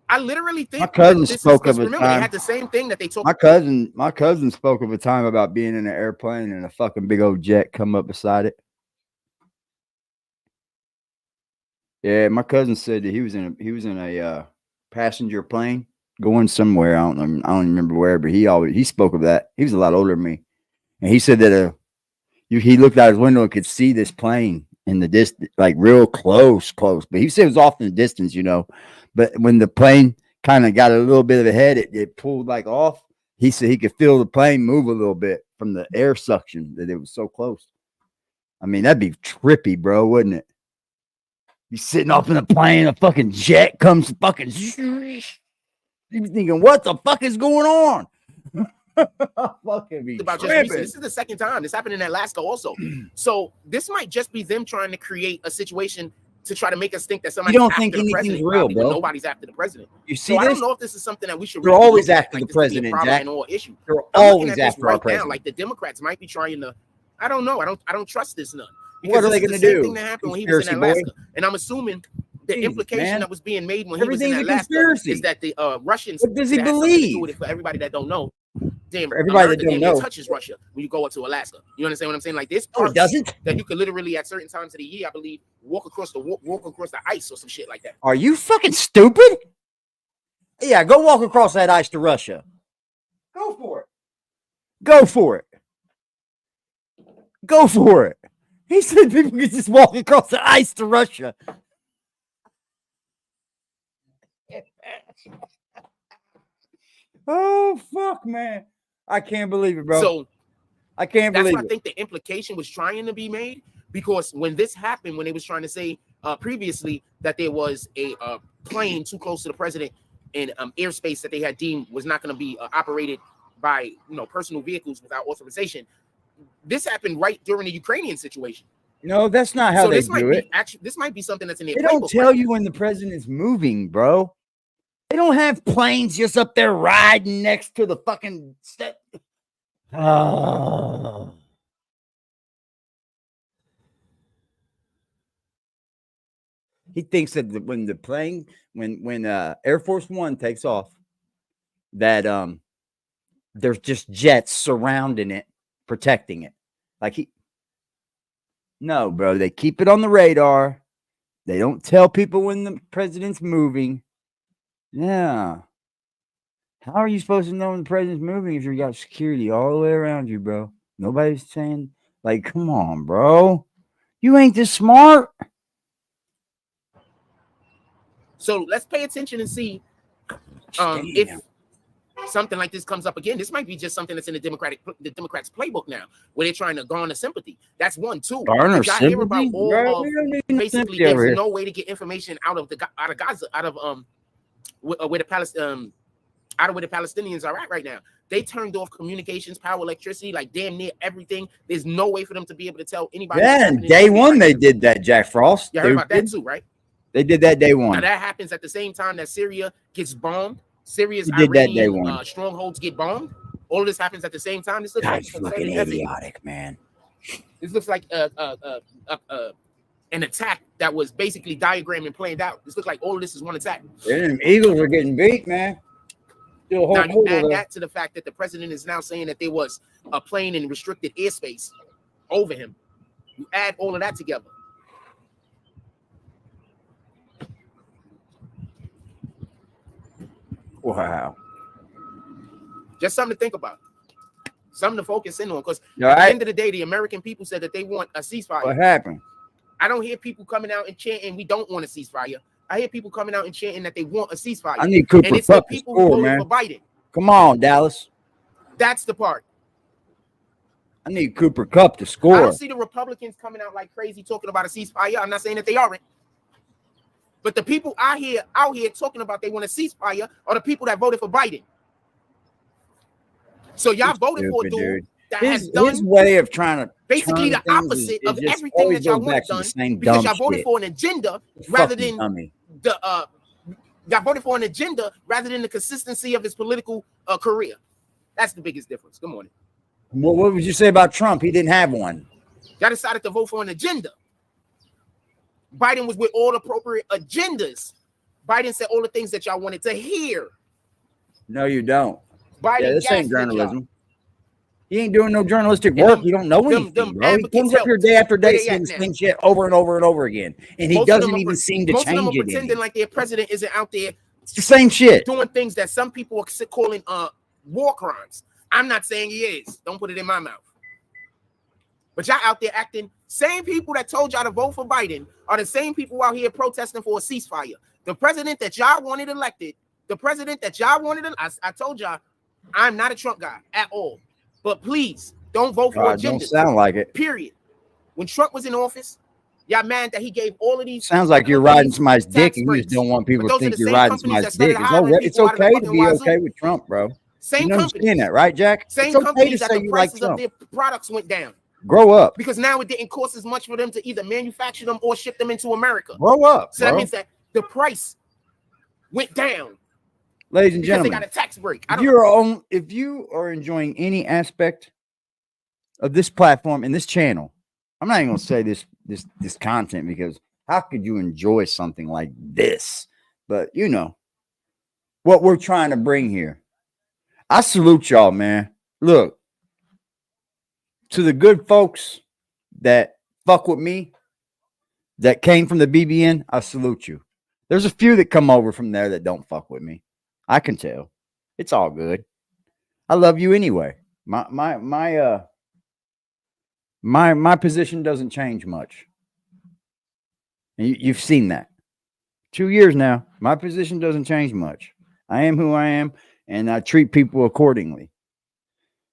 A: I literally think
D: my cousin spoke of a
A: remember,
D: time.
A: They had the same thing that they told
D: my cousin spoke of a time about being in an airplane and a fucking big old jet come up beside it. Yeah, my cousin said that he was in a passenger plane going somewhere. I don't remember where, but he spoke of that. He was a lot older than me, and he said that he looked out his window and could see this plane in the distance, like real close. But he said it was off in the distance, you know. But when the plane kind of got a little bit ahead, it pulled like off. He said he could feel the plane move a little bit from the air suction that it was so close. I mean, that'd be trippy, bro, wouldn't it? You sitting up in a plane, a fucking jet comes fucking. You be thinking, what the fuck is going on? Fucking be
A: about just recently. This is the second time. This happened in Alaska also. So this might just be them trying to create a situation to try to make us think that somebody's
D: You don't
A: after
D: think
A: the
D: anything's
A: president.
D: real,
A: Probably, but
D: bro.
A: nobody's after the president.
D: You see
A: So I
D: this?
A: don't know if this is something that we should.
D: They're
A: really
D: always
A: look at.
D: after
A: Like,
D: the
A: this could be a
D: president,
A: problem
D: Jack.
A: and all issue.
D: They're
A: I'm looking
D: always
A: at this
D: after our
A: right now.
D: president.
A: Like the Democrats might be trying to. I don't know. I don't trust this none.
D: What are they
A: going to
D: do?
A: Thing that happened when he was in
D: Conspiracy
A: Alaska, and I'm assuming the
D: Jesus,
A: implication
D: man.
A: that was being made when he
D: Everything's
A: was in
D: a
A: Alaska
D: conspiracy.
A: is that the Russians.
D: What does he
A: that has something to do
D: believe?
A: with it. For everybody that don't know, damn,
D: For everybody
A: America
D: that don't
A: damn near
D: know.
A: touches Russia when you go up to Alaska. You understand what I'm saying? Like this
D: No, it
A: parts
D: doesn't.
A: that you could literally at certain times of the year, I believe, walk across the ice or some shit like that.
D: Are you fucking stupid? Yeah, go walk across that ice to Russia. Go for it. Go for it. Go for it. He said people could just walk across the ice to Russia. Oh, fuck, man. I can't believe it, bro.
A: So
D: I can't
A: that's
D: believe
A: what I
D: it.
A: think the implication was trying to be made, because when this happened, when they was trying to say previously that there was a plane too close to the president in airspace that they had deemed was not going to be operated by personal vehicles without authorization. This happened right during the Ukrainian situation.
D: No, that's not how
A: So
D: they
A: this might
D: do it.
A: be actually this might be something that's in their
D: They don't
A: playbook
D: tell
A: right
D: you
A: now.
D: when the president's moving, bro. They don't have planes just up there riding next to the fucking step. Oh. He thinks that when the plane, when Air Force One takes off, that there's just jets surrounding it, protecting it. No, bro, they keep it on the radar. They don't tell people when the president's moving. Yeah. How are you supposed to know when the president's moving if you got security all the way around you, bro? Nobody's saying, like, come on, bro. You ain't this smart.
A: So let's pay attention and see if something like this comes up again. This might be just something that's in the Democrats' playbook now, where they're trying to garner sympathy. That's one, two.
D: Garner
A: Did y'all hear about
D: sympathy?
A: all
D: Bro,
A: of
D: we don't need no
A: basically
D: sympathy over
A: there's
D: here.
A: no way to get information out of Gaza, out of where the Palestinians are at right now. They turned off communications, power, electricity, like damn near everything. There's no way for them to be able to tell anybody.
D: Yeah, and day one they did that, Jack Frost.
A: You heard about that too, right?
D: They did that day
A: Now
D: one.
A: that happens at the same time that Syria gets bombed. Syria's
D: He did that day
A: Iranian
D: one.
A: strongholds get bombed. All of this happens at the same time. This looks like
D: That's fucking idiotic, man.
A: This looks like an attack that was basically diagrammed and planned out. This looks like all of this is one attack.
D: Them Eagles are getting beat, man. Still
A: Now
D: hold
A: you add that to the fact that the president is now saying that there was a plane in restricted airspace over him. You add all of that together.
D: Wow.
A: Just something to think about. Something to focus in on. Because
D: All
A: at the
D: right.
A: end of the day, the American people said that they want a ceasefire.
D: What happened?
A: I don't hear people coming out and chanting we don't want a ceasefire. I hear people coming out and chanting that they want a ceasefire.
D: I need Cooper
A: and it's the
D: Kupp to
A: people who
D: score,
A: voted
D: man.
A: for Biden.
D: Come on, Dallas.
A: That's the part.
D: I need Cooper Kupp to
A: I
D: score.
A: don't see the Republicans coming out like crazy talking about a ceasefire. I'm not saying that they aren't. But the people out here talking about they want a ceasefire are the people that voted for Biden. So y'all voted for a dude that has
D: His
A: done
D: way of trying to
A: basically
D: turn
A: the
D: things
A: opposite
D: is
A: of
D: just
A: everything
D: always
A: that y'all
D: goes
A: want
D: back to
A: done
D: the same
A: because
D: dumb
A: y'all voted
D: shit.
A: for an agenda rather
D: Fucking
A: than
D: dummy.
A: y'all voted for an agenda rather than the consistency of his political career. That's the biggest difference. Good morning.
D: What would you say about Trump? He didn't have one.
A: Y'all decided to vote for an agenda. Biden was with all appropriate agendas. Biden said all the things that y'all wanted to hear.
D: No, you don't.
A: Biden
D: Yeah, this ain't
A: gaslit y'all.
D: journalism. He ain't doing no journalistic
A: And
D: work.
A: them-
D: You don't know
A: them
D: anything, bro. He
A: advocates
D: comes up here day after
A: Where
D: day
A: they
D: saying
A: at
D: the
A: now?
D: same shit over and over and over again, and he
A: Most of them
D: doesn't
A: are
D: even seem to
A: most of them
D: change
A: are
D: it.
A: pretending like their president isn't out there
D: It's the same shit.
A: doing things that some people are calling war crimes. I'm not saying he is. Don't put it in my mouth. But y'all out there acting, same people that told y'all to vote for Biden are the same people out here protesting for a ceasefire. The president that y'all wanted elected, I told y'all, I'm not a Trump guy at all. But please, don't vote for
D: Don't
A: agendas.
D: sound like it.
A: Period. When Trump was in office, y'all mad that he gave all of these.
D: Sounds like you're riding somebody's dick, and you
A: breaks.
D: just don't want people
A: But
D: to
A: those are
D: think
A: the
D: you're
A: same
D: riding
A: companies
D: somebody's
A: that
D: dick.
A: started
D: It's
A: hiring
D: it's
A: people out of the
D: okay to
A: fucking
D: be
A: wazoo.
D: okay with Trump, bro.
A: Same
D: You understand
A: companies.
D: that, right, Jack?
A: Same
D: It's okay
A: companies
D: to
A: that
D: say
A: the
D: you like
A: prices of
D: Trump.
A: their products went down.
D: Grow up.
A: Because now it didn't cost as much for them to either manufacture them or ship them into America.
D: Grow up,
A: So that
D: bro.
A: means that the price went down
D: Ladies and
A: because they
D: gentlemen,
A: got a tax break.
D: if you are enjoying any aspect of this platform and this channel, I'm not even gonna say this content, because how could you enjoy something like this? But you know what we're trying to bring here. I salute y'all, man. Look, to the good folks that fuck with me, that came from the BBN, I salute you. There's a few that come over from there that don't fuck with me. I can tell. It's all good. I love you anyway. My position doesn't change much. And you've seen that. 2 years now, my position doesn't change much. I am who I am, and I treat people accordingly.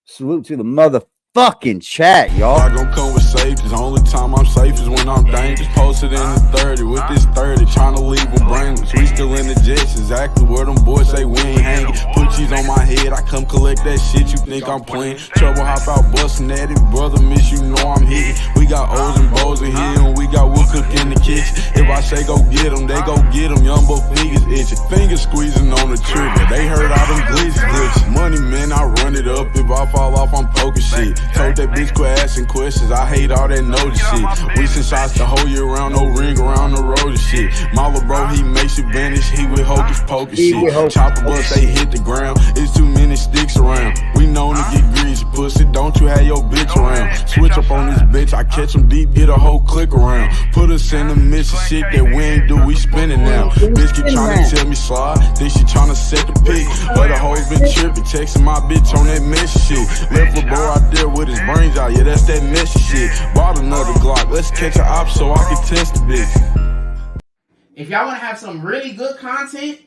D: Salute to the motherfucking chat, y'all.
G: I gon' come with safety. The only time I'm safe is when I'm dangerous. Posted in the 30 with this 30, trying to leave them brainless. We still in the jets, exactly where them boys say we ain't hanging. Put cheese on my head, I come collect that shit. You think I'm playing? Trouble hop out busting at it, brother. Miss you know I'm hitting. We got O's and Bo's in here, and we got wood cook in the kitchen. If I say go get them, they go get them. Young boy fingers itching, fingers squeezing on the trigger. They heard all them glitches. Money man, I run it up. If I fall off, I'm poking shit. Told that bitch quit asking questions. I hate all that notice shit. We send shots the whole year round, no ring around the road and shit. My little bro, he makes it vanish. He with hocus pocus shit. Chopper bus, they hit the ground. It's too many sticks around. We known to get greasy, pussy. Don't you have your bitch around? Switch up on this bitch. I catch them deep, get a whole click around. Put us in the midst of shit that we ain't do. We spinning now. Bitch keep trying to tell me slide. Then she trying to set the pick. But the hoes been tripping, texting my bitch on that messy shit. Left a boy out there with his brains out, yeah, that's that messy shit. Bought another Glock, let's catch an op so I can test the bitch.
A: If y'all want to have some really good content,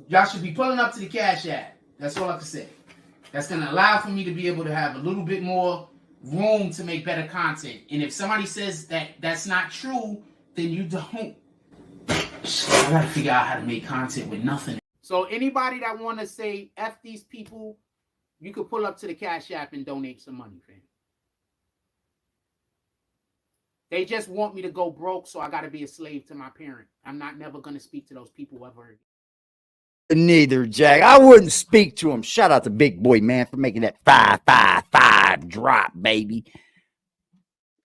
A: y'all should be pulling up to the Cash App. That's all I can say. That's going to allow for me to be able to have a little bit more room to make better content. And if somebody says that that's not true, then you don't. I got to figure out how to make content with nothing. So anybody that want to say F these people, you could pull up to the Cash App and donate some money, fam. They just want me to go broke, so I got to be a slave to my parent. I'm not never going to speak to those people ever again.
D: Neither, Jack. I wouldn't speak to him. Shout out to Big Boy, man, for making that 555 drop, baby.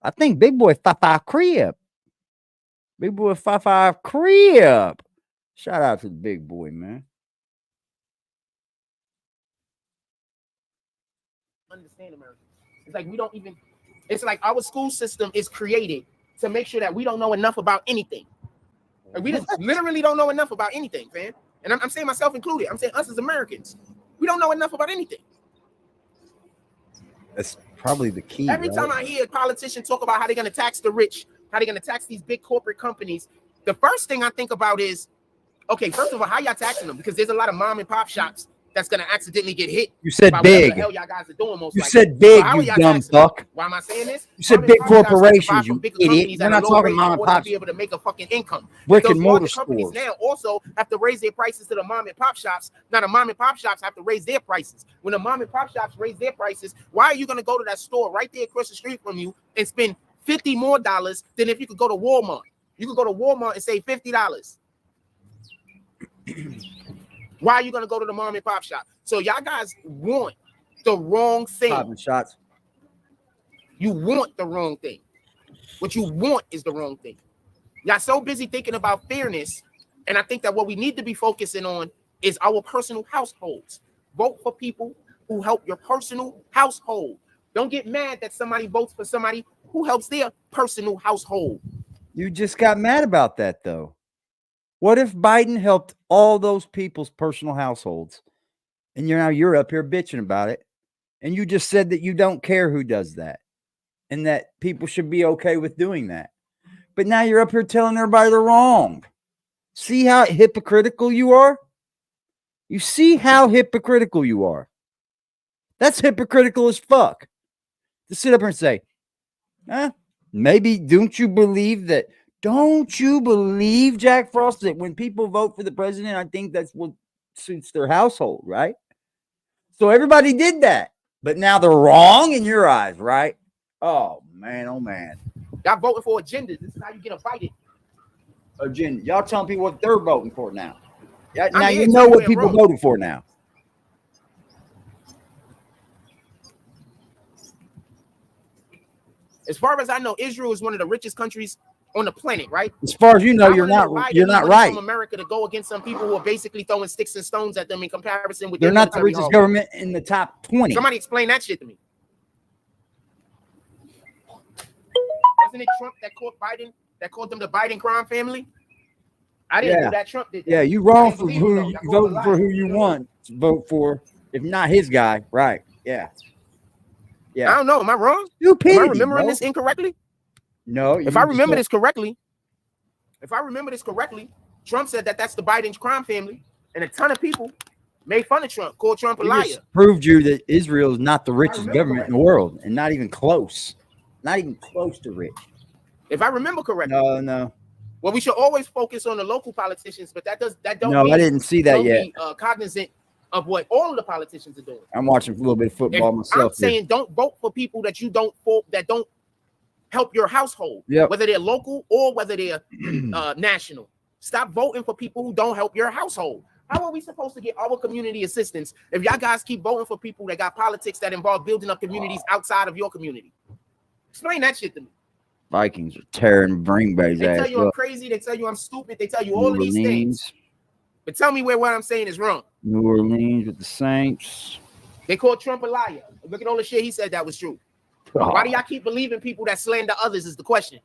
D: I think Big Boy 55 crib. Big Boy 55 crib. Shout out to the Big Boy, man.
A: Understand America. It's like we don't even. It's like our school system is created to make sure that we don't know enough about anything. Like we just literally don't know enough about anything, fam. And I'm saying myself included. I'm saying us as Americans, we don't know enough about anything.
D: That's probably the key.
A: Every time I hear a politician talk about how they're going to tax the rich, how they're going to tax these big corporate companies, the first thing I think about is, okay, first of all, how y'all taxing them? Because there's a lot of mom and pop shops that's going to accidentally get hit.
D: You said
A: by
D: big.
A: What the hell y'all guys are doing most
D: You
A: likely.
D: said big,
A: how are
D: you
A: y'all
D: dumb
A: taxing them?
D: fuck.
A: Why am I saying this?
D: You said
A: Mom and
D: big
A: pop shops have to buy
D: corporations,
A: from
D: you
A: bigger
D: idiot.
A: companies
D: We're
A: at
D: not
A: a low
D: talking
A: rate
D: mom
A: in
D: and
A: order to
D: pop
A: be able to make a fucking income.
D: brick
A: Those
D: and mortar
A: larger companies
D: stores.
A: now also have to raise their prices to the mom and pop shops. Now the mom and pop shops have to raise their prices. When the mom and pop shops raise their prices, why are you going to go to that store right there across the street from you and spend $50 more than if you could go to Walmart? You could go to Walmart and save $50. Why are you going to go to the mom and pop shop? So y'all guys want the wrong thing.
D: Popping shots.
A: You want the wrong thing. What you want is the wrong thing. Y'all so busy thinking about fairness, and I think that what we need to be focusing on is our personal households. Vote for people who help your personal household. Don't get mad that somebody votes for somebody who helps their personal household.
D: You just got mad about that, though. What if Biden helped all those people's personal households, and you're up here bitching about it, and you just said that you don't care who does that, and that people should be okay with doing that, but now you're up here telling everybody they're wrong. See how hypocritical you are? You see how hypocritical you are? That's hypocritical as fuck. To sit up here and say, maybe don't you believe that? Don't you believe, Jack Frost, that when people vote for the president, I think that's what suits their household, right? So everybody did that, but now they're wrong in your eyes, right? Oh, man, oh, man.
A: Y'all voting for agendas. This is how you get invited.
D: Agenda. Y'all telling people what they're voting for now. Yeah,
A: I'm
D: now
A: here
D: you
A: to
D: know
A: tell
D: what
A: you
D: people
A: wrong.
D: voted for now.
A: As far as I know, Israel is one of the richest countries on the planet, right?
D: As far as you know,
A: I
D: you're
A: wanna know
D: not.
A: why
D: You're
A: they
D: not
A: need money
D: right.
A: From America to go against some people who are basically throwing sticks and stones at them in comparison with.
D: They're
A: their
D: not the
A: military
D: richest
A: home.
D: government in the top 20.
A: Somebody explain that shit to me. Wasn't it Trump that caught Biden? That called them the Biden crime family? I didn't know that Trump did that.
D: Yeah, you wrong
A: I
D: for
A: didn't
D: who
A: believe
D: you
A: him, though.
D: vote for who you want to vote for. If not his guy, right? Yeah.
A: I don't know. Am I wrong?
D: Stupidity,
A: Am I remembering
D: bro.
A: this incorrectly?
D: No.
A: If I remember this correctly, Trump said that that's the Biden's crime family, and a ton of people made fun of Trump, called Trump a
D: He
A: liar.
D: just proved you that Israel is not the richest government in the world, and not even close. Not even close to rich.
A: If I remember correctly.
D: No.
A: Well, we should always focus on the local politicians, but that don't.
D: No,
A: mean,
D: I didn't see that yet.
A: Be cognizant of what all of the politicians are doing.
D: I'm watching a little bit of football myself.
A: I'm saying don't vote for people that you don't that don't help your household, whether they're local or whether they're national. Stop voting for people who don't help your household. How are we supposed to get our community assistance if y'all guys keep voting for people that got politics that involve building up communities outside of your community? Explain that shit to me.
D: Vikings are tearing Greenbay's
A: They
D: ass
A: tell you I'm
D: up.
A: crazy. They tell you I'm stupid. They tell you all of these
D: New
A: things. But tell me where what I'm saying is wrong.
D: New Orleans with the Saints.
A: They called Trump a liar. Look at all the shit he said that was true. Why do y'all keep believing people that slander others is the question.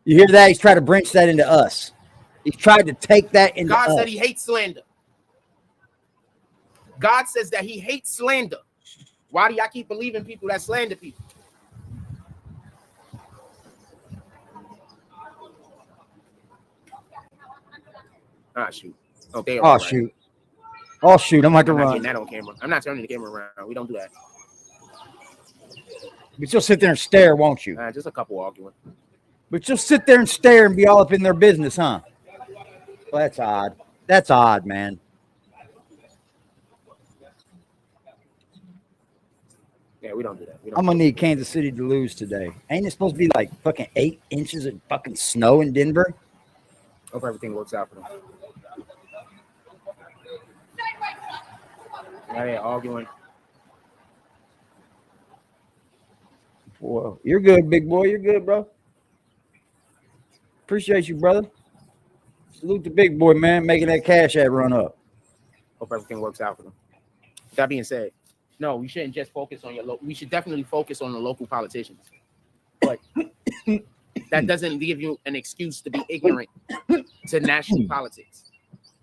D: You hear that? He's trying to bridge that into us. He's tried to take that into us.
A: God said he hates slander. God says that he hates slander. Why do y'all keep believing people that slander people? Ah, shoot. Okay.
D: Oh, shoot. Oh, shoot. I'm about to
A: I'm not
D: run.
A: getting that on camera. I'm not turning the camera around. We don't do that.
D: But you'll sit there and stare, won't you?
A: Just a couple arguing.
D: But you'll sit there and stare and be all up in their business, huh? Well, that's odd. That's odd, man.
A: Yeah, we don't do that.
D: I'm going to need Kansas City to lose today. Ain't it supposed to be like fucking 8 inches of fucking snow in Denver?
A: Hope everything works out for them. Yeah, arguing.
D: Whoa. You're good, big boy. You're good, bro. Appreciate you, brother. Salute the big boy, man, making that cash app run up.
A: Hope everything works out for them. That being said, no, we shouldn't just focus on your local. We should definitely focus on the local politicians. But that doesn't give you an excuse to be ignorant to national politics.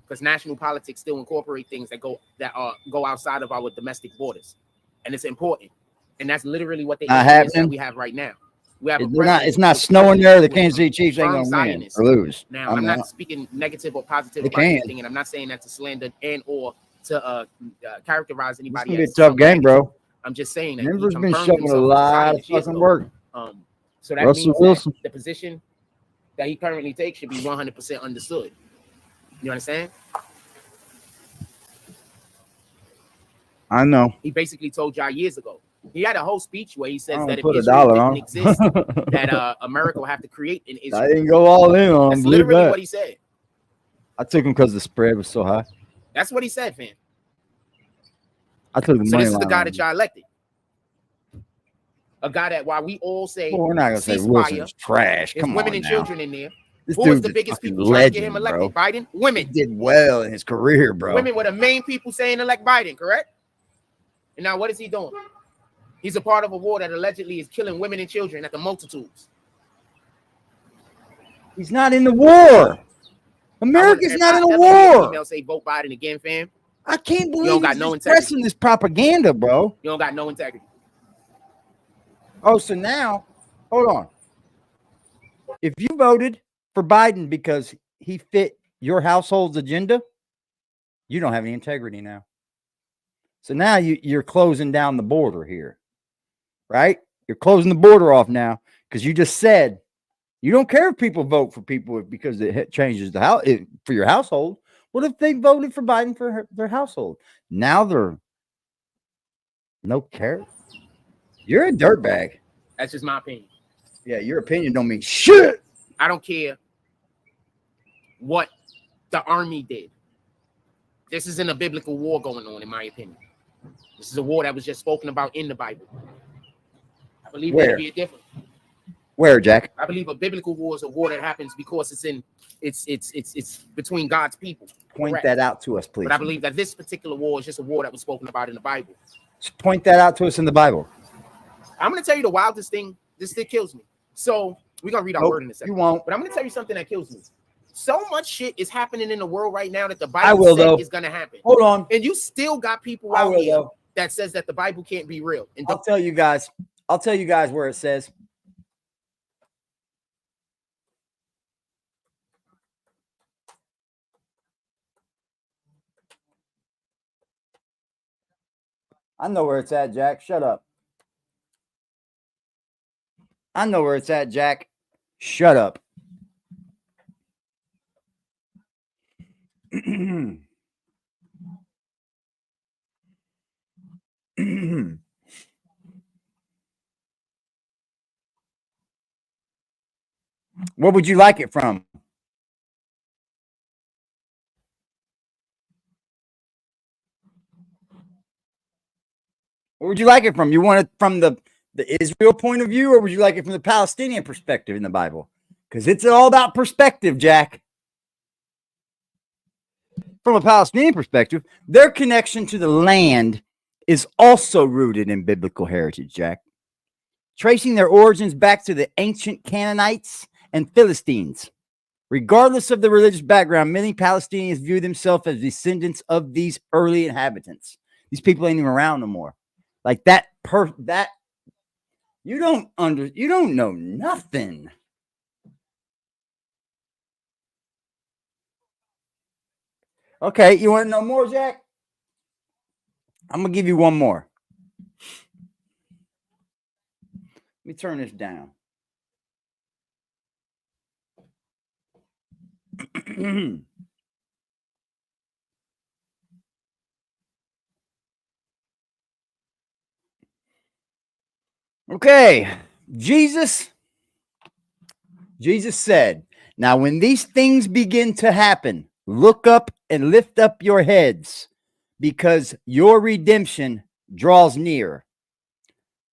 A: Because national politics still incorporate things that go outside of our domestic borders. And it's important. And that's literally what that we have right now. We have
D: it's not snowing there. The Kansas City Chiefs ain't going to win or lose.
A: Now, I'm not speaking negative or positive about anything, and I'm not saying that to slander and or to characterize anybody.
D: It's gonna be a tough game, bro.
A: I'm just saying that
D: Denver's been showing a lot of fucking work.
A: So that means that the position that he currently takes should be 100% understood. You understand?
D: I know.
A: He basically told y'all years ago. He had a whole speech where he says that if
D: put
A: Israel didn't exist, that America will have to create an Israel.
D: I didn't go all in on him.
A: That's literally what he said.
D: I took him because the spread was so high.
A: That's what he said, fam.
D: I took the money.
A: So this is the
D: line
A: guy
D: on
A: that y'all elected. A guy that while we all say
D: we're not gonna say Wilson's trash. Come on,
A: women and
D: now.
A: children in there.
D: This
A: Who was
D: dude's
A: the
D: a
A: biggest
D: fucking
A: people trying to get
D: legend,
A: him elected?
D: bro.
A: Biden? Women.
D: He did well in his career, bro.
A: Women were the main people saying elect Biden, correct? And now what is he doing? He's a part of a war that allegedly is killing women and children at the multitudes.
D: He's not in the war. America's not in a war.
A: Female say vote Biden again, fam.
D: I can't believe
A: You don't got
D: he's
A: no
D: pressing this propaganda, bro.
A: You don't got no integrity.
D: Oh, so now, hold on. If you voted for Biden because he fit your household's agenda, you don't have any integrity now. So now you're closing down the border here, right? You're closing the border off now because you just said you don't care if people vote for people because it changes the house for your household. What if they voted for Biden for their household? Now they're no care. You're a dirtbag.
A: That's just my opinion.
D: Yeah, your opinion don't mean shit.
A: I don't care what the army did. This isn't a biblical war going on, in my opinion. This is a war that was just spoken about in the Bible. I believe there to be a difference.
D: Where, Jack?
A: I believe a biblical war is a war that happens because it's between God's people.
D: Point
A: Correct.
D: that out to us, please.
A: But I believe that this particular war is just a war that was spoken about in the Bible.
D: Just point that out to us in the Bible.
A: I'm going to tell you the wildest thing. This thing kills me. So we're going to read our word in a second.
D: You won't.
A: But I'm going to tell you something that kills me. So much shit is happening in the world right now that the Bible said is going to happen.
D: Hold on.
A: And you still got people out here that says that the Bible can't be real. And
D: I'll tell you guys where it says. I know where it's at, Jack. Shut up. I know where it's at, Jack. Shut up. What would you like it from? Where would you like it from? You want it from the Israel point of view, or would you like it from the Palestinian perspective in the Bible? Because it's all about perspective, Jack. From a Palestinian perspective, their connection to the land is also rooted in biblical heritage, Jack. Tracing their origins back to the ancient Canaanites and Philistines. Regardless of the religious background, many Palestinians view themselves as descendants of these early inhabitants. These people ain't even around no more. Like that you don't know nothing. Okay, you want to know more, Jack? I'm gonna give you one more. Let me turn this down. Okay, Jesus said, now when these things begin to happen, look up and lift up your heads because your redemption draws near.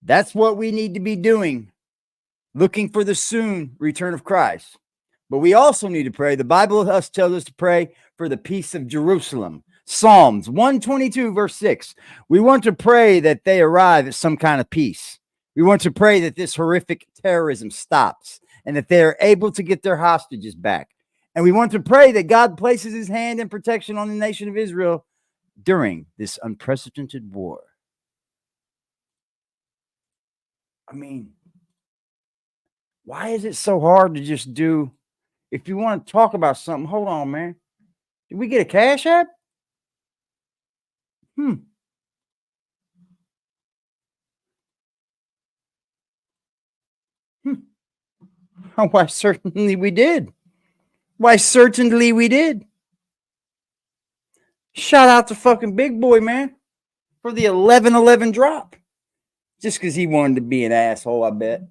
D: That's what we need to be doing, looking for the soon return of Christ. But we also need to pray. The Bible tells us to pray for the peace of Jerusalem. Psalms 122, verse 6. We want to pray that they arrive at some kind of peace. We want to pray that this horrific terrorism stops and that they are able to get their hostages back. And we want to pray that God places his hand and protection on the nation of Israel during this unprecedented war. I mean, why is it so hard to just do? If you want to talk about something, hold on, man. Did we get a Cash App? Oh, why, certainly we did. Why, certainly we did. Shout out to fucking Big Boy, man, for the 11-11 drop. Just because he wanted to be an asshole, I bet.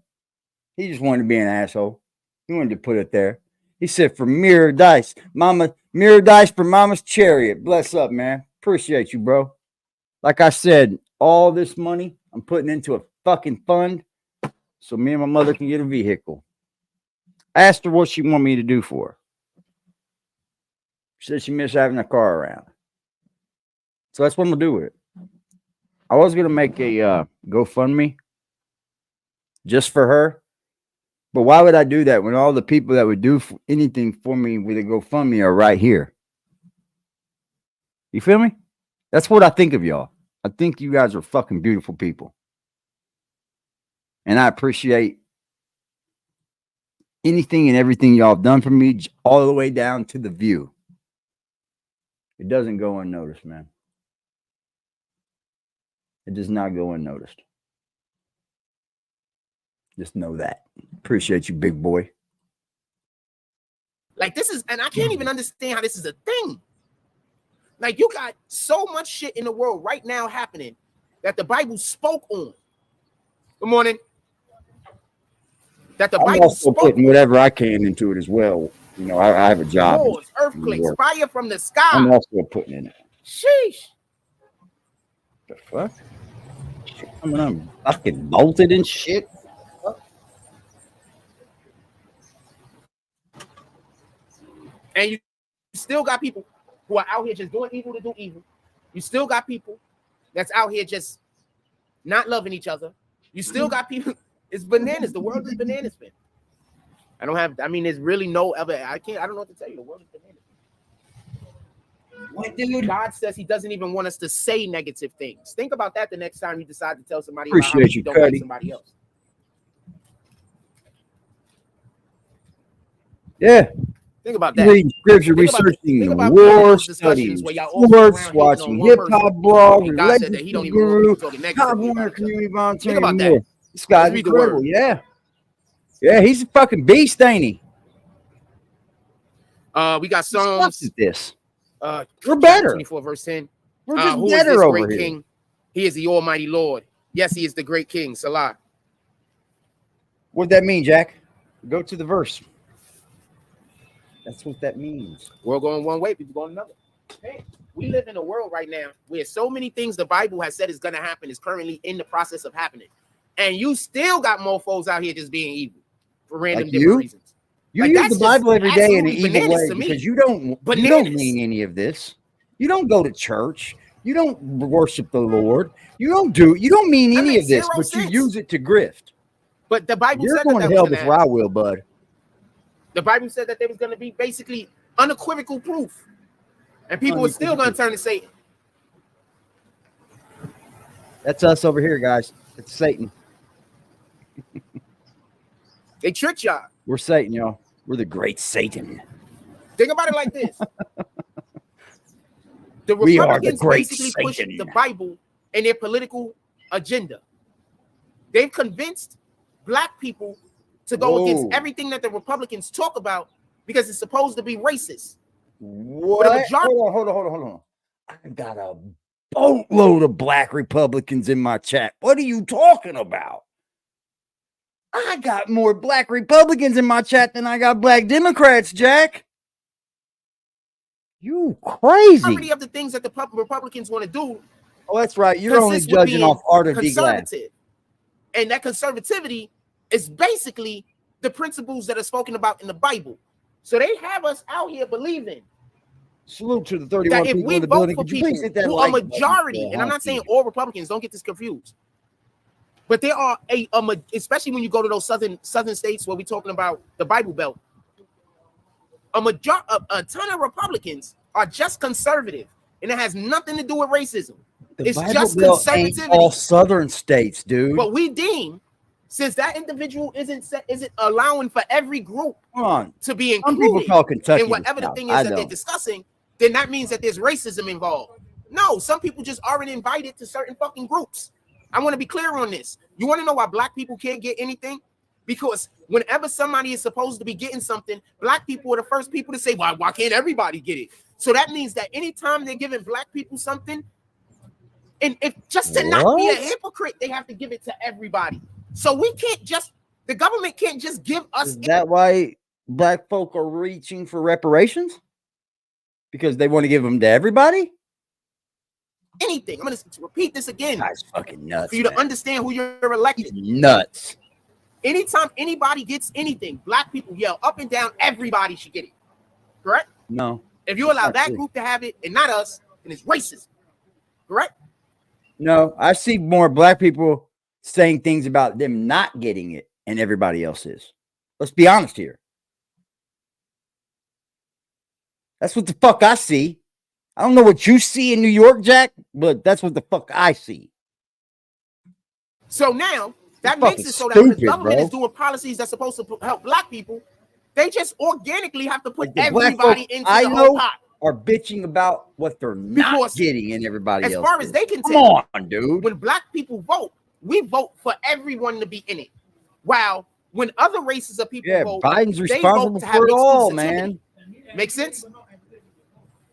D: He just wanted to be an asshole. He wanted to put it there. He said for Mirror Dice. Mirror Dice for Mama's Chariot. Bless up, man. Appreciate you, bro. Like I said, all this money I'm putting into a fucking fund so me and my mother can get a vehicle. I asked her what she wanted me to do for her. She said she missed having a car around. So that's what I'm going to do with it. I was gonna make a GoFundMe just for her, but why would I do that when all the people that would do anything for me with a GoFundMe are right here? You feel me? That's what I think of y'all. I think you guys are fucking beautiful people, and I appreciate anything and everything y'all have done for me, all the way down to the view. It doesn't go unnoticed, man. It does not go unnoticed. Just know that. Appreciate you, big boy.
A: Like this is, and I can't even understand how this is a thing. Like you got so much shit in the world right now happening that the Bible spoke on. Good morning. That the
D: I'm
A: Bible
D: also
A: spoke
D: putting whatever I can into it as well. You know, I have a job.
A: wars, earthquakes, fire from the sky.
D: I'm also putting in it.
A: Sheesh.
D: The fuck? I mean, I'm fucking bolted and shit.
A: And you still got people who are out here just doing evil to do evil. You still got people that's out here just not loving each other. You still got people. It's bananas. The world is bananas, man. I mean, there's really no other. I don't know what to tell you. The world is bananas.
B: What, dude?
A: God says he doesn't even want us to say negative things. Think about that the next time you decide to tell somebody
D: Appreciate
A: about how
D: you,
A: don't like
D: Cuddy.
A: somebody else.
D: Yeah.
A: Think about that.
D: Reading scripture,
A: Think about
D: researching
A: think
D: the
A: about
D: war
A: those discussions
D: studies,
A: where y'all all sit
D: sports,
A: around hating
D: watching
A: on one
D: hip hop
A: person.
D: blogs,
A: And God said that he don't even want
D: guru,
A: people talking
D: Top
A: negatively
D: Warner
A: about each other.
D: community volunteer.
A: Think about
D: and
A: that.
D: more. This guy's
A: Let's read the
D: incredible.
A: word.
D: Yeah. Yeah, he's a fucking beast, ain't he?
A: We got
D: Sucks
A: Psalms.
D: at this.
A: We're
D: better.
A: 24 verse 10.
D: We're just
A: Who is this
D: better over
A: great
D: here.
A: king? He is the Almighty Lord. Yes, he is the great king. Salah.
D: What'd that mean, Jack? Go to the verse. That's what that means.
A: World going one way, people going another. Hey, we live in a world right now where so many things the Bible has said is going to happen is currently in the process of happening. And you still got mofos out here just being evil for random
D: Like
A: different
D: you?
A: reasons.
D: You
A: Like,
D: use
A: that's
D: the Bible
A: just
D: every day in an
A: absolutely
D: evil
A: bananas
D: way
A: to me.
D: because you don't
A: Bananas.
D: mean any of this. You don't go to church. You don't worship the Lord. You don't mean
A: That
D: any
A: makes
D: of this,
A: zero
D: but
A: sense.
D: you use it to grift.
A: But the Bible
D: You're
A: said
D: going
A: that
D: to hell
A: was
D: before I will, bud.
A: The Bible said that there was going to be basically unequivocal proof. And people are still going to turn and say,
D: That's us over here, guys. It's Satan.
A: they tricked y'all.
D: We're Satan, y'all. We're the great Satan.
A: Think about it like this. The
D: We are the
A: Republicans
D: great
A: basically push
D: Satan.
A: the Bible in their political agenda. They've convinced black people to go against
D: Whoa.
A: everything that the Republicans talk about because it's supposed to be racist.
D: What?
A: majority-
D: Hold on. I got a boatload of black Republicans in my chat. What are you talking about? I got more black Republicans in my chat than I got black Democrats, Jack. You crazy.
A: Majority of the things that the Republicans want to do
D: Oh, that's right. You're only
A: consists with
D: judging
A: being
D: off art of D. Glass.
A: conservative. And that conservativity is basically the principles that are spoken about in the Bible. So they have us out here believing
D: Salute to the 31
A: that if
D: people
A: we
D: in the
A: vote
D: building.
A: for
D: Could you
A: people
D: please hit that
A: who
D: like
A: are
D: button?
A: majority,
D: Yeah,
A: and I'm not saying
D: thank
A: all Republicans, don't get this confused, but there are especially when you go to those southern states where we're talking about the Bible Belt, a ton of Republicans are just conservative, and it has nothing to do with racism.
D: The
A: It's
D: Bible
A: just
D: Belt ain't
A: conservativity.
D: all southern states, dude.
A: But we deem, since that individual isn't allowing for every group
D: Come on.
A: to be
D: Some people
A: included
D: call Kentucky
A: in whatever the
D: South.
A: thing
D: I
A: is that they're
D: don't.
A: discussing, then that means that there's racism involved. No, some people just aren't invited to certain fucking groups. I want to be clear on this. You want to know why black people can't get anything? Because whenever somebody is supposed to be getting something, black people are the first people to say, why can't everybody get it? So that means that anytime they're giving black people something, and if just to not be a
D: What?
A: hypocrite, they have to give it to everybody. So we can't just, the government can't just give us
D: Is that why black folk are reaching for reparations? Because they want to give them to everybody?
A: anything. I'm going to repeat this again
D: That's fucking nuts.
A: for you to
D: man.
A: understand who you're elected.
D: Nuts.
A: Anytime anybody gets anything, black people yell up and down, everybody should get it. Correct?
D: No.
A: If you allow
D: Not
A: that
D: true.
A: group to have it and not us, then it's racism. Correct?
D: No, I see more black people saying things about them not getting it and everybody else is. Let's be honest here. That's what the fuck I see. I don't know what you see in New York, Jack, but that's what the fuck I see.
A: So now that
D: You're
A: makes it so
D: fucking
A: that when the
D: stupid,
A: government
D: bro.
A: is doing policies that's supposed to help black people, they just organically have to put
D: Like the black
A: everybody
D: folk
A: into
D: I
A: the
D: know
A: whole pot.
D: are bitching about what they're not
A: Because
D: getting and everybody
A: as
D: else.
A: far as
D: is.
A: they can
D: Come
A: tell,
D: on, dude.
A: when black people vote, we vote for everyone to be in it. While when other races of people vote,
D: Biden's
A: they
D: responsible
A: vote to have
D: for it all,
A: exclusivity.
D: man.
A: Make sense?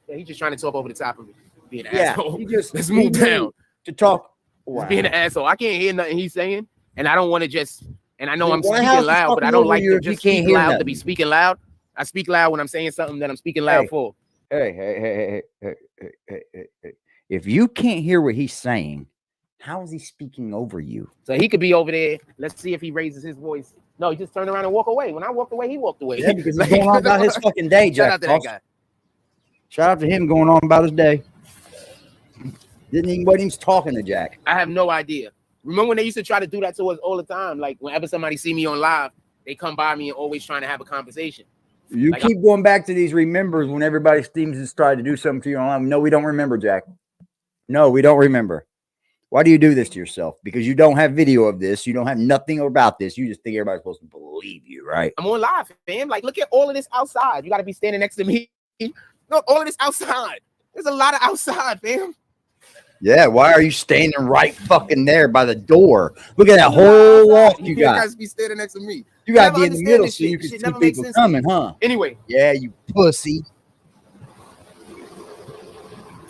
A: Yeah, he's just trying to talk over the top of me. Being an
D: Yeah,
A: asshole.
D: he just
A: Let's move down.
D: to talk.
A: He's
D: Wow.
A: being an asshole. I can't hear nothing he's saying, and I don't want to just. And I know I'm
D: Why
A: speaking
D: how's he
A: loud, but I
D: talking
A: don't
D: over
A: like
D: you
A: to
D: if he
A: just
D: can't
A: speak
D: hear
A: loud to
D: nothing?
A: be speaking loud. I speak loud when I'm saying something that I'm speaking loud for.
D: Hey. If you can't hear what he's saying, how is he speaking over you?
A: So he could be over there. Let's see if he raises his voice. No, he just turned around and walked away. When I walked away, he walked away.
D: Yeah, because he's going on about his fucking day,
A: Shout
D: Jack.
A: out to that guy.
D: Shout out to him going on about his day. Wasn't even talking to Jack.
A: I have no idea. Remember when they used to try to do that to us all the time? Like whenever somebody see me on live, they come by me and always trying to have a conversation.
D: You
A: Like,
D: keep going back to these remembers when everybody seems to try to do something to you online. No, we don't remember, Jack. No, we don't remember. Why do you do this to yourself? Because you don't have video of this. You don't have nothing about this. You just think everybody's supposed to believe you, right?
A: I'm on live, fam. Like, look at all of this outside. You got to be standing next to me. Look, all of this outside. There's a lot of outside, fam.
D: Yeah, why are you standing right fucking there by the door? Look at that whole walk you got.
A: You guys be standing next to me.
D: You got to
A: never
D: be in the
A: understand
D: middle
A: this
D: so
A: shit.
D: you
A: This
D: can
A: shit
D: see
A: never makes
D: people
A: sense to me.
D: coming, huh?
A: Anyway.
D: Yeah, you pussy.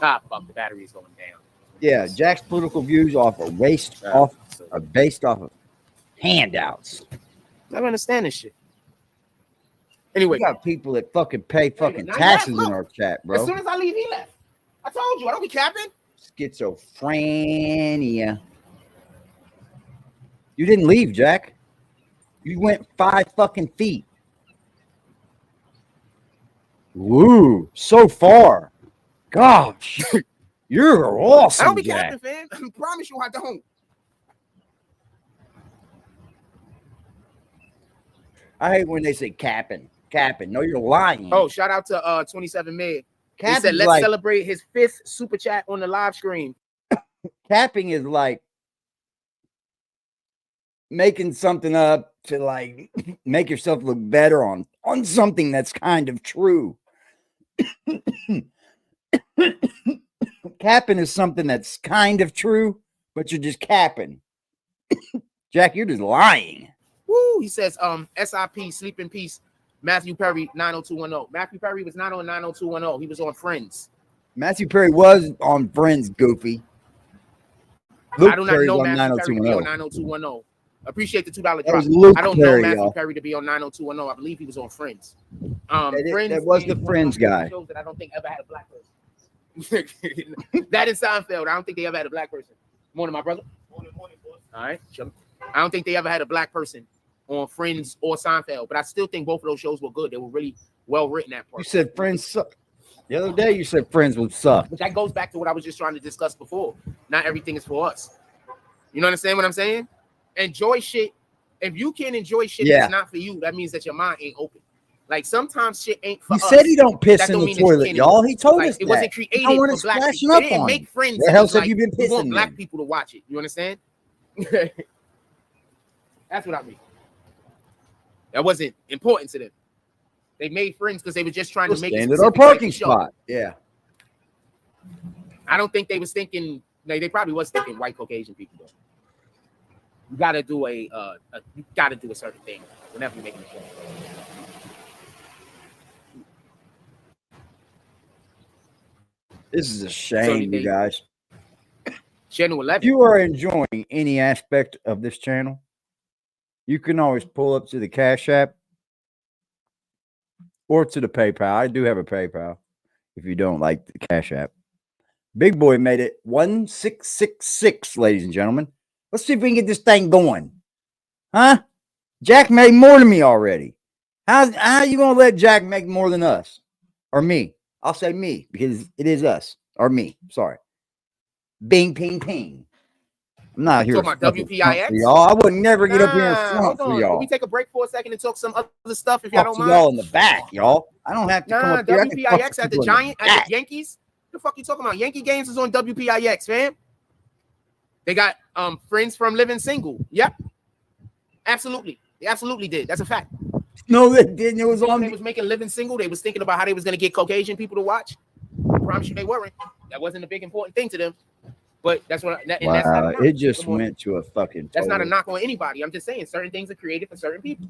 A: Ah, fuck, the battery is going down.
D: Yeah, Jack's political views are based off of handouts.
A: I don't understand this shit. Anyway.
D: We got people that fucking pay fucking
A: Now he
D: taxes
A: left,
D: in our chat, bro.
A: As soon as I leave, he left. I told you, I don't be capping.
D: Schizophrenia. You didn't leave, Jack. You went 5 fucking feet. Woo, so far. Gosh, you're awesome,
A: I don't be
D: Jack.
A: capping, fam. I promise you I don't.
D: I hate when they say capping. Capping. No, you're lying.
A: Oh, shout out to 27 Mid. He
D: Capping's
A: said, let's
D: like,
A: celebrate his 5th super chat on the live stream.
D: capping is like making something up to like make yourself look better on something that's kind of true. Capping is something that's kind of true, but you're just capping. Jack, you're just lying.
A: Woo, he says, SIP, sleep in peace. Matthew Perry, 90210. Matthew Perry was not on 90210. He was on Friends.
D: Matthew Perry was on Friends, Goofy. Luke
A: I do not
D: Perry's
A: know
D: on
A: Matthew Perry to be on
D: 90210.
A: 90210. Appreciate the $2
D: That
A: drop.
D: was Luke
A: I don't
D: Perry,
A: know Matthew
D: y'all.
A: Perry to be on 90210. I believe he was on Friends.
D: That
A: Friends
D: was
A: is
D: the
A: one of
D: Friends
A: my
D: guy.
A: shows that I don't think ever had a black person. That is Seinfeld. I don't think they ever had a black person. Morning, my brother. Morning, boss. All right. I don't think they ever had a black person on Friends or Seinfeld, but I still think both of those shows were good. They were really well written at part.
D: You said Friends suck. The other day you said Friends would suck.
A: But that goes back to what I was just trying to discuss before. Not everything is for us. You know understand what I'm saying? Enjoy shit. If you can't enjoy shit that's not for you, that means that your mind ain't open. Like sometimes shit ain't for us.
D: He said he don't piss
A: That
D: in
A: don't
D: the
A: mean that you
D: toilet,
A: can't
D: y'all.
A: enjoy
D: He told
A: like,
D: us
A: it
D: that.
A: wasn't
D: He
A: created
D: don't want
A: for
D: us
A: black
D: splashing
A: people.
D: up
A: They didn't
D: on
A: make
D: him.
A: Friends.
D: The
A: That
D: hell
A: was
D: said
A: like,
D: you've been
A: we want
D: pissing
A: black
D: then?
A: people to watch it. You understand? That's what I mean. That wasn't important to them. They made Friends because they were just trying to make
D: Stand
A: it
D: at our
A: specific type
D: parking
A: of show.
D: spot. Yeah.
A: I don't think they was thinking. Like, they probably was thinking white Caucasian people. Though. You gotta do a certain thing whenever you're making a show.
D: This is a shame, you guys.
A: Channel 11.
D: If you are enjoying any aspect of this channel, you can always pull up to the Cash App or to the PayPal. I do have a PayPal if you don't like the Cash App. Big Boy made it 1666, ladies and gentlemen. Let's see if we can get this thing going. Huh? Jack made more than me already. How are you going to let Jack make more than us? Or me? I'll say me because it is us. Or me. Sorry. Bing, ping, ping. I'm not here.
A: Talking about WPIX?
D: Y'all. I would never get up here and front
A: hold
D: for
A: on.
D: y'all.
A: Can we take a break for a second and talk some other stuff if y'all
D: Talk
A: don't
D: to
A: mind?
D: y'all in the back, y'all. I don't have to come up here. I can talk
A: WPIX
D: to
A: at the
D: people in
A: Giant,
D: back.
A: at the Yankees. What the fuck you talking about? Yankee games is on WPIX, fam. They got friends from Living Single. Yep. Absolutely. They absolutely did. That's a fact.
D: No, they didn't. It was on.
A: They was making Living Single. They was thinking about how they was going to get Caucasian people to watch. I promise you they weren't. That wasn't a big important thing to them. But that's what. And
D: Wow,
A: that's not a knock.
D: it just went to a fucking.
A: That's not a
D: total.
A: knock on anybody. I'm just saying certain things are created for certain people.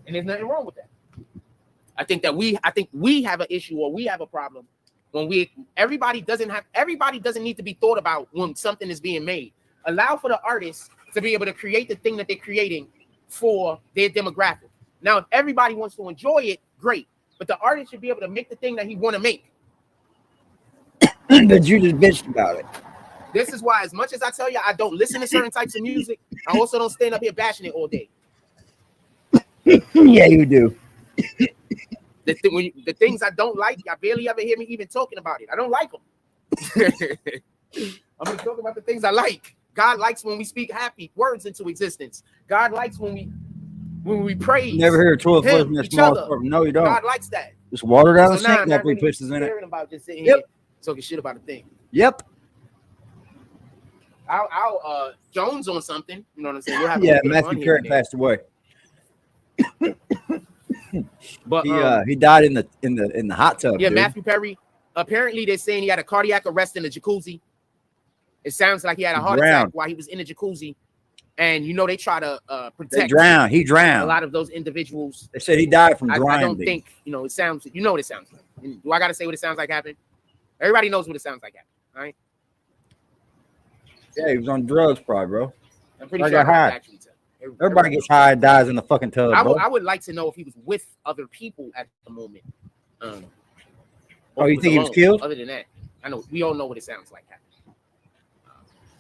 A: And there's nothing wrong with that. I think we have an issue or we have a problem when everybody doesn't need to be thought about when something is being made. Allow for the artists to be able to create the thing that they're creating for their demographic. Now, if everybody wants to enjoy it, great. But the artist should be able to make the thing that he want to make.
D: But you just bitched about it.
A: This is why, as much as I tell you I don't listen to certain types of music, I also don't stand up here bashing it all day.
D: Yeah, you do.
A: The things I don't like, I barely ever hear me even talking about it. I don't like them. I'm going to talk about the things I like. God likes when we speak happy words into existence. God likes when we praise.
D: Never hear a 12
A: him,
D: person that
A: each
D: small.
A: other.
D: No, you don't.
A: God likes that.
D: Just water down the
A: So now
D: sink
A: I'm not
D: after he
A: really
D: pushes in it.
A: caring about just sitting
D: Yep.
A: here talking shit about a thing.
D: Yep.
A: I'll Jones on something. You know what I'm saying? We'll have
D: Yeah,
A: a little bit of fun
D: Matthew
A: here
D: Perry
A: and there.
D: passed away.
A: But
D: He died in the hot tub.
A: yeah,
D: dude.
A: Matthew Perry. Apparently, they're saying he had a cardiac arrest in the jacuzzi. It sounds like he had a heart attack while he was in the jacuzzi, and they try to protect.
D: He drowned.
A: A lot of those individuals.
D: They said he died from drowning.
A: I don't think it sounds. You know what it sounds like. Do I got to say what it sounds like happened? Everybody knows what it sounds like happened, right?
D: Yeah, he was on drugs, probably, bro.
A: I'm pretty
D: I
A: sure
D: got high.
A: actually tell.
D: Everybody gets high and dies in the fucking tub.
A: I would like to know if he was with other people at the moment.
D: Oh, you think he was killed?
A: Other than that, I know we all know what it sounds like happened.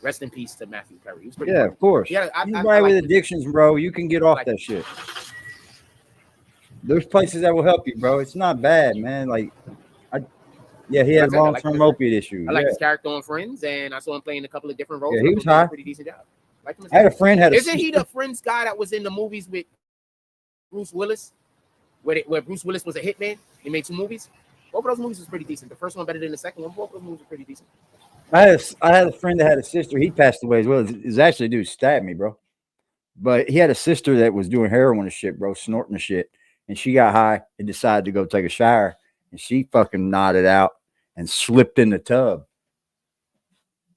A: Rest in peace to Matthew Perry. He was pretty
D: Of course.
A: Yeah,
D: anybody with addictions, bro, you can get off that shit. There's places that will help you, bro. It's not bad, man. He had long-term opiate issues.
A: I like his character on Friends, and I saw him playing a couple of different roles.
D: Yeah, he was high.
A: Pretty decent job.
D: I had a friend
A: Isn't he the Friends guy that was in the movies with Bruce Willis, where Bruce Willis was a hitman? He made 2 movies. Both of those movies was pretty decent. The first one better than the second one. Both of those movies were pretty decent.
D: I had a friend that had a sister. He passed away as well. It's actually a dude stabbed me, bro. But he had a sister that was doing heroin and shit, bro, snorting the shit. And she got high and decided to go take a shower. And she fucking nodded out and slipped in the tub.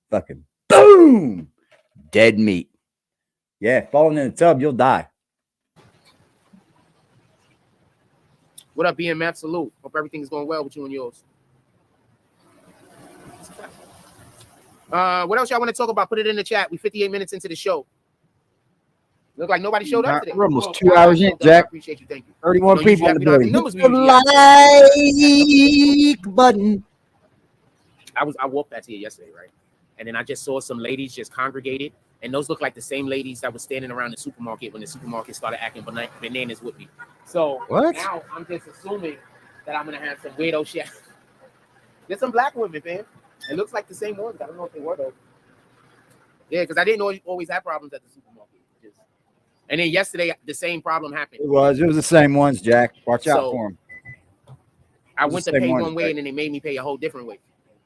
D: Fucking boom. Dead meat. Yeah, falling in the tub, you'll die.
A: What up, BMF? Salute. Hope everything's going well with you and yours. What else y'all want to talk about? Put it in the chat. We 58 minutes into the show. Look like nobody showed up today.
D: We're almost 2 hours in, Jack.
A: I appreciate you. Thank you.
D: 31 people in the building.
A: Numbers
D: Hit the like button.
A: I walked past here yesterday, right? And then I just saw some ladies just congregated. And those look like the same ladies that were standing around the supermarket when the supermarket started acting bananas with me. So now I'm just assuming that I'm going to have some weirdo shit. There's some black women, man. It looks like the same ones. I don't know if they were, though. Yeah, because I didn't always have problems at the supermarket. And then yesterday, the same problem happened.
D: It was the same ones, Jack. Watch out for them.
A: I went to pay one way, and then they made me pay a whole different way.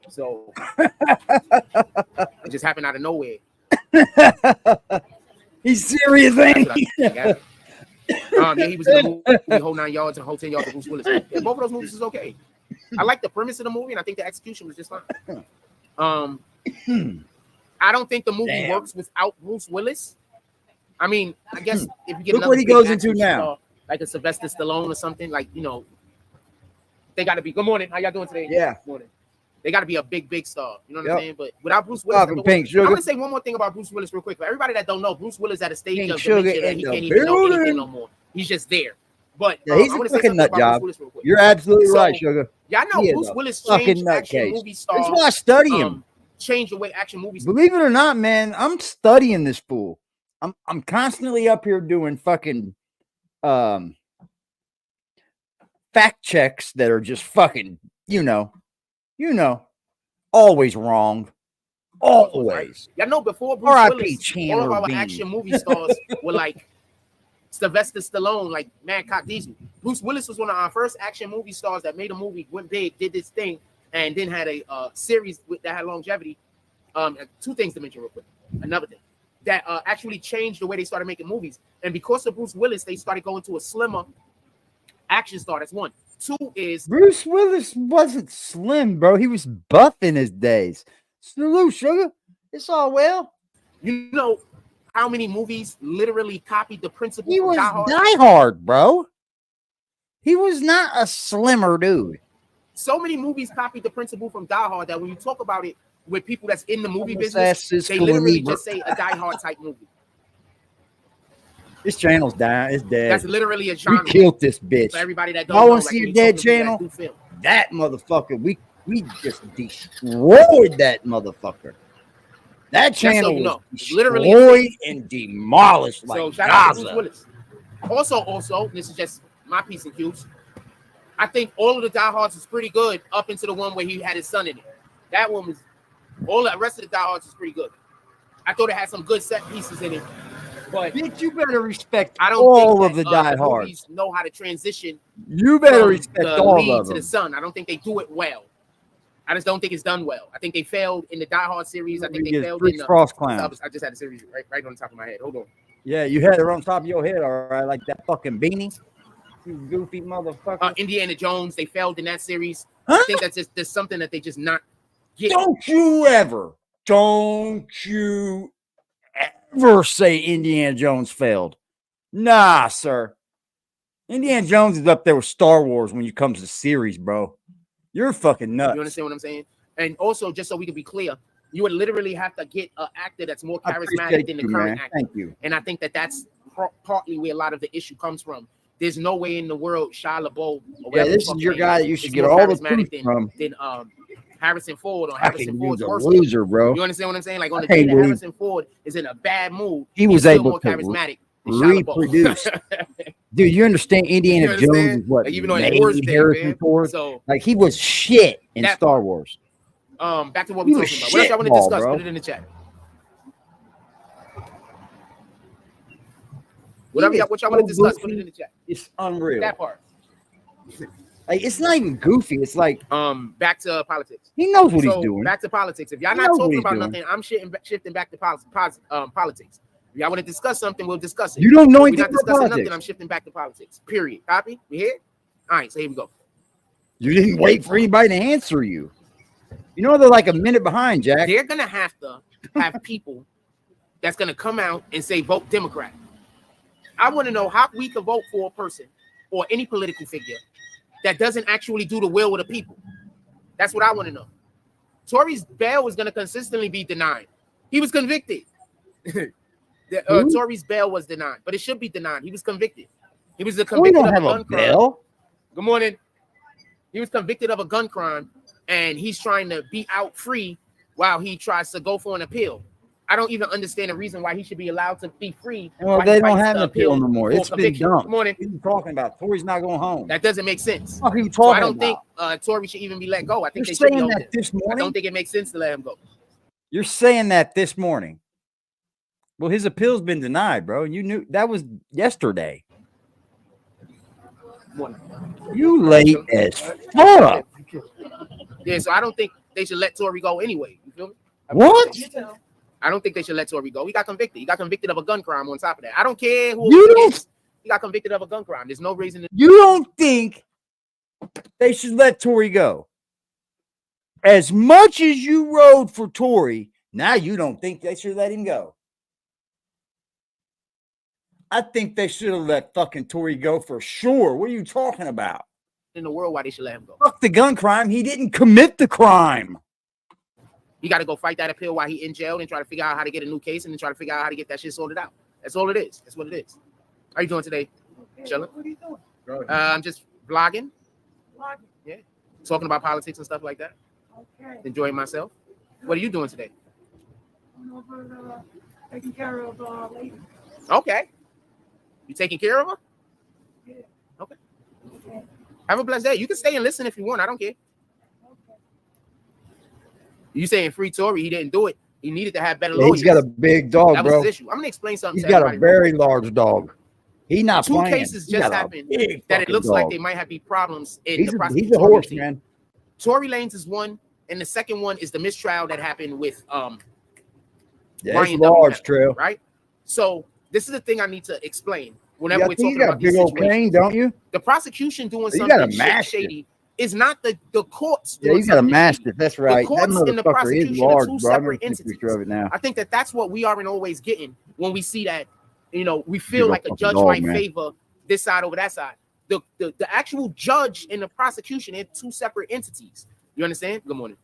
A: So it just happened out of nowhere.
D: He's serious, ain't he?
A: Yeah, he was in the movie Whole 9 Yards and Whole 10 Yards with Bruce Willis. Yeah, both of those movies is okay. I like the premise of the movie, and I think the execution was just fine. I don't think the movie works without Bruce Willis. I mean, I guess if you get
D: look what he goes into now,
A: like a Sylvester Stallone or something, like they got to be. Good morning, how y'all doing today?
D: Yeah,
A: good morning. They got to be a big star. You know what I'm saying? But without Bruce Willis, I'm going to say one more thing about Bruce Willis real quick. For everybody that don't know, Bruce Willis at a stage of dementia that he can't even know anything no more. He's just there. But
D: he's a fucking nut job. You're absolutely right, Sugar.
A: Yeah, I know Bruce Willis changed action movie stars.
D: That's why I study him.
A: Change the way action movies.
D: Believe it or not, man, I'm studying this fool. I'm constantly up here doing fucking fact checks that are just fucking, Always wrong. Always.
A: Y'all know before Bruce
D: R.I.P.
A: Willis,
D: Chandler
A: all of our
D: Bing.
A: action movie stars were like Sylvester Stallone, like Mancock Diesel. Bruce Willis was one of our first action movie stars that made a movie, went big, did this thing, and then had a series that had longevity. Two things to mention real quick. Another thing that actually changed the way they started making movies. And because of Bruce Willis, they started going to a slimmer action star. That's one. Two is
D: Bruce Willis wasn't slim, bro. He was buff in his days. Salute, sugar. It's all well.
A: you know how many movies literally copied the principle
D: He
A: from
D: was
A: Die Hard?
D: Die Hard, bro. He was not a slimmer dude.
A: So many movies copied the principle from Die Hard that when you talk about it with people that's in the movie
D: Almost
A: business,
D: asked this
A: they
D: for
A: literally
D: me,
A: just say a Die Hard type movie.
D: This channel's dying. It's dead.
A: That's literally a
D: We
A: genre.
D: killed this bitch.
A: For everybody that
D: Y'all
A: don't know,
D: wanna see
A: when
D: a
A: you
D: dead
A: talk to people
D: channel?
A: that do film.
D: That motherfucker, we just destroyed that motherfucker. That
A: Just so
D: channel
A: you know,
D: was
A: literally
D: destroyed and demolished
A: So
D: like
A: shout out to Bruce
D: Gaza.
A: Willis. Also, this is just my piece and cues. I think all of the Die Hards is pretty good up into the one where he had his son in it. That one was all the rest of the Die Hards is pretty good. I thought it had some good set pieces in it, but
D: Bitch, you better respect
A: I don't
D: all
A: think
D: of the
A: that,
D: Die
A: the
D: Hards.
A: movies know how to transition
D: You better
A: from
D: respect
A: the
D: all
A: lead
D: of
A: to the
D: them.
A: son. I don't think they do it well. I just don't think it's done well. I think they failed in the Die Hard series. I think they failed in the
D: Frost Clowns.
A: I just had a series right on the top of my head. Hold on.
D: Yeah, you had it on top of your head, all right, like that fucking beanie. You goofy motherfucker.
A: Indiana Jones, they failed in that series.
D: Huh?
A: I think that's just there's something that they just not get.
D: Don't you ever say Indiana Jones failed. Nah, sir. Indiana Jones is up there with Star Wars when it comes to series, bro. You're fucking nuts.
A: You understand what I'm saying? And also, just so we can be clear, you would literally have to get an actor that's more
D: I
A: charismatic
D: appreciate
A: than the
D: you,
A: current
D: man.
A: actor.
D: Thank you.
A: And I think that that's partly where a lot of the issue comes from. There's no way in the world Shia LaBeouf or
D: Yeah,
A: whatever
D: this
A: the
D: is
A: fuck
D: your
A: name
D: guy
A: is,
D: that you should
A: is
D: get
A: more
D: all the
A: charismatic
D: truth from.
A: than Harrison Ford or
D: I
A: Harrison
D: can
A: Ford's
D: use a
A: worst.
D: loser, bro.
A: You understand what I'm saying? Like on
D: I
A: the day
D: can't
A: that
D: believe-
A: Harrison Ford is in a bad mood,
D: He was
A: he's still
D: able
A: more
D: to
A: charismatic than Shia LaBeouf.
D: reproduce. Dude, you understand Indiana
A: You understand?
D: Jones is what
A: Like, even though it's
D: made
A: worse than,
D: Harrison
A: man.
D: Ford?
A: So
D: Like, he was shit in
A: that
D: Star
A: part.
D: Wars.
A: back to what we're
D: He was
A: talking about. What else y'all want to
D: shitball,
A: discuss?
D: bro.
A: Put it in the chat. Whatever
D: He
A: y'all,
D: is
A: what y'all want to
D: so
A: discuss, put it
D: goofy.
A: in the chat.
D: It's unreal.
A: That part.
D: Like, it's not even goofy. It's like
A: Back to politics.
D: he knows what
A: So
D: he's doing.
A: back to politics. If y'all
D: He
A: not
D: knows what
A: talking
D: he's
A: about
D: doing.
A: nothing, I'm shifting back to politics. If y'all want to discuss something, we'll discuss it.
D: You don't know
A: If we're
D: anything
A: not
D: about
A: discussing
D: politics.
A: nothing, I'm shifting back to politics. Period. Copy? We here? All right, so here we go.
D: You didn't wait for anybody to answer you. You know they're like a minute behind, Jack.
A: They're gonna have to have people that's gonna come out and say vote Democrat. I want to know how we can vote for a person or any political figure that doesn't actually do the will of the people. That's what I want to know. Tory's bail is going to consistently be denied. He was convicted. Tory's bail was denied, but it should be denied. He was convicted. He was
D: We
A: convicted
D: don't
A: of
D: have
A: a
D: a
A: gun crime.
D: bill.
A: Good morning. He was convicted of a gun crime, and he's trying to be out free while he tries to go for an appeal. I don't even understand the reason why he should be allowed to be free.
D: Well,
A: while
D: they
A: he
D: don't
A: fights
D: have
A: the
D: an appeal no more.
A: for
D: It's been
A: conviction.
D: dumped.
A: Good morning.
D: What are you talking about? Tory's not going home.
A: That doesn't make sense.
D: What are you
A: So I
D: talking
A: don't think
D: about?
A: Tory should even be let go. I think
D: You're
A: they should be
D: saying
A: holding
D: that
A: him.
D: this
A: I
D: morning?
A: don't think it makes sense to let him go.
D: You're saying that this morning. Well, his appeal's been denied, bro. You knew that was yesterday. You late as fuck.
A: Yeah, so I don't think they should let Tory go anyway. You feel me?
D: What?
A: I don't think they should let Tory go. He got convicted. He got convicted of a gun crime on top of that. I don't care who
D: You
A: it
D: don't-
A: is. He got convicted of a gun crime. There's no reason to.
D: You don't think they should let Tory go? As much as you rode for Tory, now you don't think they should let him go. I think they should have let fucking Tory go for sure. What are you talking about?
A: In the world, why they should let him go?
D: Fuck the gun crime. He didn't commit the crime.
A: You got to go fight that appeal while he in jail and try to figure out how to get a new case and then try to figure out how to get that shit sorted out. That's all it is. That's what it is. How you doing today? Chilling.
B: What are you doing?
A: I'm just vlogging.
B: Vlogging.
A: Yeah. Talking about politics and stuff like that.
B: Okay.
A: Enjoying myself. What are you doing today?
B: I'm over taking care of lady.
A: Okay. You taking care of her?
B: Yeah.
A: Okay.
B: Okay.
A: Have a blessed day. You can stay and listen if you want. I don't care.
B: Okay.
A: You saying free Tory? He didn't do it. He needed to have better
D: Yeah,
A: lawyers.
D: he's got a big dog,
A: That was
D: bro.
A: his issue. I'm gonna explain something.
D: He's
A: to
D: got a
A: everybody.
D: very large dog. He's not
A: Two
D: playing.
A: cases
D: He
A: just
D: got a
A: happened
D: big
A: that it
D: fucking
A: looks like
D: dog.
A: they might have be problems in
D: He's
A: the
D: a
A: prosecutorial
D: horse,
A: team.
D: man.
A: Tory Lanez is one, and the second one is the mistrial that happened with
D: Yeah, it's
A: Ryan
D: large
A: W.
D: trail.
A: Right? So this is the thing I need to explain whenever
D: Yeah, I
A: we're
D: think you
A: talking
D: got a
A: about these
D: big old
A: situations.
D: cane, don't you?
A: The prosecution doing
D: You got a
A: something
D: mastiff.
A: shady is not the courts
D: Yeah,
A: doing
D: you got a
A: something shady.
D: mastiff. That's right. That
A: courts and the
D: motherfucker is
A: prosecution are
D: large,
A: two
D: bro. I
A: separate
D: never see a picture
A: entities.
D: of it now.
A: I think that that's what we aren't always getting when we see that, you know, we
D: Big
A: feel
D: old
A: like a
D: fucking
A: judge
D: dog,
A: might
D: man.
A: favor this side over that side. The actual judge and the prosecution are two separate entities. You understand? Good morning.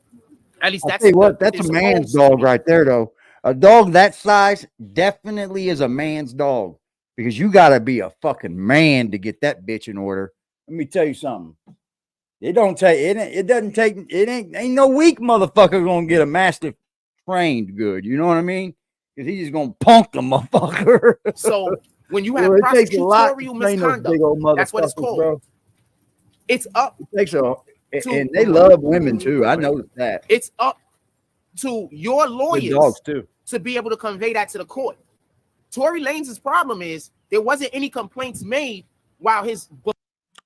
A: At least
D: I'll
A: that's
D: tell you what,
A: the-
D: that's
A: it's
D: a man's
A: supposed to
D: dog
A: be.
D: right there, though. A dog that size definitely is a man's dog because you got to be a fucking man to get that bitch in order. Let me tell you something. It don't take it. It doesn't take it. Ain't no weak motherfucker gonna get a mastiff trained good. You know what I mean? Because he's just gonna punk the motherfucker.
A: So when you have
D: Well, it takes a lot to
A: prosecutorial
D: train those
A: misconduct,
D: big old motherfuckers,
A: that's what it's called.
D: bro.
A: It's up
D: It takes a,
A: to
D: and they love women too. I noticed that.
A: it's up to your
D: Good
A: lawyers
D: dogs too.
A: to be able to convey that to the court. Tory Lanez's problem is there wasn't any complaints made while his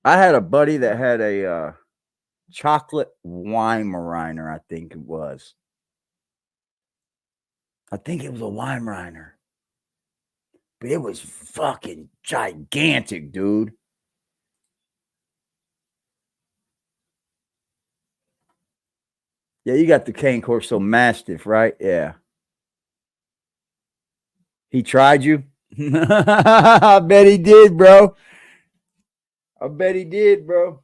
D: I had a buddy that had a chocolate Weimaraner, I think it was. I think it was a Weimaraner. But it was fucking gigantic, dude. Yeah, you got the Cane Corso Mastiff, right? Yeah. He tried you? I bet he did, bro. I bet he did, bro.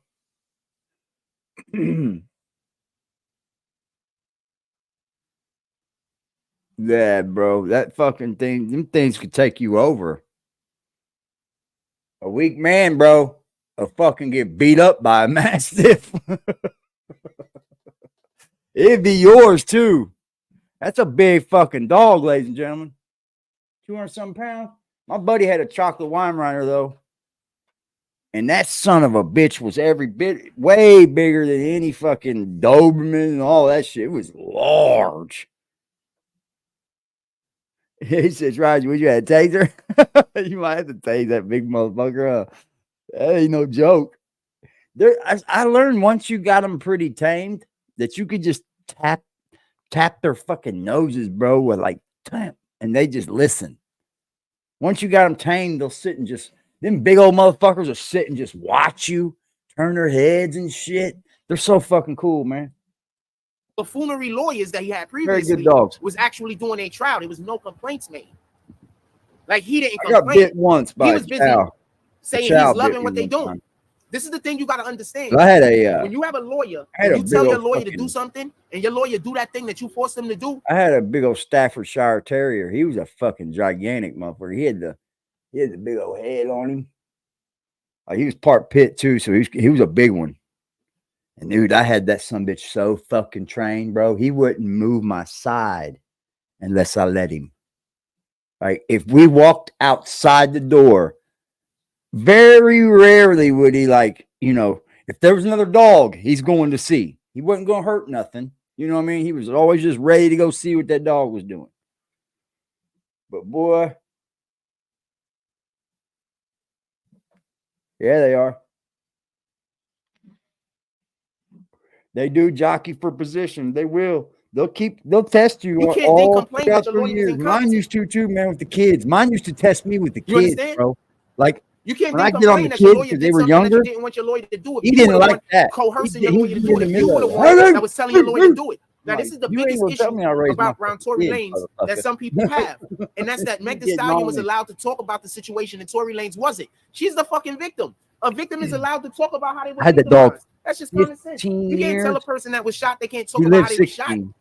D: Yeah, bro. That fucking thing, them things could take you over. A weak man, bro, will fucking get beat up by a mastiff. It'd be yours too. That's a big fucking dog, ladies and gentlemen. 200-something pounds. My buddy had a chocolate Weimaraner though. And that son of a bitch was every bit way bigger than any fucking Doberman and all that shit. It was large. He says, Roger, would you have a taser? You might have to tase that big motherfucker. That ain't no joke. I learned once you got them pretty tamed that you could just tap their fucking noses, bro, with like tap, and they just listen. Once you got them tamed, they'll sit and just, them big old motherfuckers will sit and just watch you, turn their heads and shit. They're so fucking cool, man.
A: buffoonery lawyers that he had
D: Very
A: previously
D: good dogs.
A: was actually doing a trial. There was no complaints made. Like he didn't
D: I got
A: complain.
D: bit once by
A: He
D: a
A: was busy
D: chow.
A: saying
D: Chow
A: he's
D: bit
A: loving
D: me
A: what they
D: one
A: doing.
D: time.
A: This is the thing you got to understand.
D: So I had a
A: when you have a lawyer,
D: I had
A: when
D: a
A: you tell
D: big
A: your
D: old
A: lawyer to
D: fucking-
A: do something, and your lawyer do that thing that you forced them to do,
D: I had a big old Staffordshire Terrier. He was a fucking gigantic motherfucker. He had the big old head on him. He was part pit too, so he was a big one. And dude, I had that son bitch so fucking trained, bro. He wouldn't move my side unless I let him. Like if we walked outside the door, very rarely would he, like, you know, if there was another dog, he's going to see. He wasn't going to hurt nothing. You know what I mean? He was always just ready to go see what that dog was doing. But boy, yeah, they are. They do jockey for position. They will. They'll test you,
A: You can't then
D: all
A: complain
D: throughout
A: that your
D: the
A: lawyer was
D: years. Mine
A: incompetent.
D: used to too, man, with the kids. Mine used to test me with the
A: You
D: kids,
A: understand?
D: bro. Like
A: you can't
D: when
A: then
D: I get on
A: complain
D: the
A: that your
D: kids
A: lawyer
D: because
A: did
D: they were
A: something that
D: younger,
A: you didn't want your lawyer to do. If
D: he
A: you
D: didn't
A: were the
D: like
A: one
D: that.
A: coercing your
D: He
A: lawyer to do it,
D: in
A: if
D: the
A: you were
D: middle
A: the
D: of
A: one
D: it.
A: that was telling your lawyer to do it. Now,
D: Like,
A: this is the
D: you ain't
A: biggest
D: gonna tell
A: issue
D: me I raised
A: about
D: my
A: around Tory
D: kids,
A: Lanez
D: motherfucker.
A: that some people have. And that's that Meg Thee
D: Getting
A: Stallion
D: on
A: was
D: me.
A: allowed to talk about the situation and Tory Lanez wasn't. She's the fucking victim. A victim is allowed to talk about how they were
D: I had the dog
A: victimized. That's just common sense.
D: 15
A: You can't tell a
D: years.
A: person that was shot they can't talk
D: He
A: about how
D: lived
A: they were shot.
D: 16.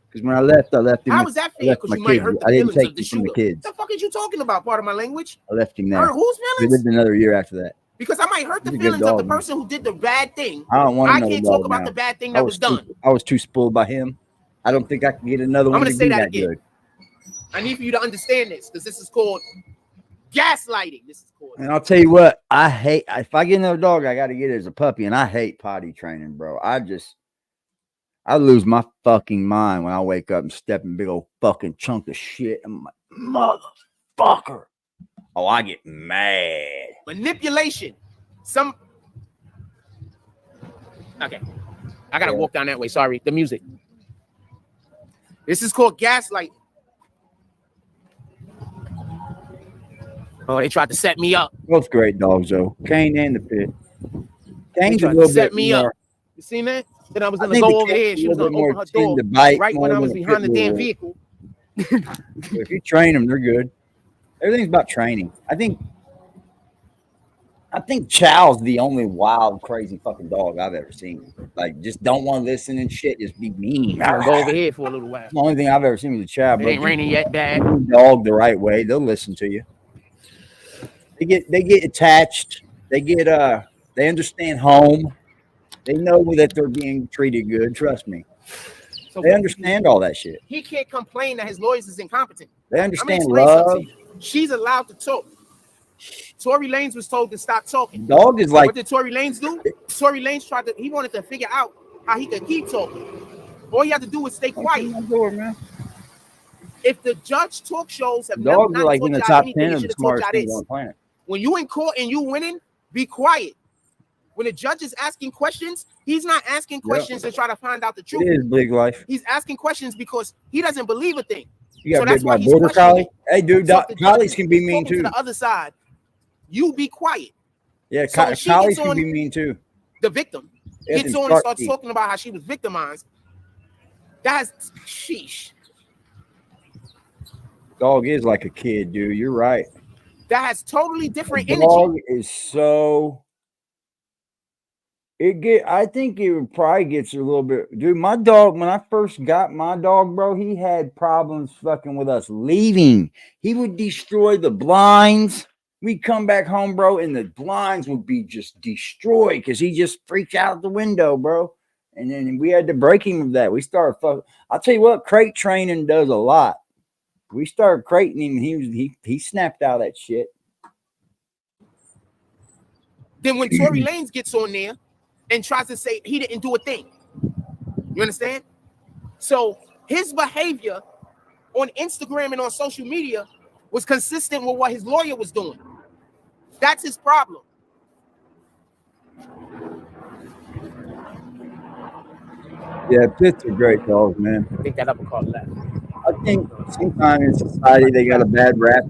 D: Because when I left him.
A: How is that
D: I
A: fair?
D: left
A: Because
D: my
A: you might
D: kids.
A: hurt the
D: I didn't
A: feelings
D: take
A: of the
D: him from the
A: shooter.
D: kids.
A: The fuck is you talking about? Part of my language.
D: I left him there.
A: Hurt whose
D: We
A: feelings?
D: lived another year after that.
A: Because I might hurt the
D: He's a good
A: feelings of the
D: dog, man.
A: person who did the bad thing.
D: I don't want
A: I
D: another
A: can't
D: dog
A: talk about
D: now.
A: the bad thing
D: I
A: that
D: was
A: was done.
D: I was too spoiled by him. I don't think I can get another one
A: gonna
D: to
A: say
D: be
A: that
D: that
A: again.
D: good.
A: I need for you to understand this because this is called gaslighting. This is called.
D: And I'll tell you what, I hate, if I get another dog, I got to get it as a puppy. And I hate potty training, bro. I I lose my fucking mind when I wake up and step in a big old fucking chunk of shit. I'm like, motherfucker. Oh, I get mad.
A: Manipulation. Okay. I gotta walk down that way. Sorry. The music. This is called gaslight. Oh, they tried to set me up.
D: Both great dogs, though. Kane and the Pit. Kane's a
A: Tried to
D: little
A: set
D: bit
A: me
D: more.
A: up. You seen that? Then I was
D: I
A: gonna
D: think
A: go
D: the
A: over there.
D: Kane's
A: She
D: a
A: was
D: little
A: gonna
D: bit
A: open
D: more
A: her door
D: tend to bite
A: right
D: more
A: when I
D: than
A: was
D: a
A: behind the
D: pit
A: damn
D: bull.
A: vehicle.
D: If you train them, they're good. Everything's about training. I think Chow's the only wild, crazy fucking dog I've ever seen. Like, just don't want to listen and shit. Just be mean.
A: I'm gonna go over here for a little while.
D: The only thing I've ever seen was a Chow.
A: It ain't raining yet, Dad.
D: Dog the right way, they'll listen to you. They get attached. They understand home. They know that they're being treated good. Trust me.
A: So
D: They understand all that shit.
A: he can't complain that his lawyers is incompetent.
D: They
A: I'm gonna
D: understand
A: explain something
D: love.
A: to you. She's allowed to talk. Tory Lanez was told to stop talking.
D: Dog is like,
A: What did Tory Lanez do? Tory Lanez he wanted to figure out how he could keep talking. All you have to do is stay quiet.
D: man.
A: If the judge talk shows have
D: Dogs
A: never
D: are like
A: taught
D: in the
A: y'all
D: top
A: anything,
D: 10
A: they
D: of
A: should
D: the
A: have taught
D: smartest
A: y'all
D: things
A: this.
D: on the planet.
A: When you in court and you winning, be quiet. When the judge is asking questions, he's not asking questions to try to find out the truth.
D: It is big life.
A: He's asking questions because he doesn't believe a thing.
D: You got
A: So
D: big
A: that's why
D: by
A: he's
D: border
A: questioning
D: collie.
A: it.
D: Hey, dude,
A: So if the judge
D: collies
A: is
D: can be mean
A: talking
D: too.
A: to the other side, you be quiet.
D: Yeah,
A: So when she
D: collies
A: gets
D: can
A: on-
D: be mean too.
A: The victim
D: They have
A: gets
D: them
A: on and
D: sharp
A: starts
D: teeth.
A: talking about how she was victimized. That's sheesh.
D: Dog is like a kid, dude. You're right.
A: That has totally different
D: Dog
A: energy.
D: is so. I think it probably gets a little bit. Dude, my dog. When I first got my dog, bro, he had problems fucking with us leaving. He would destroy the blinds. We'd come back home, bro, and the blinds would be just destroyed because he just freaked out the window, bro. And then we had to break him of that. We started fucking. I'll tell you what, crate training does a lot. We started crating him. He snapped out that shit.
A: Then when Tory Lanez gets on there and tries to say he didn't do a thing, you understand? So his behavior on Instagram and on social media was consistent with what his lawyer was doing. That's his problem.
D: Yeah, pits are great dogs, man.
A: I think that uppercut left.
D: I think sometimes in society they got a bad rap.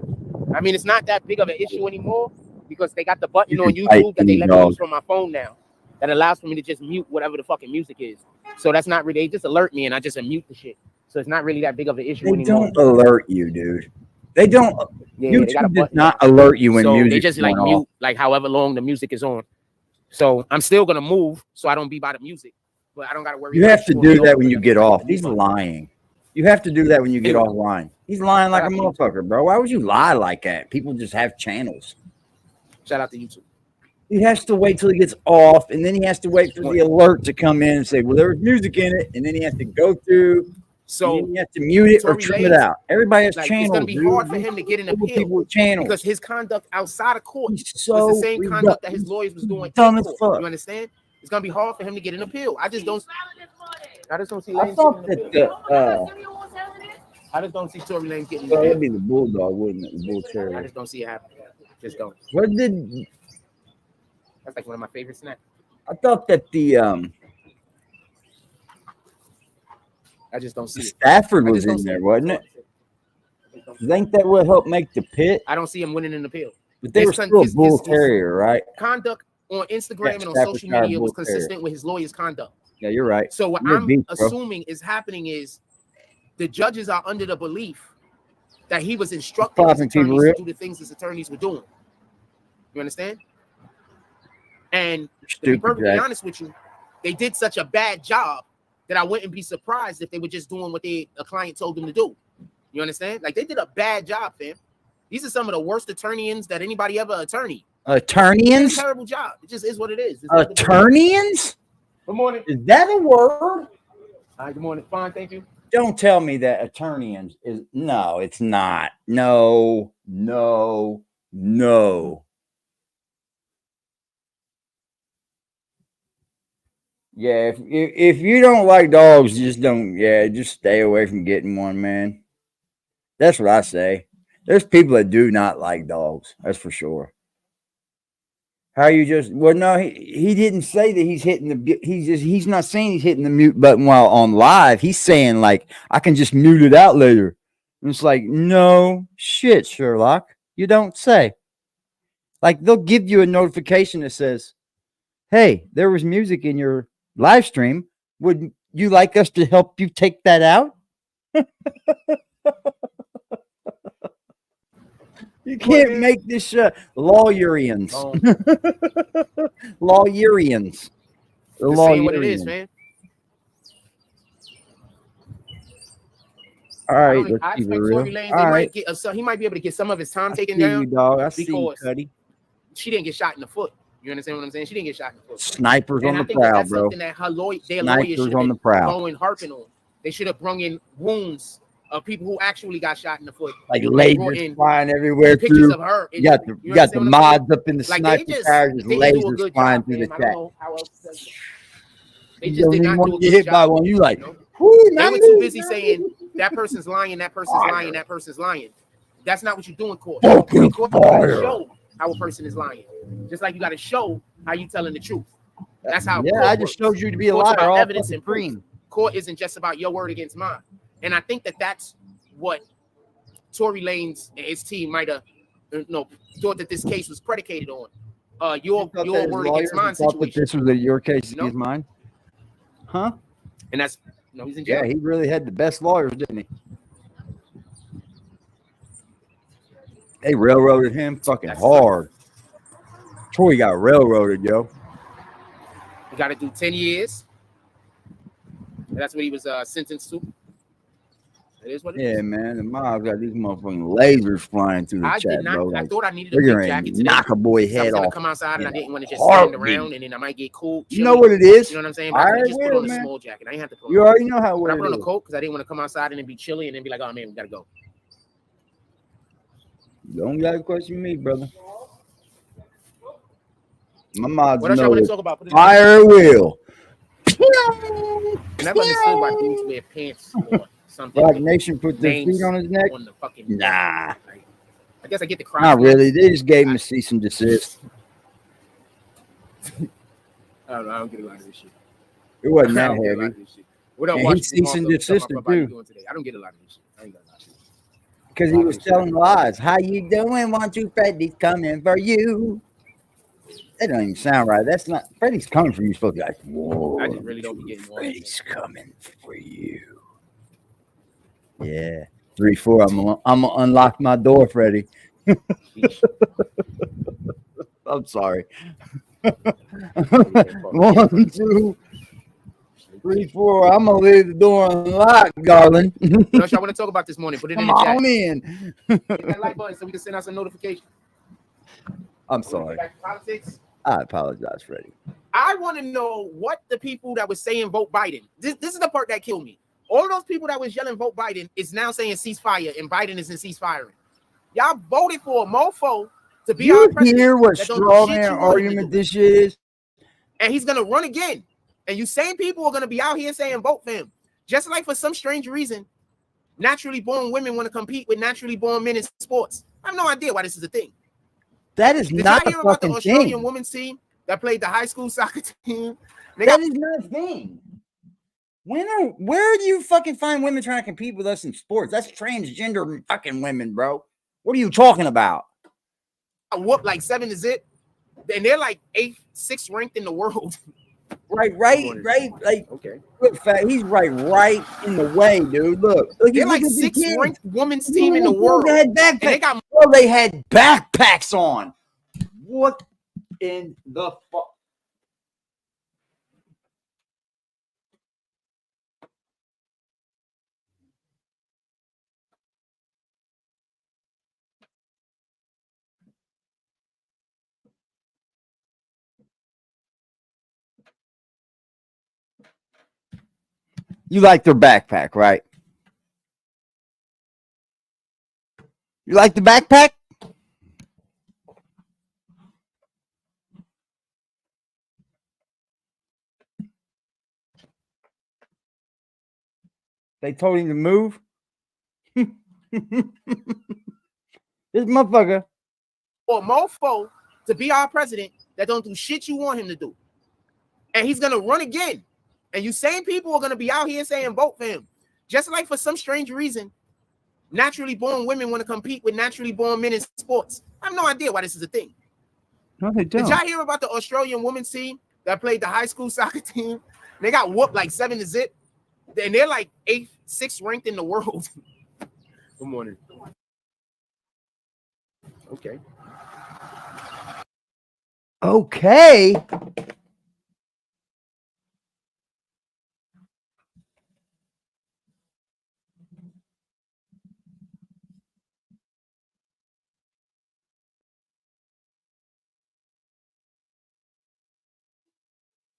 A: I mean, it's not that big of an issue anymore because they got the button
D: You
A: on
D: can fight
A: YouTube that they
D: any
A: let me
D: dog.
A: use from my phone now that allows for me to just mute whatever the fucking music is. So that's not really, they just alert me and I just mute the shit. So it's not really that big of an issue
D: They
A: anymore.
D: don't alert you, dude. They don't.
A: Yeah, they got a
D: YouTube does
A: button.
D: not alert you when
A: So
D: music.
A: they just like mute like however long the music is on. So I'm still gonna move so I don't be by the music, but I don't gotta worry.
D: You
A: about
D: have to
A: showing
D: do
A: me
D: that
A: over
D: when you
A: the-
D: get off.
A: the
D: He's
A: button.
D: lying. You have to do that when you get
A: Anyway.
D: offline. He's lying like a
A: Shout out to
D: motherfucker, bro. Why would you lie like that? People just have channels.
A: Shout out to YouTube.
D: He has to wait till he gets off, and then he has to wait for the alert to come in and say, "Well, there was music in it," and then he has to go through.
A: So
D: and then you have to mute it or
A: Tory
D: trim it
A: Lanez,
D: out. Everybody has
A: like,
D: channels.
A: it's gonna be
D: dude.
A: hard for him to get an
D: People
A: appeal
D: with channels
A: because his conduct outside of court
D: He's
A: was
D: so
A: the same
D: freaked
A: conduct
D: up.
A: that his lawyers was doing
D: dumb
A: in
D: as
A: court.
D: fuck.
A: You understand? It's gonna be hard for him to get an appeal. I just don't see
D: I
A: Lanez
D: thought
A: getting an
D: that
A: appeal. I just don't see Tory Lanez getting an
D: well,
A: appeal.
D: that'd be the bulldog, wouldn't it? The bull
A: I
D: terrier.
A: just don't see it happening. Just don't.
D: What did
A: That's like one of my favorite snacks.
D: I thought that the
A: I just don't see it.
D: Stafford
A: I
D: was
A: just don't
D: in
A: see
D: there,
A: it.
D: wasn't it? You think that would help make the pit?
A: I don't see him winning an appeal.
D: But they
A: His
D: were
A: con-
D: still a
A: his-
D: bull
A: his-
D: terrier, right?
A: Conduct on Instagram and on
D: Staffordshire
A: social media was
D: Bull Terrier.
A: consistent with his lawyer's conduct.
D: Yeah, you're right.
A: So what
D: You're a
A: I'm
D: beast, bro.
A: assuming is happening is the judges are under the belief that he was instructing his
D: Popping people
A: attorneys
D: real.
A: to do the things his attorneys were doing. You understand? And to be
D: Stupid,
A: perfectly
D: Jack.
A: honest with you, they did such a bad job that I wouldn't be surprised if they were just doing what a client told them to do. You understand? Like they did a bad job, fam. These are some of the worst attorneys that anybody ever attorney. They did a
D: Attorneys?
A: terrible job. It just is what it is. It's what it is.
D: Attorneys?
A: Good morning.
D: Is that a word?
A: Hi, good morning. Fine, thank you.
D: Don't tell me that attorneys is no, it's not. No, no, no. Yeah, if you don't like dogs, just don't. Yeah, just stay away from getting one, man. That's what I say. There's people that do not like dogs. That's for sure. How you just? Well, no, he didn't say that he's hitting the. He's not saying he's hitting the mute button while on live. He's saying like I can just mute it out later. And it's like no shit, Sherlock. You don't say. Like they'll give you a notification that says, "Hey, there was music in your live stream. Would you like us to help you take that out?" You can't make this lawyerians. Lawyerians. The
A: Just saying what it is, man.
D: All right,
A: I
D: let's keep it
A: expect
D: real.
A: Tory Lanez,
D: All right,
A: he might be able to get some of his time taken
D: see
A: down
D: you, dog. I see you,
A: because
D: Cuddy.
A: she didn't get shot in the foot. You understand what I'm saying? She didn't get shot in the foot.
D: Snipers
A: And
D: on
A: I
D: the
A: think that
D: prowl,
A: that's
D: bro.
A: something that their lawyers
D: Snipers
A: should
D: on
A: have
D: the prowl.
A: going harping on. They should have brung in wounds of people who actually got shot in the foot.
D: Like
A: They brought
D: lasers
A: in
D: flying everywhere
A: pictures
D: through.
A: of her.
D: You got
A: You
D: the
A: understand what I'm saying?
D: mods up in the
A: Like
D: sniper cars, just
A: they didn't do a
D: lasers
A: good
D: flying
A: job,
D: through the
A: fam. I don't
D: chat.
A: know how else to tell you. They
D: You
A: just
D: don't
A: did
D: even
A: not
D: want
A: do a
D: to get
A: good
D: hit by
A: job.
D: one. You like,
A: You know?
D: whoo,
A: They
D: not
A: were too
D: me,
A: busy
D: man.
A: saying that person's lying, that person's lying, that person's lying. That's not what you do in court.
C: Fucking
A: In court, you gotta
C: fire.
A: show how a person is lying. Just like you gotta show how you telling the truth. That's how
D: Yeah,
A: court
D: I just
A: works.
D: showed you to be a
A: Court's
D: liar.
A: about
D: All
A: evidence
D: fucking
A: and proof.
D: cream.
A: Court isn't just about your word against mine. And I think that that's what Tory Lanez and his team might have thought that this case was predicated on. Your word against mine
D: thought that
A: situation.
D: this was your case
A: You know?
D: against mine. Huh?
A: And that's he's in jail.
D: Yeah, he really had the best lawyers, didn't he? They railroaded him fucking
A: That's
D: hard. Troy got railroaded, yo.
A: You got to do 10 years. And that's what he was sentenced to. It is what it is.
D: Yeah, man. The mob got these motherfucking lasers flying through the
A: I
D: chat,
A: did not.
D: bro.
A: I
D: Like,
A: thought I needed a
D: they're
A: big
D: gonna
A: jacket today.
D: knock a boy
A: I
D: head
A: was gonna
D: off.
A: come outside and I
D: in
A: didn't want to just
D: heartbeat.
A: stand around and then I might get cold.
D: You know what it is?
A: You know what I'm saying? But I
D: I
A: just put
D: will,
A: on a
D: man.
A: small jacket. I ain't have to put
D: You
A: on.
D: already know how
A: But I
D: it
A: put on a
D: is.
A: coat because I didn't want to come outside and then be chilly and then be like, oh man, we gotta go.
D: You don't gotta question me, brother. My mods
A: What else y'all
D: know
A: want to
D: it.
A: talk about? Put it in.
D: Fire will.
A: And never understood why dudes wear pants or something.
D: Black
A: with
D: Nation put their
A: names
D: feet on his neck.
A: on the fucking
D: Nah,
A: like, I guess I get the cry.
D: not really. They just gave him a cease and desist.
A: I don't get a lot of this shit.
D: It wasn't
A: I
D: that
A: don't get a lot
D: heavy
A: of this shit. What else?
D: And he cease and desisted, too.
A: Doing today. I don't get a lot of this shit. I ain't got a lot of this.
D: because he was telling lies. How you doing? Want you? Freddy's coming for you. That don't even sound right. That's not Freddy's coming for you. Supposed to be like, whoa.
A: I just really don't be getting one.
D: Freddy's coming for you. Yeah. 3-4. I'm gonna unlock my door, Freddy. I'm sorry. 1, 2, 3, 4. I'm gonna leave the door unlocked, darling.
A: What else y'all want to talk about this morning? Put it in
D: Come
A: the chat.
D: on in.
A: Hit that like button so we can send out some notifications.
D: I'm sorry.
A: Back to politics.
D: I apologize, Freddy.
A: I want to know what the people that was saying vote Biden. This is the part that killed me. All those people that was yelling vote Biden is now saying ceasefire, and Biden isn't ceasefiring. Y'all voted for a mofo to be our
D: You
A: president.
D: hear what
A: that don't
D: straw
A: do shit
D: man
A: you want him to
D: argument
A: do.
D: this shit is?
A: And he's gonna run again. And you same people are gonna be out here saying vote for him. Just like for some strange reason, naturally born women want to compete with naturally born men in sports. I have no idea why this is a thing.
D: That is
A: Did
D: not
A: y'all
D: a
A: hear about the
D: fucking
A: Australian
D: thing.
A: women's team that played the high school soccer team?
D: That is not a thing. Where do you fucking find women trying to compete with us in sports? That's transgender fucking women, bro. What are you talking about?
A: Whoop like 7-0, and they're like 8th, 6th ranked in the world.
D: Right. Like,
A: Okay,
D: look, fat. He's right in the way, dude. Look,
A: they're like 6th ranked women's team in the world.
D: They had
A: And they
D: backpacks.
A: got
D: Bro, they had backpacks on. What in the fuck? You like their backpack, right? You like the backpack? They told him to move. This motherfucker.
A: Or mofo to be our president that don't do shit you want him to do. And he's gonna run again. And you same people are gonna be out here saying vote for him. Just like for some strange reason, naturally born women want to compete with naturally born men in sports. I have no idea why this is a thing.
D: No, they don't.
A: Did y'all hear about the Australian women's team that played the high school soccer team? They got whooped like 7-0. And they're like 8th, 6th ranked in the world. Good morning. Okay.
D: Okay.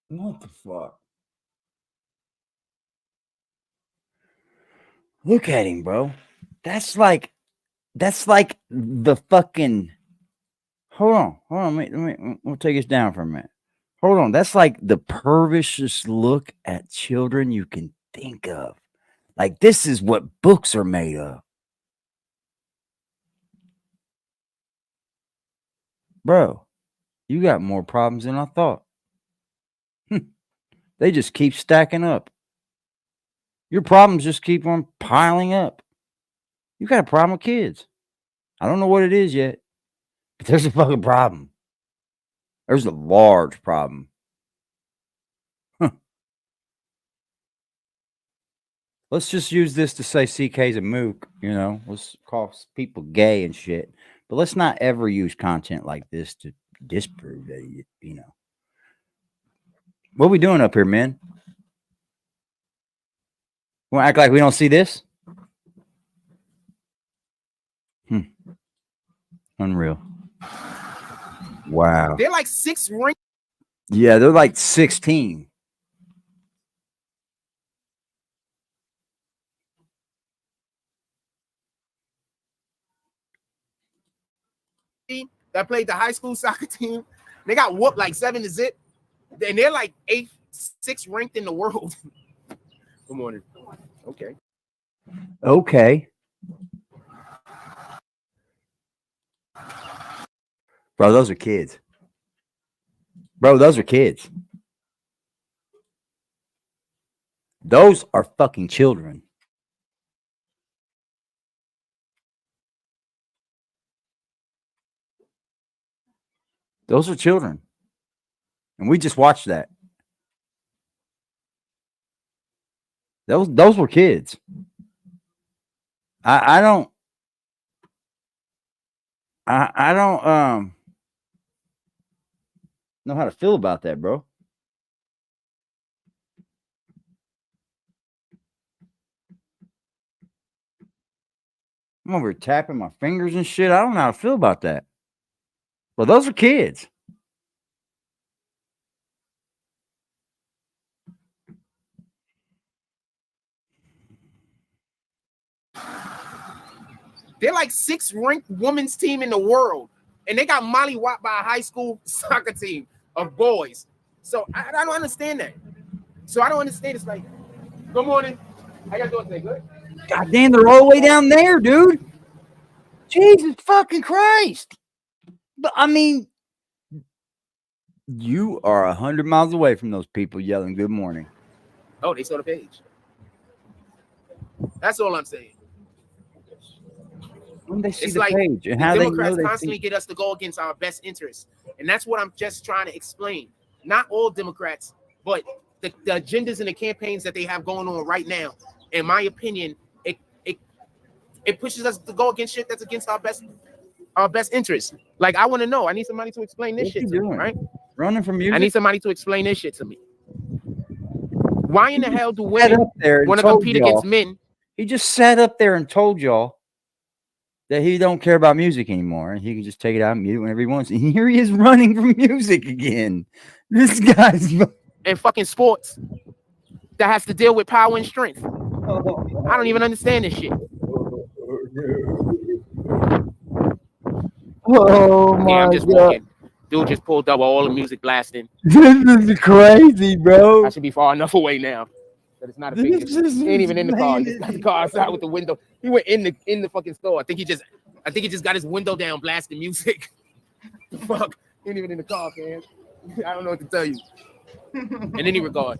D: What the fuck? Look at him, bro. That's like the fucking. Hold on. We'll take us down for a minute. Hold on. That's like the pervicious look at children you can think of. Like, this is what books are made of. Bro, you got more problems than I thought. They just keep stacking up. Your problems just keep on piling up. You got a problem with kids. I don't know what it is yet, but there's a fucking problem. There's a large problem. Let's just use this to say CK's a mook, you know. Let's call people gay and shit. But let's not ever use content like this to disprove that, you know. What are we doing up here, man? We want to act like we don't see this? Unreal. Wow.
A: They're like 6th ranked.
D: Yeah, they're like 16.
A: That played the high school soccer team. They got whooped like 7-0. And they're like 8th, 6th ranked in the world. Good morning. Okay.
D: Okay. Bro, those are kids. Bro, those are kids. Those are fucking children. Those are children. And we just watched that. Those were kids. I don't know how to feel about that, bro. I'm over here tapping my fingers and shit. I don't know how to feel about that. Well, those are kids.
A: They're like 6th ranked women's team in the world. And they got mollywopped by a high school soccer team of boys. So I don't understand that. So I don't understand. It's like, good morning. How y'all doing today? Good?
D: God damn, they're all the way down there, dude. Jesus fucking Christ. But I mean, you are 100 miles away from those people yelling good morning.
A: Oh, they saw the page. That's all I'm saying.
D: When they see
A: It's
D: the
A: like
D: page and
A: the
D: how
A: Democrats
D: they
A: constantly get us to go against our best interests. And that's what I'm just trying to explain. Not all Democrats, but the agendas and the campaigns that they have going on right now. In my opinion, it pushes us to go against shit that's against our best interests. Like, I want to know. I need somebody to explain this shit to me, right?
D: Running from music?
A: I need somebody to explain this shit to me. Why in the hell do women want to compete against men?
D: He just sat up there and told y'all that he don't care about music anymore, and he can just take it out and mute it whenever he wants. And here he is running from music again. This guy's
A: in fucking sports that has to deal with power and strength. I don't even understand this shit.
D: Oh my
A: I'm just walking. Dude just pulled up all the music blasting.
D: This is crazy, bro.
A: I should be far enough away now. That it's not a big deal. He ain't even in the car. He just got the car outside with the window. He went in the fucking store. I think he just got his window down, blasting music. Fuck. He ain't even in the car, man. I don't know what to tell you. In any regard.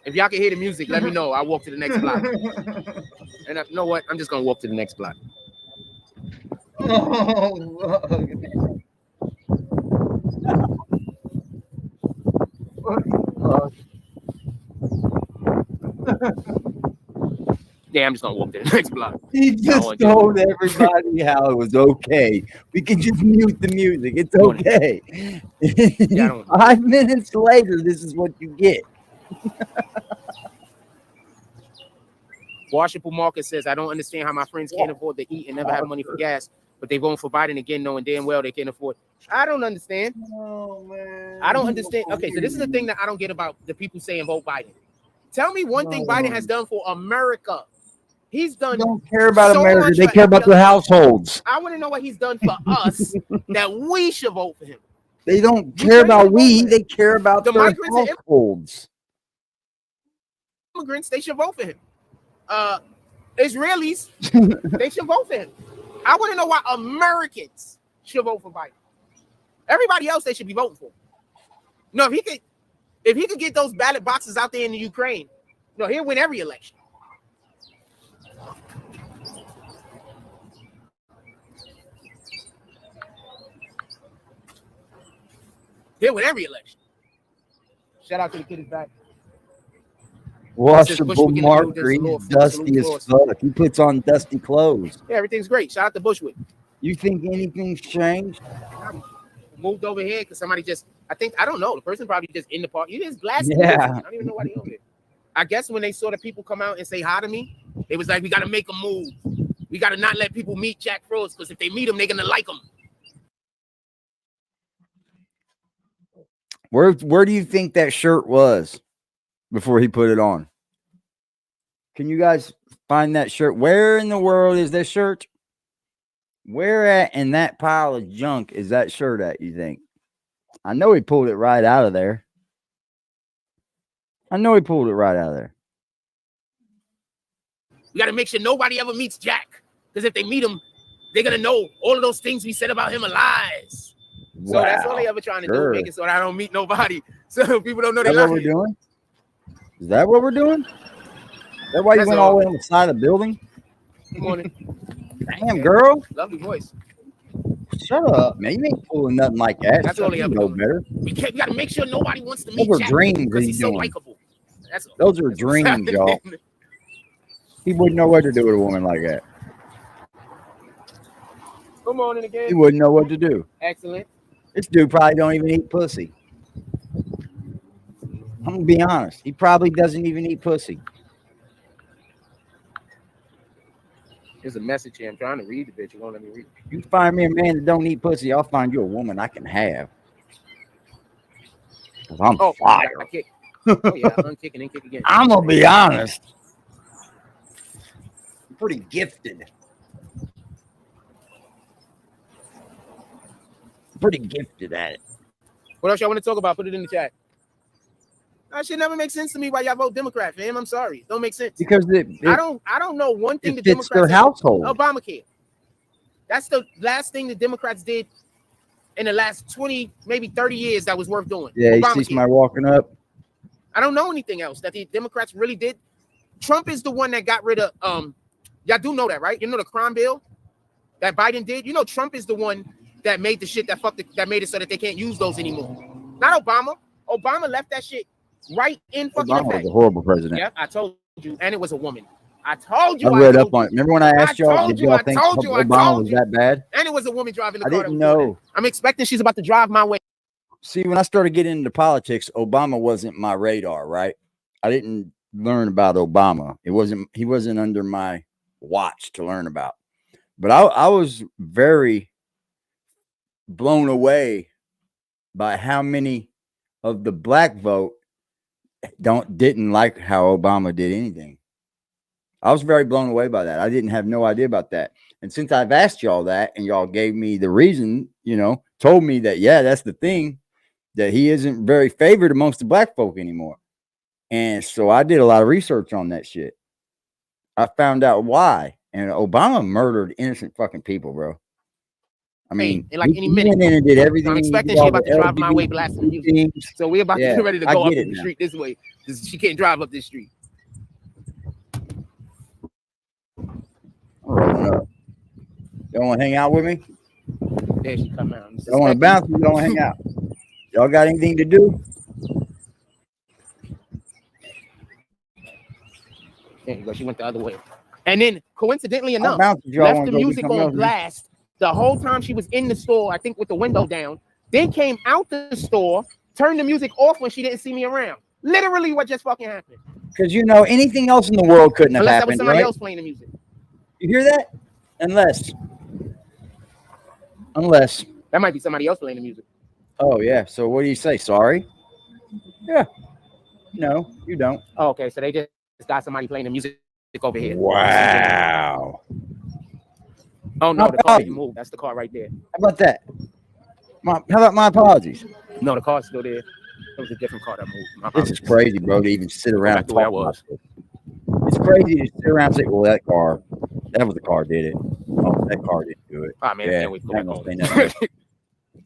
A: If y'all can hear the music, let me know. I'll walk to the next block. And you know what? I'm just gonna walk to the next block. Yeah, I'm just gonna walk to the next block.
D: He just told everybody how it was okay. We can just mute the music. It's okay.
A: Yeah,
D: 5 minutes later, this is what you get.
A: Washington Marcus says, I don't understand how my friends can't afford to eat and never have money for gas, but they vote for Biden again, knowing damn well they can't afford. I don't understand.
D: Oh, man.
A: I don't understand. Okay, so this is the thing that I don't get about the people saying vote Biden. Tell me one thing Biden has done for America. He's done.
D: They don't care about
A: so
D: America.
A: much
D: They
A: for
D: care about their households.
A: I want to know what he's done for us that we should vote for him.
D: They don't care about we. They care about
A: The
D: their
A: migrants and
D: households.
A: immigrants, they should vote for him. Israelis, they should vote for him. I want to know why Americans should vote for Biden. Everybody else they should be voting for. No, if he could get those ballot boxes out there in the Ukraine, no, he'll win every election. He'll win every election. Shout out to the kid is back.
D: Washable Mark Green, dusty as fuck. He puts on dusty clothes.
A: Yeah, everything's great. Shout out to Bushwick.
D: You think anything's changed?
A: Moved over here because somebody I don't know. The person probably just in the park. You just blasted.
D: Yeah.
A: I don't even know why they over there. I guess when they saw the people come out and say hi to me, they was like, we got to make a move. We got to not let people meet Jack Frost because if they meet him, they're going to like him.
D: Where do you think that shirt was before he put it on? Can you guys find that shirt? Where in the world is that shirt? Where at in that pile of junk is that shirt at, you think? I know he pulled it right out of there. We
A: got to make sure nobody ever meets Jack because if they meet him, they're going to know all of those things we said about him are lies. So that's all they ever trying to do, make it so that I don't meet nobody. So people don't know they
D: lying. What we're doing? Is that what we're doing? Is that why you went all the way on the side of the building?
A: Good morning.
D: Damn, girl.
A: Lovely voice.
D: Shut up, man. You ain't pulling nothing like that.
A: That's all they ever
D: know
A: doing.
D: better.
A: We got to make sure nobody wants to meet
D: Those are
A: Jack
D: dreams
A: because
D: he's
A: he's so
D: doing.
A: likable. That's all.
D: Those are dreams, y'all. He wouldn't know what to do with a woman like that.
A: Good morning again.
D: He wouldn't know what to do.
A: Excellent.
D: This dude probably don't even eat pussy. I'm gonna be honest. He probably doesn't even eat pussy.
A: There's a message here. I'm trying to read the bitch. You won't let me read it.
D: You find me a man that don't eat pussy, I'll find you a woman I can have. 'Cause I'm fire.
A: I kick. Oh yeah, unkick and then kick again.
D: I'm gonna be honest. I'm pretty gifted. Pretty gifted at it.
A: What else y'all want to talk about? Put it in the chat. That shit never makes sense to me why y'all vote Democrat, fam. I'm sorry. Don't make sense.
D: Because
A: I don't know one thing the
D: fits
A: Democrats
D: their
A: did.
D: household.
A: Obamacare. That's the last thing the Democrats did in the last 20, maybe 30 years that was worth doing.
D: Yeah, you see somebody walking up.
A: I don't know anything else that the Democrats really did. Trump is the one that got rid of y'all do know that, right? You know the crime bill that Biden did? You know Trump is the one that made the shit that made it so that they can't use those anymore. Not Obama. Obama left that shit right in fucking
D: Obama
A: effect.
D: was a horrible president.
A: Yeah, I told you. And it was a woman. I told you.
D: I read up on it. Remember when I asked y'all, did y'all think Obama was that bad?
A: And it was a woman driving the
D: I
A: car.
D: didn't know.
A: I'm expecting she's about to drive my way.
D: See, when I started getting into politics, Obama wasn't my radar, right? I didn't learn about Obama. He wasn't under my watch to learn about. But I was very blown away by how many of the black vote didn't like how Obama did anything. I was very blown away by that. I didn't have no idea about that. And since I've asked y'all that and y'all gave me the reason, told me that, yeah, that's the thing, that he isn't very favored amongst the black folk anymore. And so I did a lot of research on that shit. I found out why. And Obama murdered innocent fucking people, bro. I mean,
A: in like any
D: he
A: minute.
D: went in and did everything.
A: I'm
D: he
A: expecting
D: did,
A: she
D: all
A: about
D: the
A: to drive my way
D: LGBT
A: blasting music.
D: things.
A: So we're about to
D: Yeah,
A: get ready to
D: I
A: go up
D: get
A: in
D: it
A: the
D: now.
A: street this way. She can't drive up this street.
D: I'm rolling up. Y'all want to hang out with me?
A: There she come out.
D: Y'all want to bounce? Or y'all want to hang out? Y'all got anything to do?
A: There you go. She went the other way. And then, coincidentally
D: I'll
A: enough,
D: bounce if y'all
A: left
D: want
A: the
D: to go do
A: music
D: something
A: on
D: else.
A: blast the whole time she was in the store, I think with the window down. Then came out the store, turned the music off when she didn't see me around. Literally what just fucking happened.
D: Because, you know, anything else in the world couldn't have
A: Unless that
D: happened,
A: was somebody
D: right?
A: else playing the music.
D: You hear that? Unless.
A: That might be somebody else playing the music.
D: Oh, yeah. So what do you say? Sorry? Yeah. No, you don't.
A: Oh, okay. So they just got somebody playing the music over here.
D: Wow.
A: Oh, no, the car didn't move. That's the car right there.
D: How about that? How about my apologies?
A: No, the car's still there. It was a different car that moved. My
D: This is crazy, bro, to even sit around
A: back
D: and
A: to where I
D: talk about
A: was.
D: this. It's crazy to sit around and say, well, that was the car did it. Oh, that car didn't do it.
A: Oh, man, I
D: Yeah,
A: can't wait to go
D: I ain't
A: back
D: gonna
A: home.
D: say nothing.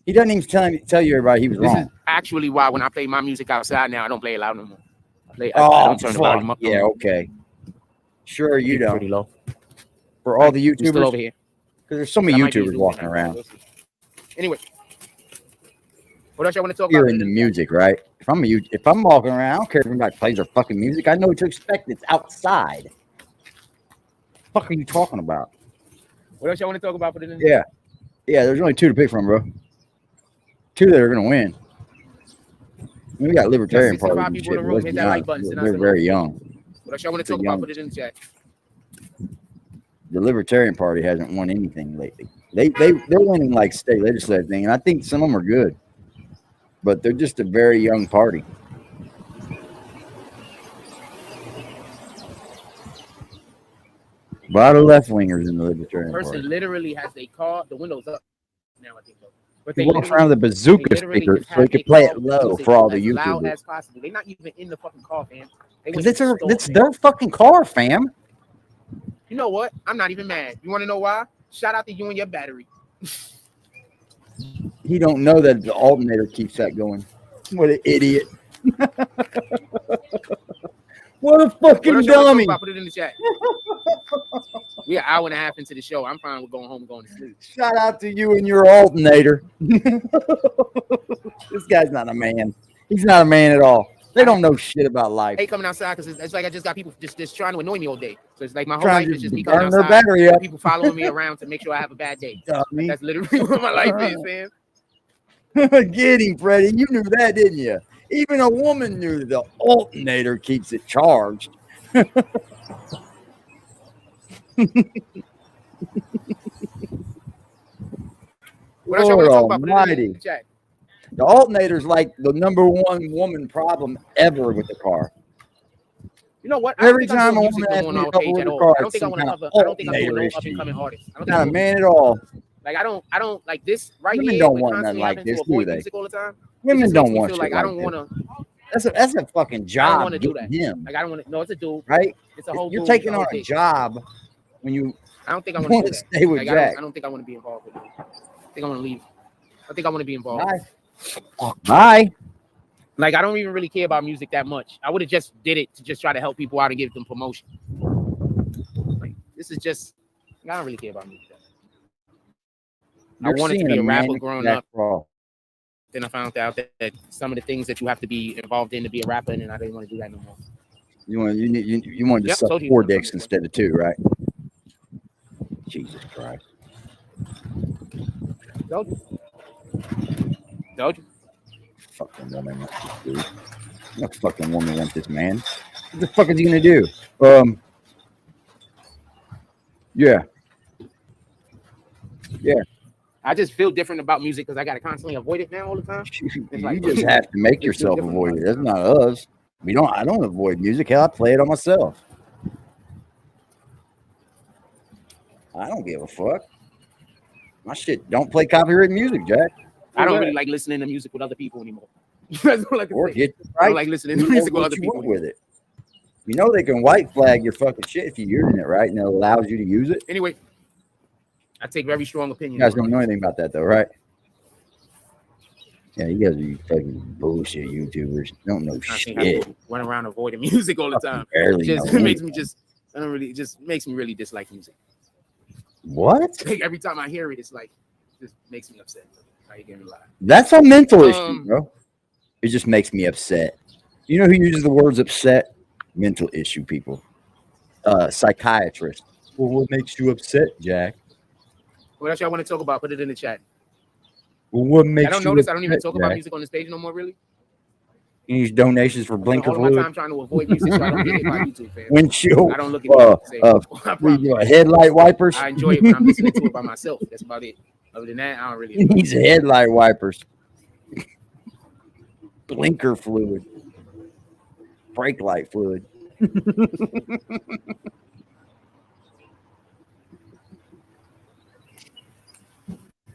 D: He doesn't even tell you everybody he was
A: This is
D: wrong.
A: actually why when I play my music outside now, I don't play it loud no more. I
D: Oh,
A: don't turn the volume up.
D: yeah, okay. Sure, you don't.
A: Pretty low.
D: For all the
A: You still
D: YouTubers,
A: over here.
D: because there's so many
A: I might be
D: YouTubers
A: losing
D: walking
A: that.
D: around.
A: We'll see. Anyway, what else y'all want to talk
D: You're
A: about?
D: in the music, right? If I'm walking around, I don't care if anybody plays their fucking music. I know what to expect. It's outside. What the fuck are you talking about?
A: What else y'all want to talk about? Put it in.
D: Yeah. Yeah, there's only two to pick from, bro. Two that are going to win. We got Libertarian
A: 65
D: Party.
A: people in the room. Hit that like button.
D: They're very young.
A: What else y'all want to
D: They're
A: talk about?
D: young.
A: Put it in the chat.
D: The Libertarian Party hasn't won anything lately. They're winning like state legislative thing, and I think some of them are good, but they're just a very young party. A lot of left wingers in the Libertarian
A: Person
D: Party.
A: literally has a car. The windows up now. I think. But
D: He
A: they
D: walks around with a bazooka
A: literally
D: speaker
A: just
D: so he
A: have
D: can
A: a
D: play
A: car
D: it
A: with
D: low
A: music
D: for all the
A: as loud
D: YouTubers.
A: as possible. They're not even in the fucking car, fam.
D: Because it's their fucking car, fam.
A: You know what? I'm not even mad. You want to know why? Shout out to you and your battery.
D: He don't know that the alternator keeps that going. What an idiot. What a fucking
A: What else y'all wanna talk
D: dummy.
A: about? Put it in the chat. We're an hour and a half into the show. I'm fine with going home and going to sleep.
D: Shout out to you and your alternator. This guy's not a man. He's not a man at all. They don't know shit about life.
A: I hate coming outside because it's like I just got people just trying to annoy me all day. So it's like my whole
D: Trying
A: life
D: to
A: is just me
D: burn
A: coming
D: their
A: outside,
D: battery up.
A: people following me around to make sure I have a bad day.
D: Dummy.
A: That's literally what my life is, man.
D: Get him, Freddie. You knew that, didn't you? Even a woman knew that the alternator keeps it charged.
A: What else y'all want to talk about? Put it in
D: Almighty.
A: the chat.
D: The alternator's like the number one woman problem ever with the car.
A: You know what? I don't
D: Every
A: think I'm
D: time a
A: doing
D: woman
A: music
D: asks
A: no
D: me
A: more
D: to
A: on our
D: couple
A: page
D: with
A: at
D: a
A: all.
D: car,
A: I don't think I
D: some
A: want to
D: kind
A: cover.
D: of
A: I don't think I'm doing no
D: alternator
A: up and coming
D: issue.
A: artists. I don't
D: Not a
A: think
D: man at all.
A: like I don't like this right
D: Women
A: here.
D: don't
A: with
D: want nothing
A: constantly
D: like
A: having to
D: this, do
A: avoid
D: they?
A: music all the time. It
D: Women
A: just
D: don't
A: makes me
D: want
A: feel
D: shit
A: like I don't
D: like
A: want
D: this.
A: to.
D: That's a fucking
A: I don't
D: job
A: want to do
D: getting
A: that.
D: him,
A: Like I don't want to. No, it's a dude.
D: right?
A: It's a whole.
D: You're
A: dude,
D: taking
A: the whole
D: on a
A: thing.
D: job when you
A: I don't think I want to
D: want
A: do
D: to
A: that.
D: stay with
A: Like,
D: Jack.
A: I don't think I want to be involved with it. I think I want to leave. I think I want to be involved.
D: Bye. Bye.
A: Like I don't even really care about music that much. I would have just did it to just try to help people out and give them promotion. Like this is just. I don't really care about music. I wanted to be a rapper growing up. Then I found out that some of the things that you have to be involved in to be a rapper, and I didn't want to do that no more.
D: You want to
A: Yep,
D: suck
A: told you.
D: 4 dicks instead of 2, right? Jesus Christ.
A: Told you. Told you.
D: Fucking woman wants this dude. What fucking woman wants this man? What the fuck is he gonna do? Yeah.
A: I just feel different about music because I got to constantly avoid it now all the time.
D: You just have to make yourself avoid it. That's not us. I don't avoid music. Hell, I play it on myself. I don't give a fuck. My shit don't play copyrighted music, Jack.
A: I don't really like listening to music with other people anymore. That's all I can
D: Or
A: say.
D: get the
A: I
D: right.
A: don't like listening to
D: You know
A: music while
D: what
A: other
D: you
A: people
D: want with it. You know they can white flag your fucking shit if you're using it right, and it allows you to use it.
A: Anyway, I take very strong opinions.
D: You guys
A: on
D: don't
A: it.
D: know anything about that though, right? Yeah, you guys are you fucking bullshit YouTubers. Don't know
A: I think I
D: shit.
A: run around avoiding music all the time.
D: Barely
A: Just
D: know
A: it makes me
D: anything.
A: just I don't really it just makes me really dislike music.
D: What?
A: Like every time I hear it, it's like just makes me upset. I ain't gonna lie.
D: That's a mental issue, bro. It just makes me upset. You know who uses the words upset? Mental issue people. Psychiatrist. Well, what makes you upset, Jack?
A: What else y'all want to talk about? Put it in the chat.
D: Well, what
A: I
D: makes
A: don't
D: you
A: notice. I don't even
D: upset,
A: talk about
D: Jack?
A: music on the stage no more. Really.
D: You use donations for
A: I spend
D: blinker
A: all of my
D: fluid.
A: time trying to avoid music so I don't get hit by YouTube, fam.
D: Windshield.
A: I don't look at it the same. I promise.
D: Headlight wipers.
A: I enjoy it when I'm listening to it by myself. That's about it. Other than that, I don't really.
D: He needs headlight wipers. Blinker fluid. Brake light fluid.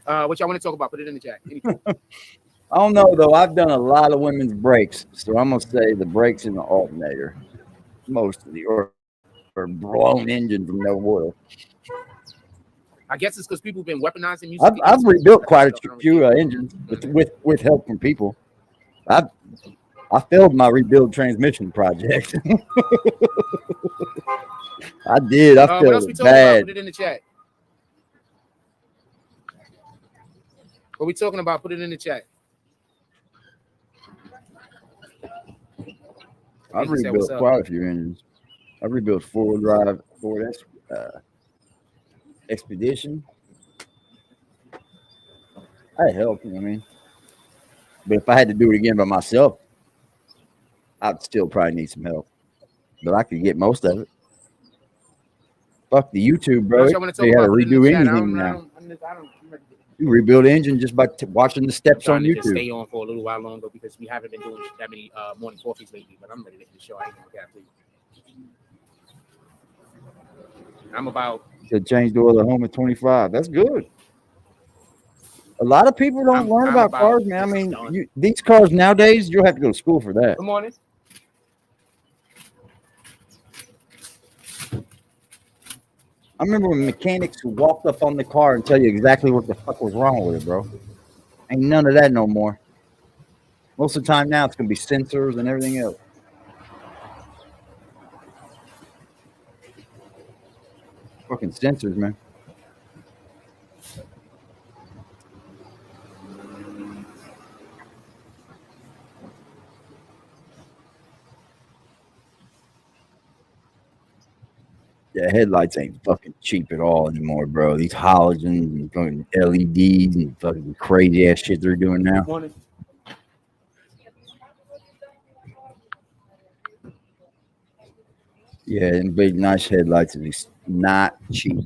A: What y'all want to talk about? Put it in the chat. Anything.
D: I don't know though. I've done a lot of women's brakes, so I'm gonna say the brakes in the alternator, mostly, or blown engine from no oil.
A: I guess it's because people have been weaponizing music.
D: I've rebuilt quite a few engines with help from people. I failed my rebuild transmission project. I did. I
A: what else
D: failed
A: we
D: it
A: talking about?
D: bad.
A: Put it in the chat. What we talking about? Put it in the chat.
D: I've rebuilt quite a few engines. I rebuilt four-wheel drive Ford Expedition. I helped, you know what I mean? But if I had to do it again by myself, I'd still probably need some help. But I could get most of it. Fuck the YouTube, bro. They had to redo anything now. You rebuild an engine just by watching the steps on YouTube.
A: Just stay on for a little while longer because we haven't been doing that many morning coffees lately. But I'm ready to hit the show. I ain't gonna cap to you. I'm about
D: to change the oil at home at 25. That's good. A lot of people don't learn about cars, man. I mean, these cars nowadays, you'll have to go to school for that.
A: Good morning.
D: I remember when mechanics who walked up on the car and tell you exactly what the fuck was wrong with it, bro. Ain't none of that no more. Most of the time now, it's going to be sensors and everything else. Fucking sensors, man. Yeah, headlights ain't fucking cheap at all anymore, bro. These halogens and fucking LEDs and fucking crazy ass shit they're doing now.
A: Morning.
D: Yeah, and big nice headlights is not cheap.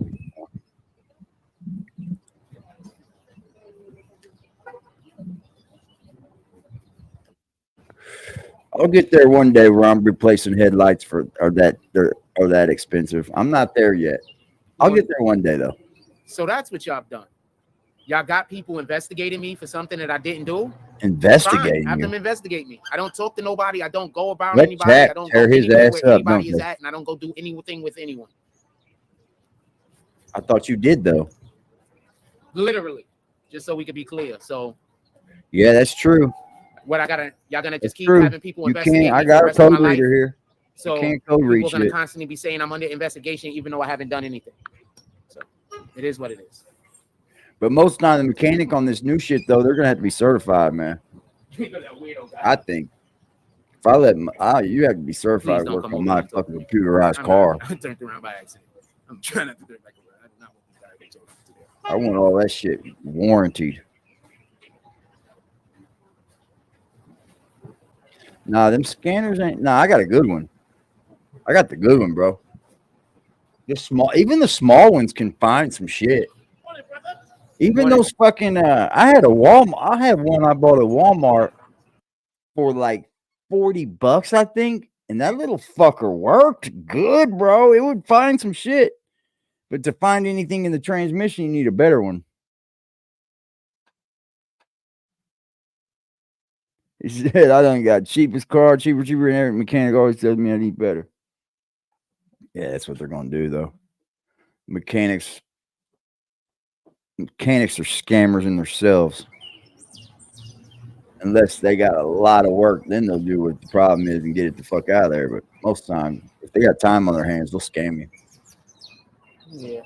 D: I'll get there one day where I'm replacing headlights are that expensive. I'm not there yet. I'll get there one day though.
A: So that's what y'all done. Y'all got people investigating me for something that I didn't do.
D: Investigating
A: Have
D: you.
A: them investigate me. I don't talk to nobody. I don't go about
D: Let
A: anybody.
D: Jack
A: I don't
D: tear
A: go
D: his
A: anywhere
D: ass
A: where
D: up,
A: anybody
D: don't
A: is
D: they?
A: at, and I don't go do anything with anyone.
D: I thought you did though.
A: Literally, just so we could be clear. So
D: yeah, that's true.
A: what y'all gonna just keep
D: true.
A: having people
D: You
A: investigate
D: can't.
A: me
D: I
A: for
D: got
A: the
D: a
A: rest of my
D: code
A: life?
D: reader here.
A: So
D: you can't code read
A: people are gonna
D: shit.
A: constantly be saying I'm under investigation, even though I haven't done anything. So it is what it is.
D: But most of the time, the mechanic on this new shit though, they're gonna have to be certified, man. I think. If I let you have to be certified to work on my fucking computerized car.
A: I turned around by accident. I'm trying not to turn back around. I do not want this guy to get today.
D: I want all that shit warranted. Nah, them scanners ain't. Nah, I got a good one. I got the good one, bro. Even the small ones can find some shit. Even those fucking. I had one I bought at Walmart for like $40, I think, and that little fucker worked good, bro. It would find some shit, but to find anything in the transmission, you need a better one. He said, I done got cheapest car, cheaper, and every mechanic always tells me I need better. Yeah, that's what they're gonna do though. Mechanics are scammers in themselves. Unless they got a lot of work, then they'll do what the problem is and get it the fuck out of there. But most of the time, if they got time on their hands, they'll scam you.
A: Yeah.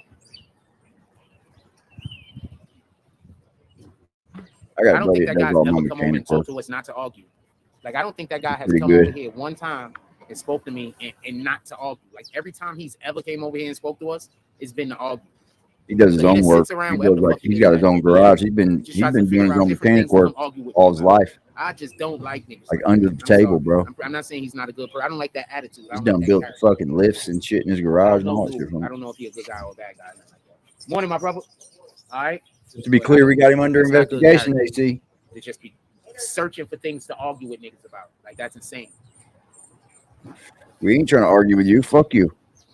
D: I got
A: I
D: a
A: don't
D: buddy
A: think
D: that
A: that
D: does
A: guy's
D: all my
A: ever come over and
D: mechanic
A: talked
D: work.
A: to us not to argue. Like, I don't think that guy has
D: Pretty
A: come
D: good.
A: over here one time and spoke to me and not to argue. Like, every time he's ever came over here and spoke to us, it's been to argue.
D: He does his
A: So he
D: own
A: just
D: work.
A: sits around
D: He
A: wherever
D: does
A: the
D: like
A: fuck he
D: he's
A: is
D: got his
A: at.
D: own garage. He's been
A: Just tries to
D: doing
A: figure
D: his
A: out
D: own
A: different
D: mechanic
A: things to
D: work
A: come argue with
D: all
A: me
D: his
A: about.
D: life,
A: I just don't like niggas.
D: like under the table, bro.
A: I'm not saying he's not a good person. I don't like that attitude. I
D: He's
A: don't
D: done
A: like that
D: built
A: character.
D: fucking lifts and shit in his
A: I
D: garage
A: don't
D: and all
A: know
D: that shit.
A: who- I don't know if he's a good guy or a bad guy. Nothing like that. Morning, my brother. All right.
D: To be clear, we got him under
A: That's not good
D: investigation,
A: character.
D: AC.
A: To just be searching for things to argue with niggas about. Like, that's insane.
D: We ain't trying to argue with you. Fuck you.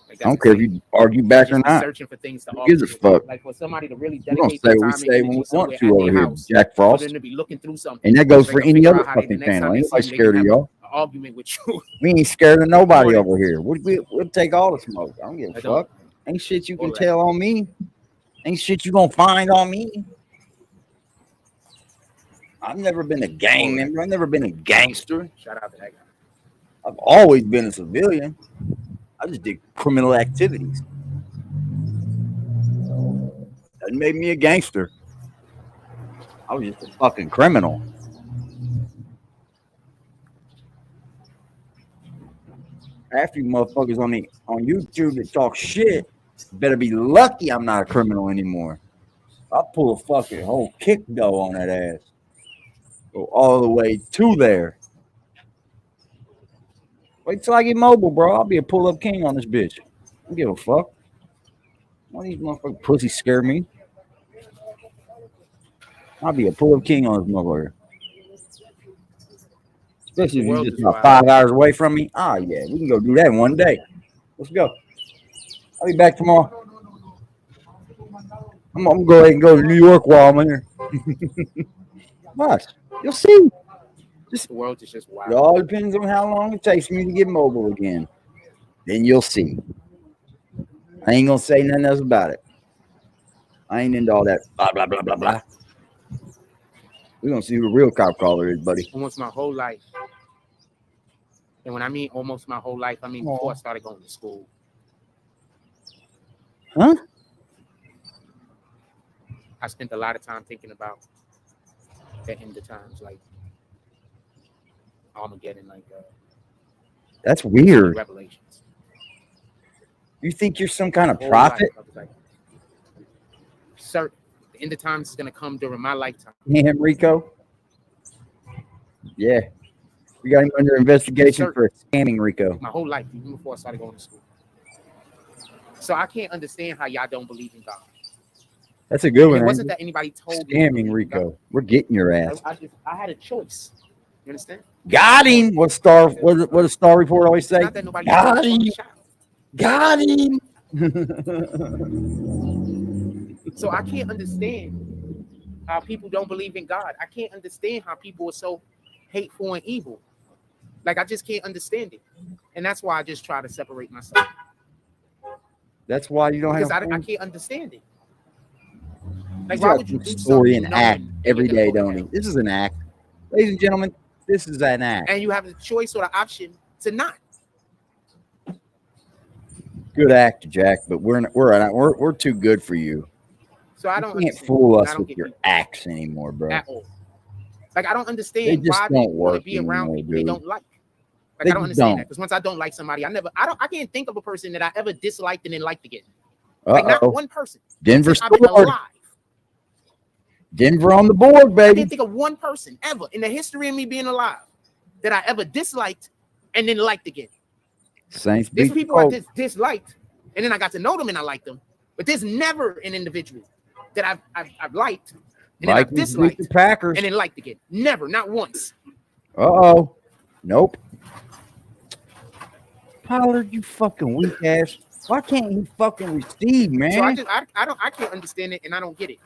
A: Like,
D: I don't care if you argue back or
A: just be
D: not.
A: searching for things to
D: Who
A: argue
D: gives a
A: with.
D: fuck?
A: Like, for somebody to really
D: We don't
A: dedicate
D: say
A: their
D: what we
A: time and
D: say when
A: energy
D: we
A: somewhere
D: want
A: at
D: to over
A: their
D: here,
A: house
D: Jack
A: for
D: Frost.
A: them to be looking through something.
D: And that goes
A: so
D: for
A: they can
D: any
A: figure
D: other
A: out how they-
D: fucking
A: the next
D: channel.
A: time they
D: Ain't
A: see
D: nobody
A: you, they
D: scared
A: can
D: of
A: have
D: y'all.
A: an argument with you.
D: We ain't scared of nobody
A: Morning.
D: over here. We'll take all the smoke. I don't give a
A: I don't.
D: fuck. Ain't shit you can
A: All right.
D: tell on me. Ain't shit you gonna find on me. I've never been a gang
A: All right.
D: member. I've never been a gangster.
A: Shout out to that guy.
D: I've always been a civilian. I just did criminal activities. That made me a gangster. I was just a fucking criminal. After you motherfuckers on YouTube that talk shit, better be lucky I'm not a criminal anymore. I'll pull a fucking whole kick dough on that ass. Go all the way to there. Wait till I get mobile, bro. I'll be a pull-up king on this bitch. I don't give a fuck. Why these motherfucking pussies scare me? I'll be a pull-up king on this motherfucker. Especially if you're just about 5 hours away from me. Ah, yeah, we can go do that in one day. Let's go. I'll be back tomorrow. I'm gonna go ahead and go to New York while I'm here. Watch. You'll see.
A: The world is just wild.
D: It all depends on how long it takes me to get mobile again. Then you'll see. I ain't gonna say nothing else about it. I ain't into all that blah blah blah blah blah. We're gonna see who the real cop caller is, buddy.
A: Almost my whole life. And when I mean almost my whole life, I mean before I started going to school.
D: Huh?
A: I spent a lot of time thinking about the end of times, like Armageddon, like
D: That's weird.
A: Revelations.
D: You think you're some kind of
A: Whole
D: prophet?
A: life, I was like, sir, the end of times is gonna come during my lifetime.
D: Him, Rico? Yeah. We got him under investigation for scamming Rico.
A: My whole life, even before I started going to school. So I can't understand how y'all don't believe in God.
D: That's a good
A: And
D: one.
A: it wasn't
D: ain't
A: that anybody told
D: it?
A: me. to believe
D: Scamming
A: in
D: Rico.
A: God.
D: We're getting your ass.
A: I had a choice. You understand?
D: Got him. What does Star Report always say?
A: Not that nobody
D: Got
A: told me
D: him.
A: to shout.
D: Got him.
A: So I can't understand how people don't believe in God. I can't understand how people are so hateful and evil. Like, I just can't understand it. And that's why I just try to separate myself.
D: That's why you don't
A: Because
D: have
A: I can't understand it. Like,
D: He's
A: why
D: got
A: would you do
D: story
A: something
D: and act
A: knowing
D: every
A: you're gonna
D: day,
A: go to
D: don't he?
A: hell?
D: This is an act. Ladies and gentlemen, this is an act.
A: And you have the choice or the option to not.
D: Good actor, Jack, but we're too good for you.
A: So I don't
D: You can't
A: understand.
D: fool
A: I
D: us
A: don't
D: with
A: get
D: your
A: people
D: acts anymore, bro.
A: at all. Like, I don't
D: They
A: understand
D: just
A: why
D: don't
A: they want to
D: work
A: be around
D: anymore,
A: people they
D: dude.
A: don't like. Like,
D: They
A: I don't
D: just
A: understand
D: don't.
A: that. Because once I don't like somebody, I can't think of a person that I ever disliked and then liked again. Like, not
D: Uh-oh.
A: one person.
D: Denver
A: Since I've been
D: scored.
A: alive.
D: Denver on the board,
A: I
D: baby.
A: can't think of one person ever in the history of me being alive that I ever disliked and then liked again.
D: Saints
A: There's
D: beat the
A: people I
D: Colts.
A: just disliked and then I got to know them and I liked them. But there's never an individual that I've liked and then I've
D: Vikings beat
A: disliked
D: the Packers.
A: and then liked again. Never, not once.
D: Uh-oh. Nope. Pollard, you fucking weak ass. Why can't he fucking receive, man?
A: So I can't understand it and I don't get it.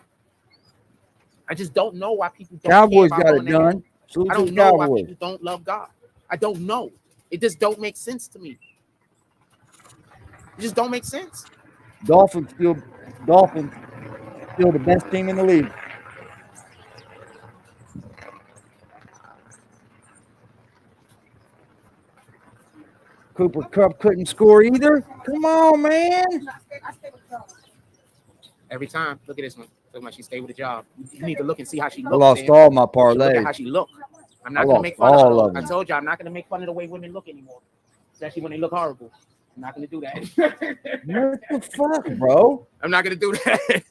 A: I just don't know why people don't
D: Cowboys
A: care about
D: got it
A: going to hell.
D: done. Salute
A: I
D: to
A: don't
D: the
A: know why
D: Cowboys.
A: people don't love God. I don't know. It just don't make sense to me. It just don't make sense.
D: Dolphins still the best team in the league. Cooper Kupp couldn't score either. Come on, man.
A: Every time. Look at this one. Talking about she stayed with a job. You need to look and see how she
D: I
A: looks.
D: lost
A: man.
D: all my
A: Look at
D: parlays.
A: how she look. I'm
D: I
A: not gonna
D: lost
A: make fun of
D: all
A: her.
D: of
A: I
D: them.
A: told you I'm not gonna make fun of the way women look anymore. Especially when they look horrible. I'm not gonna do that.
D: What the fuck, bro?
A: I'm not gonna do that.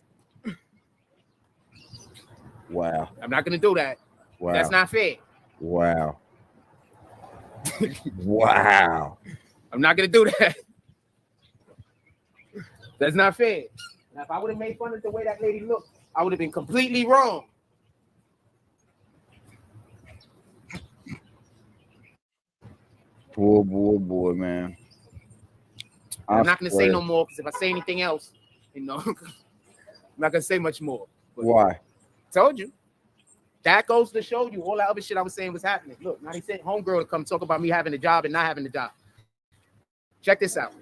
D: Wow.
A: I'm not gonna do that.
D: Wow.
A: That's not fair.
D: Wow. Wow.
A: I'm not gonna do that. That's not fair. Now, if I would have made fun of the way that lady looked, I would have been completely wrong.
D: Boy, man.
A: I'm not gonna say no more because if I say anything else, I'm not gonna say much more. But
D: Why?
A: told you. That goes to show you all that other shit I was saying was happening. Look, now he sent homegirl to come talk about me having a job and not having a job. Check this out.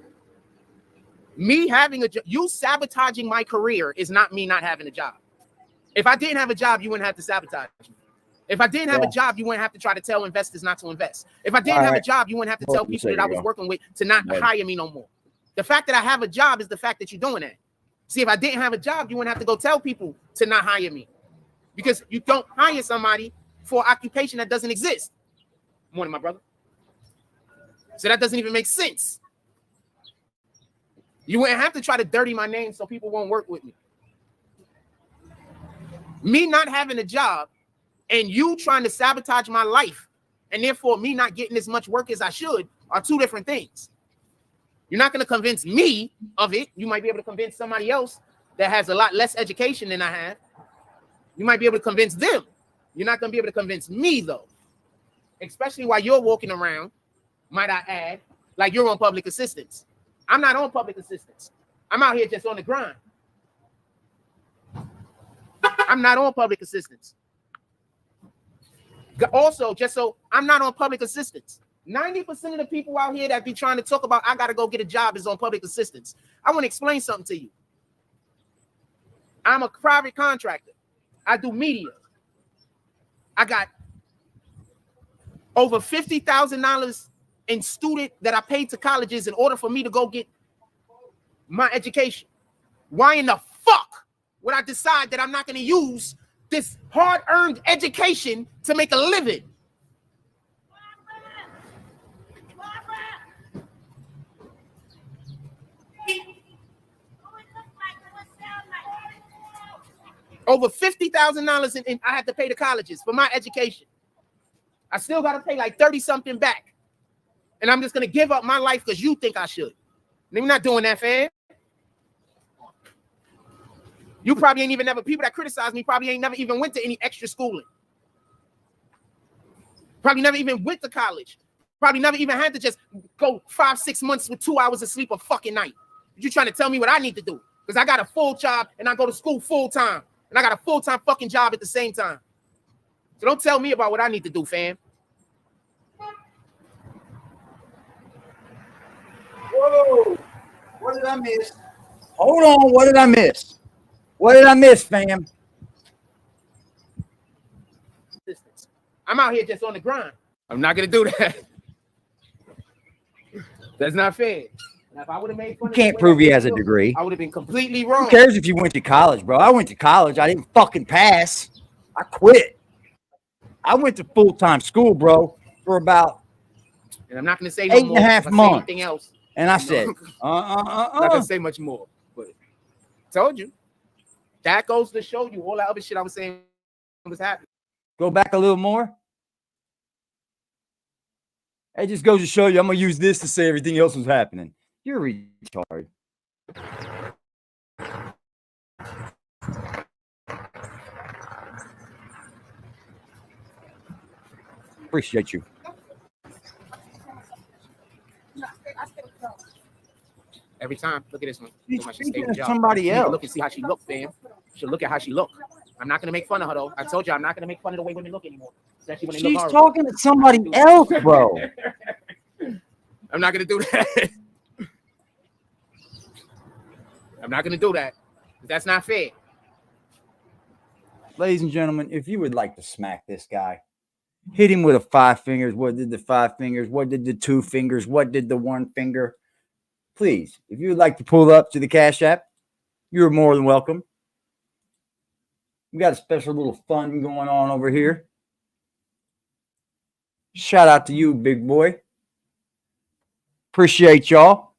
A: Me having a job, you sabotaging my career is not me not having a job. If I didn't have a job, you wouldn't have to sabotage me. If I didn't have a job, you wouldn't have to try to tell investors not to invest. If I didn't have a job, you wouldn't have to tell people that I was working with to not hire me no more. The fact that I have a job is the fact that you're doing that. See, if I didn't have a job, you wouldn't have to go tell people to not hire me. Because you don't hire somebody for an occupation that doesn't exist. Morning, my brother. So that doesn't even make sense. You wouldn't have to try to dirty my name so people won't work with me. Me not having a job and you trying to sabotage my life and therefore me not getting as much work as I should are two different things. You're not going to convince me of it. You might be able to convince somebody else that has a lot less education than I have. You might be able to convince them. You're not going to be able to convince me, though. Especially while you're walking around, might I add, like you're on public assistance. I'm not on public assistance. I'm out here just on the grind. I'm not on public assistance. Also, just so I'm not on public assistance. 90% of the people out here that be trying to talk about I got to go get a job is on public assistance. I want to explain something to you. I'm a private contractor. I do media. I got over $50,000 in student that I paid to colleges in order for me to go get my education. Why in the fuck would I decide that I'm not going to use this hard-earned education to make a living? Over $50,000 and I had to pay the colleges for my education. I still got to pay like 30-something back. And I'm just going to give up my life because you think I should. And we're not doing that, fam. You probably ain't even never, people that criticize me probably ain't never even went to any extra schooling. Probably never even went to college. Probably never even had to just go 5-6 months with 2 hours of sleep a fucking night. You trying to tell me what I need to do? Because I got a full job and I go to school full time. And I got a full-time fucking job at the same time. So don't tell me about what I need to do, fam.
D: Whoa. What did I miss? Hold on. What did I miss? What did I miss, fam?
A: I'm out here just on the grind. I'm not going to do that. That's not fair. Now, if I would have made fun
D: You can't prove he has a degree.
A: I would have been completely wrong.
D: Who cares if you went to college, bro? I went to college. I didn't fucking pass. I quit. I went to full-time school, bro, for about
A: and I'm not going to say no
D: 8.5
A: more.
D: months.
A: Anything else?
D: And I said,
A: I'm not going to say much more. But told you. That goes to show you all that other shit I was saying was happening.
D: Go back a little more. It just goes to show you I'm going to use this to say everything else was happening. You're a retard. Appreciate you.
A: Every time. Look at this one.
D: She's
A: Look how she
D: speaking
A: stayed with
D: to
A: y'all.
D: somebody
A: You need to
D: else.
A: look and see how she looked, fam. You should look at how she looked. I'm not gonna make fun of her though. I told you I'm not gonna make fun of the way women look anymore. Especially when they
D: She's
A: look horrible.
D: talking to somebody else, bro.
A: I'm not gonna do that. I'm not gonna do that. That's not fair.
D: Ladies and gentlemen, if you would like to smack this guy, hit him with a 5 fingers. What did the 5 fingers? What did the 2 fingers? What did the 1 finger? Please, if you would like to pull up to the Cash App, you're more than welcome. We got a special little fun going on over here. Shout out to you, big boy. Appreciate y'all.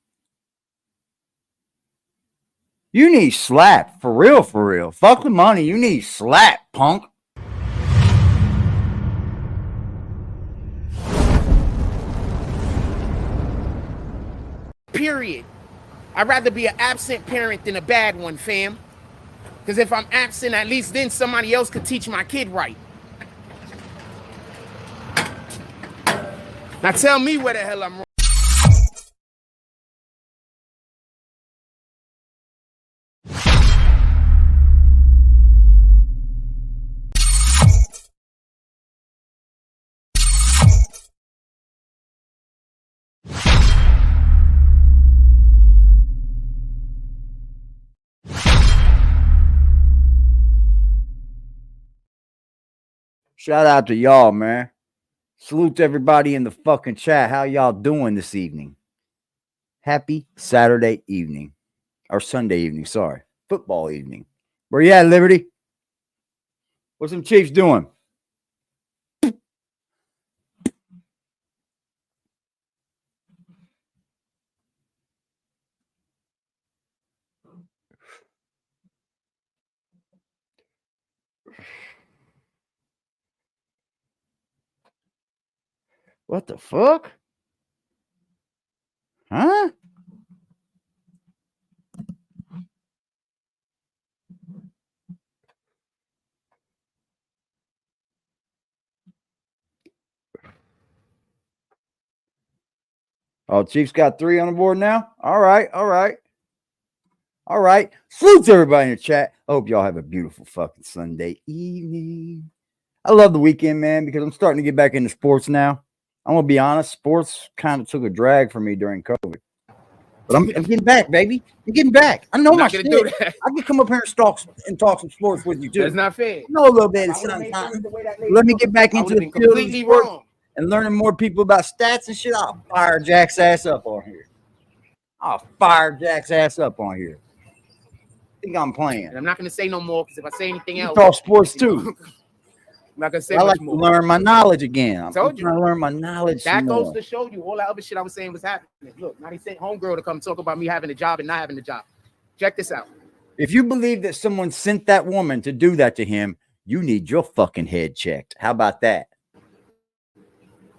D: You need slap. For real, for real. Fuck the money. You need slap, punk.
A: Period. I'd rather be an absent parent than a bad one, fam. Because if I'm absent, at least then somebody else could teach my kid right. Now tell me where the hell I'm wrong.
D: Shout out to y'all, man. Salute to everybody in the fucking chat. How y'all doing this evening? Happy Saturday evening. Or Sunday evening, sorry. Football evening. Where you at, Liberty? What's them Chiefs doing? What the fuck? Huh? Oh, Chiefs got 3 on the board now? All right, all right. All right. Salute to everybody in the chat. I hope y'all have a beautiful fucking Sunday evening. I love the weekend, man, because I'm starting to get back into sports now. I'm going to be honest. Sports kind of took a drag for me during COVID. But I'm getting back, baby. I'm getting back. I know my shit. I can come up here and talk some sports with you, too.
A: That's not fair.
D: I know a little bit of something. Let me get back into the field
A: completely wrong.
D: and learning more people about stats and shit. I'll fire Jack's ass up on here. I'll fire Jack's ass up on here. I think I'm playing.
A: And I'm not going to say no more because if I say anything else,
D: talk sports too.
A: I'm not going to say
D: I like
A: much
D: to
A: more.
D: learn my knowledge again. I'm
A: Told you.
D: trying to learn my knowledge.
A: That
D: some
A: goes
D: more.
A: to show you all that other shit I was saying was happening. Look, now they sent homegirl to come talk about me having a job and not having a job. Check this out.
D: If you believe that someone sent that woman to do that to him, you need your fucking head checked. How about that?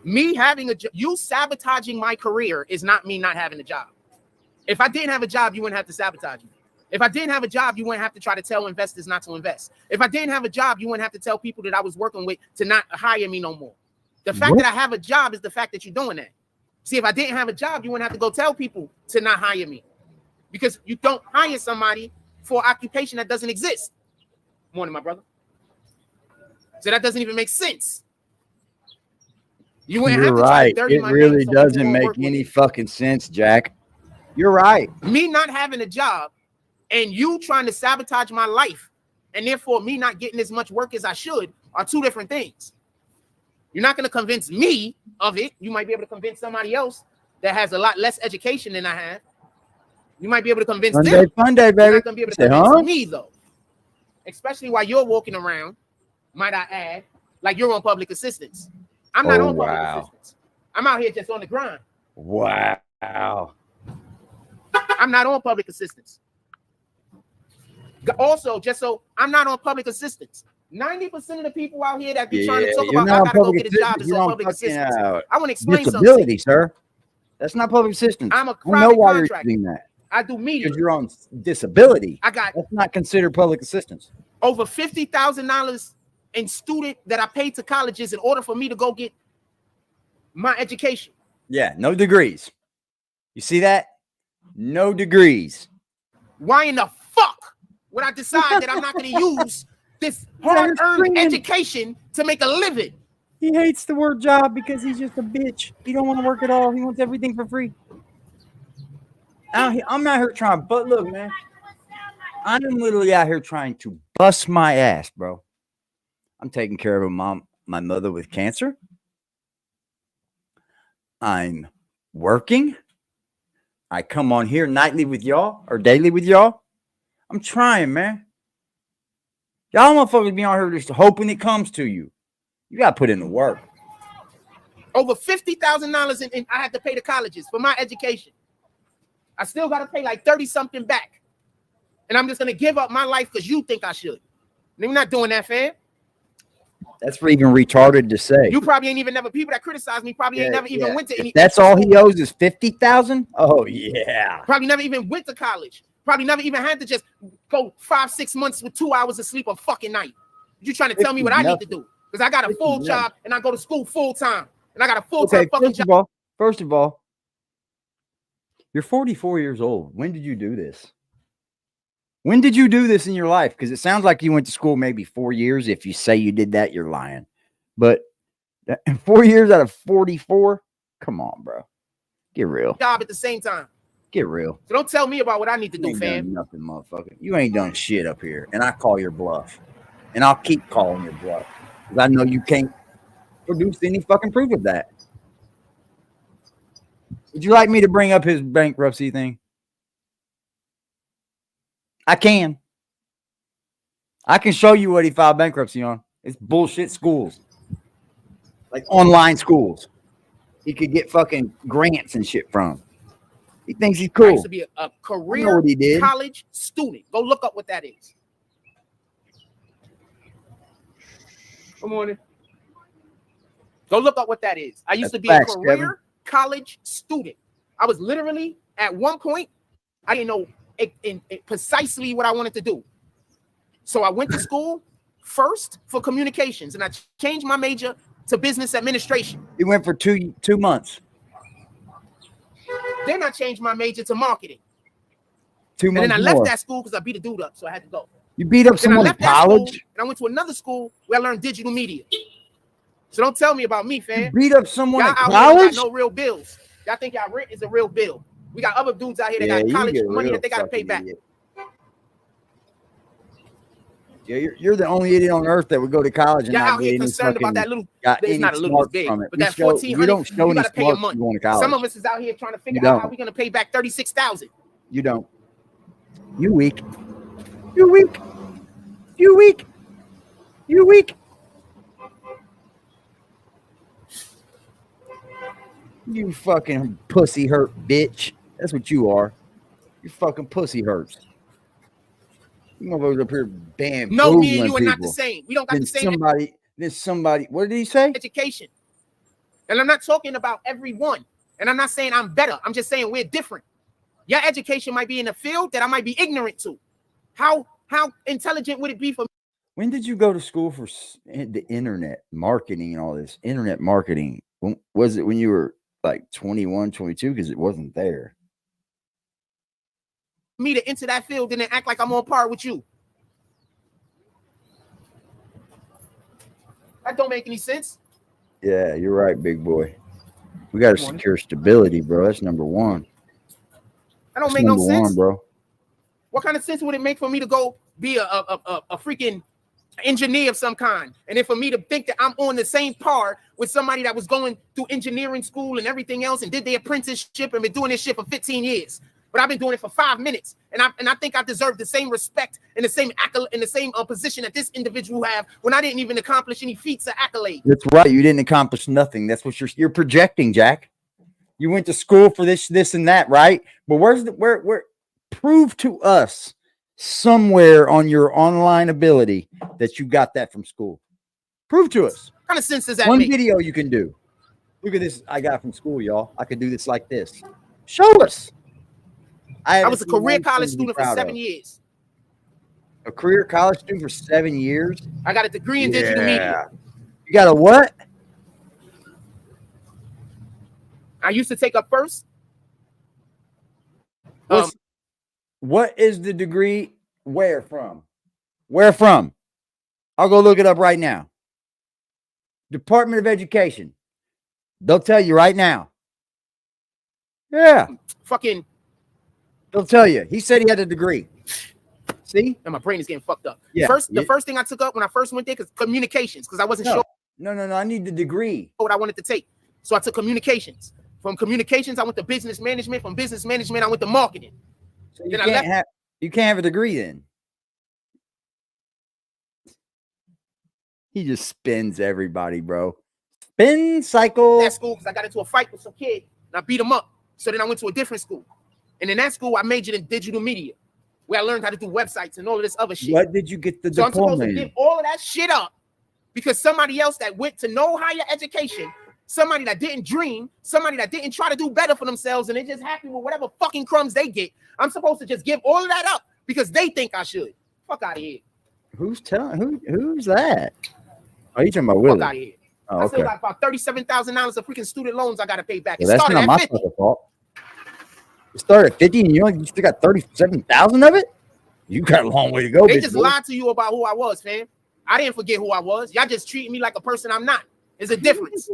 A: Me having you sabotaging my career is not me not having a job. If I didn't have a job, you wouldn't have to sabotage me. If I didn't have a job, you wouldn't have to try to tell investors not to invest. If I didn't have a job, you wouldn't have to tell people that I was working with to not hire me no more. The fact that I have a job is the fact that you're doing that. See, if I didn't have a job, you wouldn't have to go tell people to not hire me. Because you don't hire somebody for an occupation that doesn't exist. Morning, my brother. So that doesn't even make sense. You wouldn't
D: You're
A: have to try
D: right.
A: to dirty
D: It
A: my
D: really
A: name so
D: doesn't
A: people
D: make
A: won't work
D: any
A: with me.
D: fucking sense, Jack. You're right.
A: Me not having a job and you trying to sabotage my life and therefore me not getting as much work as I should are two different things. You're not going to convince me of it. You might be able to convince somebody else that has a lot less education than I have. You might be able to convince them.
D: Fun day, baby.
A: You're not going to be able to convince me, though. Especially while you're walking around, might I add, like you're on public assistance. I'm not on public assistance. I'm out here just on the grind.
D: Wow.
A: I'm not on public assistance. Also, just so I'm not on public assistance. 90% of the people out here that be trying to talk about I gotta go get a job is on public assistance. I want to explain
D: disability,
A: something.
D: sir. That's not public assistance.
A: I'm a
D: I know
A: private
D: why
A: contractor.
D: you're doing that.
A: I do media.
D: Because you're on disability.
A: I got
D: That's not considered public assistance.
A: over $50,000 in student that I paid to colleges in order for me to go get my education.
D: Yeah, no degrees. You see that? No degrees.
A: Why in the fuck would I decide that I'm not going to use this
D: He's out here
A: hard-earned
D: screaming.
A: education to make a living.
D: He hates the word job because he's just a bitch. He don't want to work at all. He wants everything for free. I'm out here trying, but look, man, I'm literally out here trying to bust my ass, bro. I'm taking care of my mother with cancer. I'm working. I come on here nightly with y'all or daily with y'all. I'm trying, man. Y'all motherfuckers be on here just hoping it comes to you. You got to put in the work.
A: Over $50,000 in I had to pay the colleges for my education. I still got to pay like 30 something back. And I'm just going to give up my life because you think I should. And we're not doing that, fam.
D: That's for even retarded to say.
A: You probably ain't even never, people that criticize me probably ain't never even went to any.
D: If that's all he owes is 50,000. Oh yeah.
A: Probably never even went to college. Probably never even had to just go 5-6 months with 2 hours of sleep a fucking night. You trying to tell me what I need to do? Because I got a full job and I go to school full time. And I got a full-time fucking job.
D: First of all, you're 44 years old. When did you do this? When did you do this in your life? Because it sounds like you went to school maybe 4 years. If you say you did that, you're lying. But 4 years out of 44? Come on, bro. Get real.
A: Job at the same time.
D: Get real.
A: So don't tell me about what I need to do, fam.
D: Nothing, motherfucker. You ain't done shit up here. And I call your bluff. And I'll keep calling your bluff. Because I know you can't produce any fucking proof of that. Would you like me to bring up his bankruptcy thing? I can. I can show you what he filed bankruptcy on. It's bullshit schools. Like online schools. He could get fucking grants and shit from. He thinks he's cool.
A: I used to be a career college student. Go look up what that is. Good morning. Go look up what that is. I used to be a career college student. I was literally, at one point, I didn't know precisely what I wanted to do. So I went to school first for communications, and I changed my major to business administration.
D: You went for two months.
A: Then I changed my major to marketing.
D: 2 months.
A: And then I left that school because I beat a dude up, so I had to go.
D: You beat up someone in college?
A: And I went to another school where I learned digital media. So don't tell me about me, fam.
D: You beat up someone in college?
A: Y'all got no real bills. Y'all think y'all rent is a real bill. We got other dudes out here that got college money that they got to pay back.
D: Yeah, you're the only idiot on earth that would go to college and not get any
A: concerned about that little.
D: It's
A: not a little big, but that 1,400. You got to pay a month. Some of us is out here trying to figure out how we're gonna pay back 36,000.
D: You don't. You weak. You weak. You weak. You weak. You fucking pussy hurt bitch. That's what you are. You fucking pussy hurts. You motherfuckers up here bam.
A: No, me and you are not the same. We don't got the same.
D: Somebody. What did he say?
A: Education. And I'm not talking about everyone. And I'm not saying I'm better. I'm just saying we're different. Your education might be in a field that I might be ignorant to. How intelligent would it be for me?
D: When did you go to school for the internet marketing and all this? Internet marketing. Was it when you were like 21, 22? Because it wasn't there.
A: Me to enter that field and then act like I'm on par with you. That don't make any sense.
D: Yeah, you're right, big boy. We got to secure stability, bro. That's number one.
A: That don't make no sense, bro. What kind of sense would it make for me to go be a freaking engineer of some kind, and then for me to think that I'm on the same par with somebody that was going through engineering school and everything else and did their apprenticeship and been doing this shit for 15 years? But I've been doing it for 5 minutes, and I think I deserve the same respect and the same accolade and the same position that this individual have when I didn't even accomplish any feats or accolades.
D: That's right. You didn't accomplish nothing. That's what you're projecting, Jack. You went to school for this, and that, right? But where prove to us somewhere on your online ability that you got that from school. Prove to us.
A: What kind of sense does that
D: make?
A: One
D: video you can do. Look at this I got from school, y'all. I could do this like this. Show us.
A: I was a career college student for 7 years.
D: A career college student for 7 years?
A: I got a degree in digital media.
D: You got a what?
A: I used to take up first.
D: What is the degree? Where from? Where from? I'll go look it up right now. Department of Education. They'll tell you right now. Yeah.
A: Fucking.
D: They'll tell you. He said he had a degree. See?
A: And my brain is getting fucked up.
D: Yeah.
A: The first thing I took up when I first went there was communications, because I wasn't sure
D: No. I need the degree.
A: what I wanted to take. So I took communications. From communications, I went to business management. From business management, I went to marketing.
D: So you can't have a degree then. He just spins everybody, bro. Spin cycle.
A: That school, because I got into a fight with some kid and I beat him up. So then I went to a different school. And in that school, I majored in digital media, where I learned how to do websites and all of this other shit.
D: What did you get the
A: So
D: diploma
A: I'm supposed to give all of that shit up because somebody else that went to no higher education, somebody that didn't dream, somebody that didn't try to do better for themselves, and they're just happy with whatever fucking crumbs they get. I'm supposed to just give all of that up because they think I should. Fuck out of here.
D: Who's that? Oh, you talking about Willie?
A: Fuck out of here.
D: Oh,
A: I still
D: okay.
A: got about $37,000 of freaking student loans I got to pay back.
D: Well,
A: It
D: that's
A: started
D: not
A: at
D: my
A: 50.
D: fucking fault. It started at 50 and you still got 37,000 of it? You got a long way to go.
A: They
D: bitch
A: just
D: boy.
A: lied to you about who I was, fam. I didn't forget who I was. Y'all just treating me like a person I'm not. There's a difference.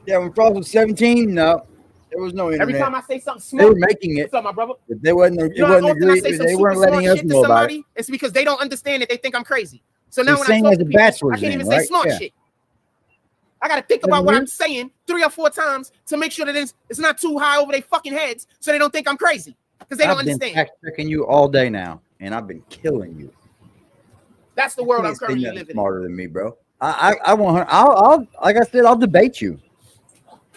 D: Yeah, when Frost was 17, no. There was no internet.
A: Every time I say something
D: They were
A: smart,
D: making it.
A: what's up, my brother?
D: If they wasn't, it
A: You know how
D: wasn't
A: often I
D: agree,
A: say some
D: they
A: super
D: weren't
A: smart
D: letting us
A: shit to
D: know about it.
A: somebody? It's because they don't understand it. They think I'm crazy. So now
D: You're
A: when I
D: saying
A: talk
D: as
A: to
D: a
A: people,
D: bachelor's
A: I can't even
D: then,
A: say smart
D: right? Yeah.
A: shit. I got to think about what I'm saying 3 or 4 times to make sure that it's not too high over their fucking heads so they don't think I'm crazy because they don't
D: I've been
A: understand.
D: fact checking you all day now, and I've been killing you.
A: That's the world
D: You
A: I'm
D: ain't say
A: currently
D: nothing
A: living in.
D: smarter than me, bro. I want her. I'll like I said, I'll debate you.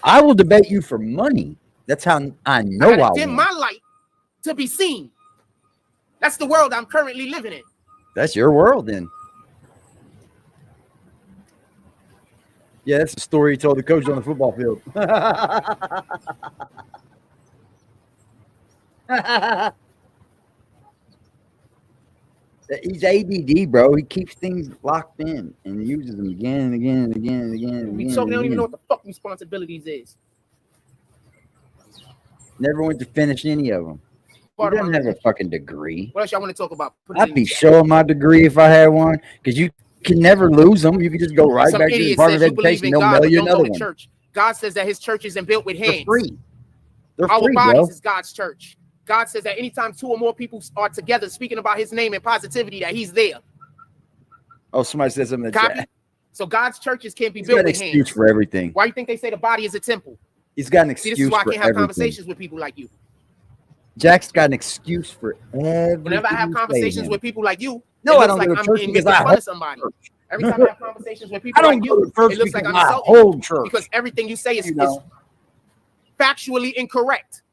D: I will debate you for money. That's how I know
A: I gotta
D: I
A: dim
D: win.
A: my light to be seen. That's the world I'm currently living in.
D: That's your world, then. Yeah, that's the story he told the coach on the football field. He's ADD, bro. He keeps things locked in and uses them again and again and again and again and
A: We
D: again.
A: talking, they don't
D: and
A: even
D: again.
A: know what the fuck responsibilities is.
D: Never went to finish any of them. He
A: Part of
D: doesn't
A: my
D: have a
A: life.
D: fucking degree.
A: What else y'all want to talk about? Put it
D: I'd
A: in
D: be
A: the chat.
D: showing my degree if I had one, because you can never lose them. You can just go right
A: Some
D: back to the
A: idiot
D: Department
A: says
D: of
A: you believe
D: Education.
A: in
D: They'll
A: God,
D: mail
A: but
D: you
A: don't
D: another
A: go to
D: one.
A: church. God says that his church isn't built with
D: They're
A: hands.
D: free. They're
A: Our
D: free,
A: bodies
D: bro.
A: is God's church. God says that anytime 2 or more people are together speaking about his name and positivity, that he's there.
D: Oh, somebody said something in the
A: Copy?
D: chat.
A: So God's churches can't be
D: He's
A: built
D: got an
A: with
D: excuse
A: hands.
D: for everything.
A: Why do you think they say the body is a temple?
D: He's got an
A: See,
D: excuse
A: this is why I
D: for
A: can't have
D: everything.
A: conversations with people like you.
D: Jack's got an excuse for everything.
A: Whenever I have
D: you say to
A: conversations
D: him.
A: with people like you,
D: No,
A: it
D: I
A: looks
D: don't
A: like
D: go to
A: I'm
D: church
A: in
D: because
A: making
D: I
A: fun
D: hold
A: of somebody.
D: church.
A: Every time I have conversations with people
D: I don't
A: like
D: go
A: you,
D: to church
A: it looks like
D: because
A: I'm
D: I
A: insulting
D: hold
A: you
D: church.
A: because everything you say is,
D: You know.
A: factually incorrect.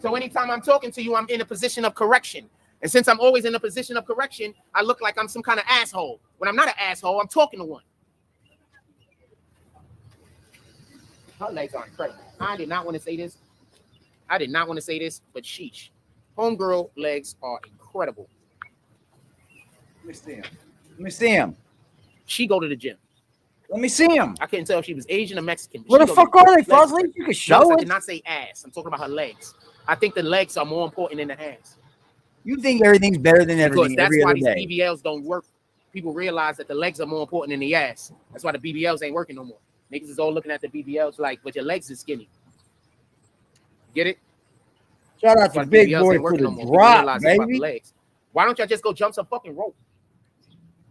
A: So anytime I'm talking to you, I'm in a position of correction. And since I'm always in a position of correction, I look like I'm some kind of asshole. When I'm not an asshole, I'm talking to one. Her legs are incredible. I did not want to say this. I did not want to say this, but sheesh. Homegirl legs are incredible.
D: Let me see him. Let me see him.
A: She go to the gym.
D: Let me see him.
A: I couldn't tell if she was Asian or Mexican.
D: Where the
A: She go
D: fuck
A: to
D: are they,
A: legs.
D: Fuzzly? You can show
A: Notice I
D: it.
A: did not say ass. I'm talking about her legs. I think the legs are more important than the ass.
D: You think everything's better than
A: Because
D: everything
A: that's
D: every
A: why
D: other
A: these
D: day.
A: BBLs don't work. People realize that the legs are more important than the ass. That's why the BBLs ain't working no more. Niggas is all looking at the BBLs like, but your legs is skinny. Get it?
D: Shout out
A: That's
D: to
A: why the
D: Big
A: BBLs
D: Boy
A: ain't
D: for
A: working
D: the
A: no more. People
D: drop,
A: realize it's about the
D: baby.
A: legs. Why don't y'all just go jump some fucking rope?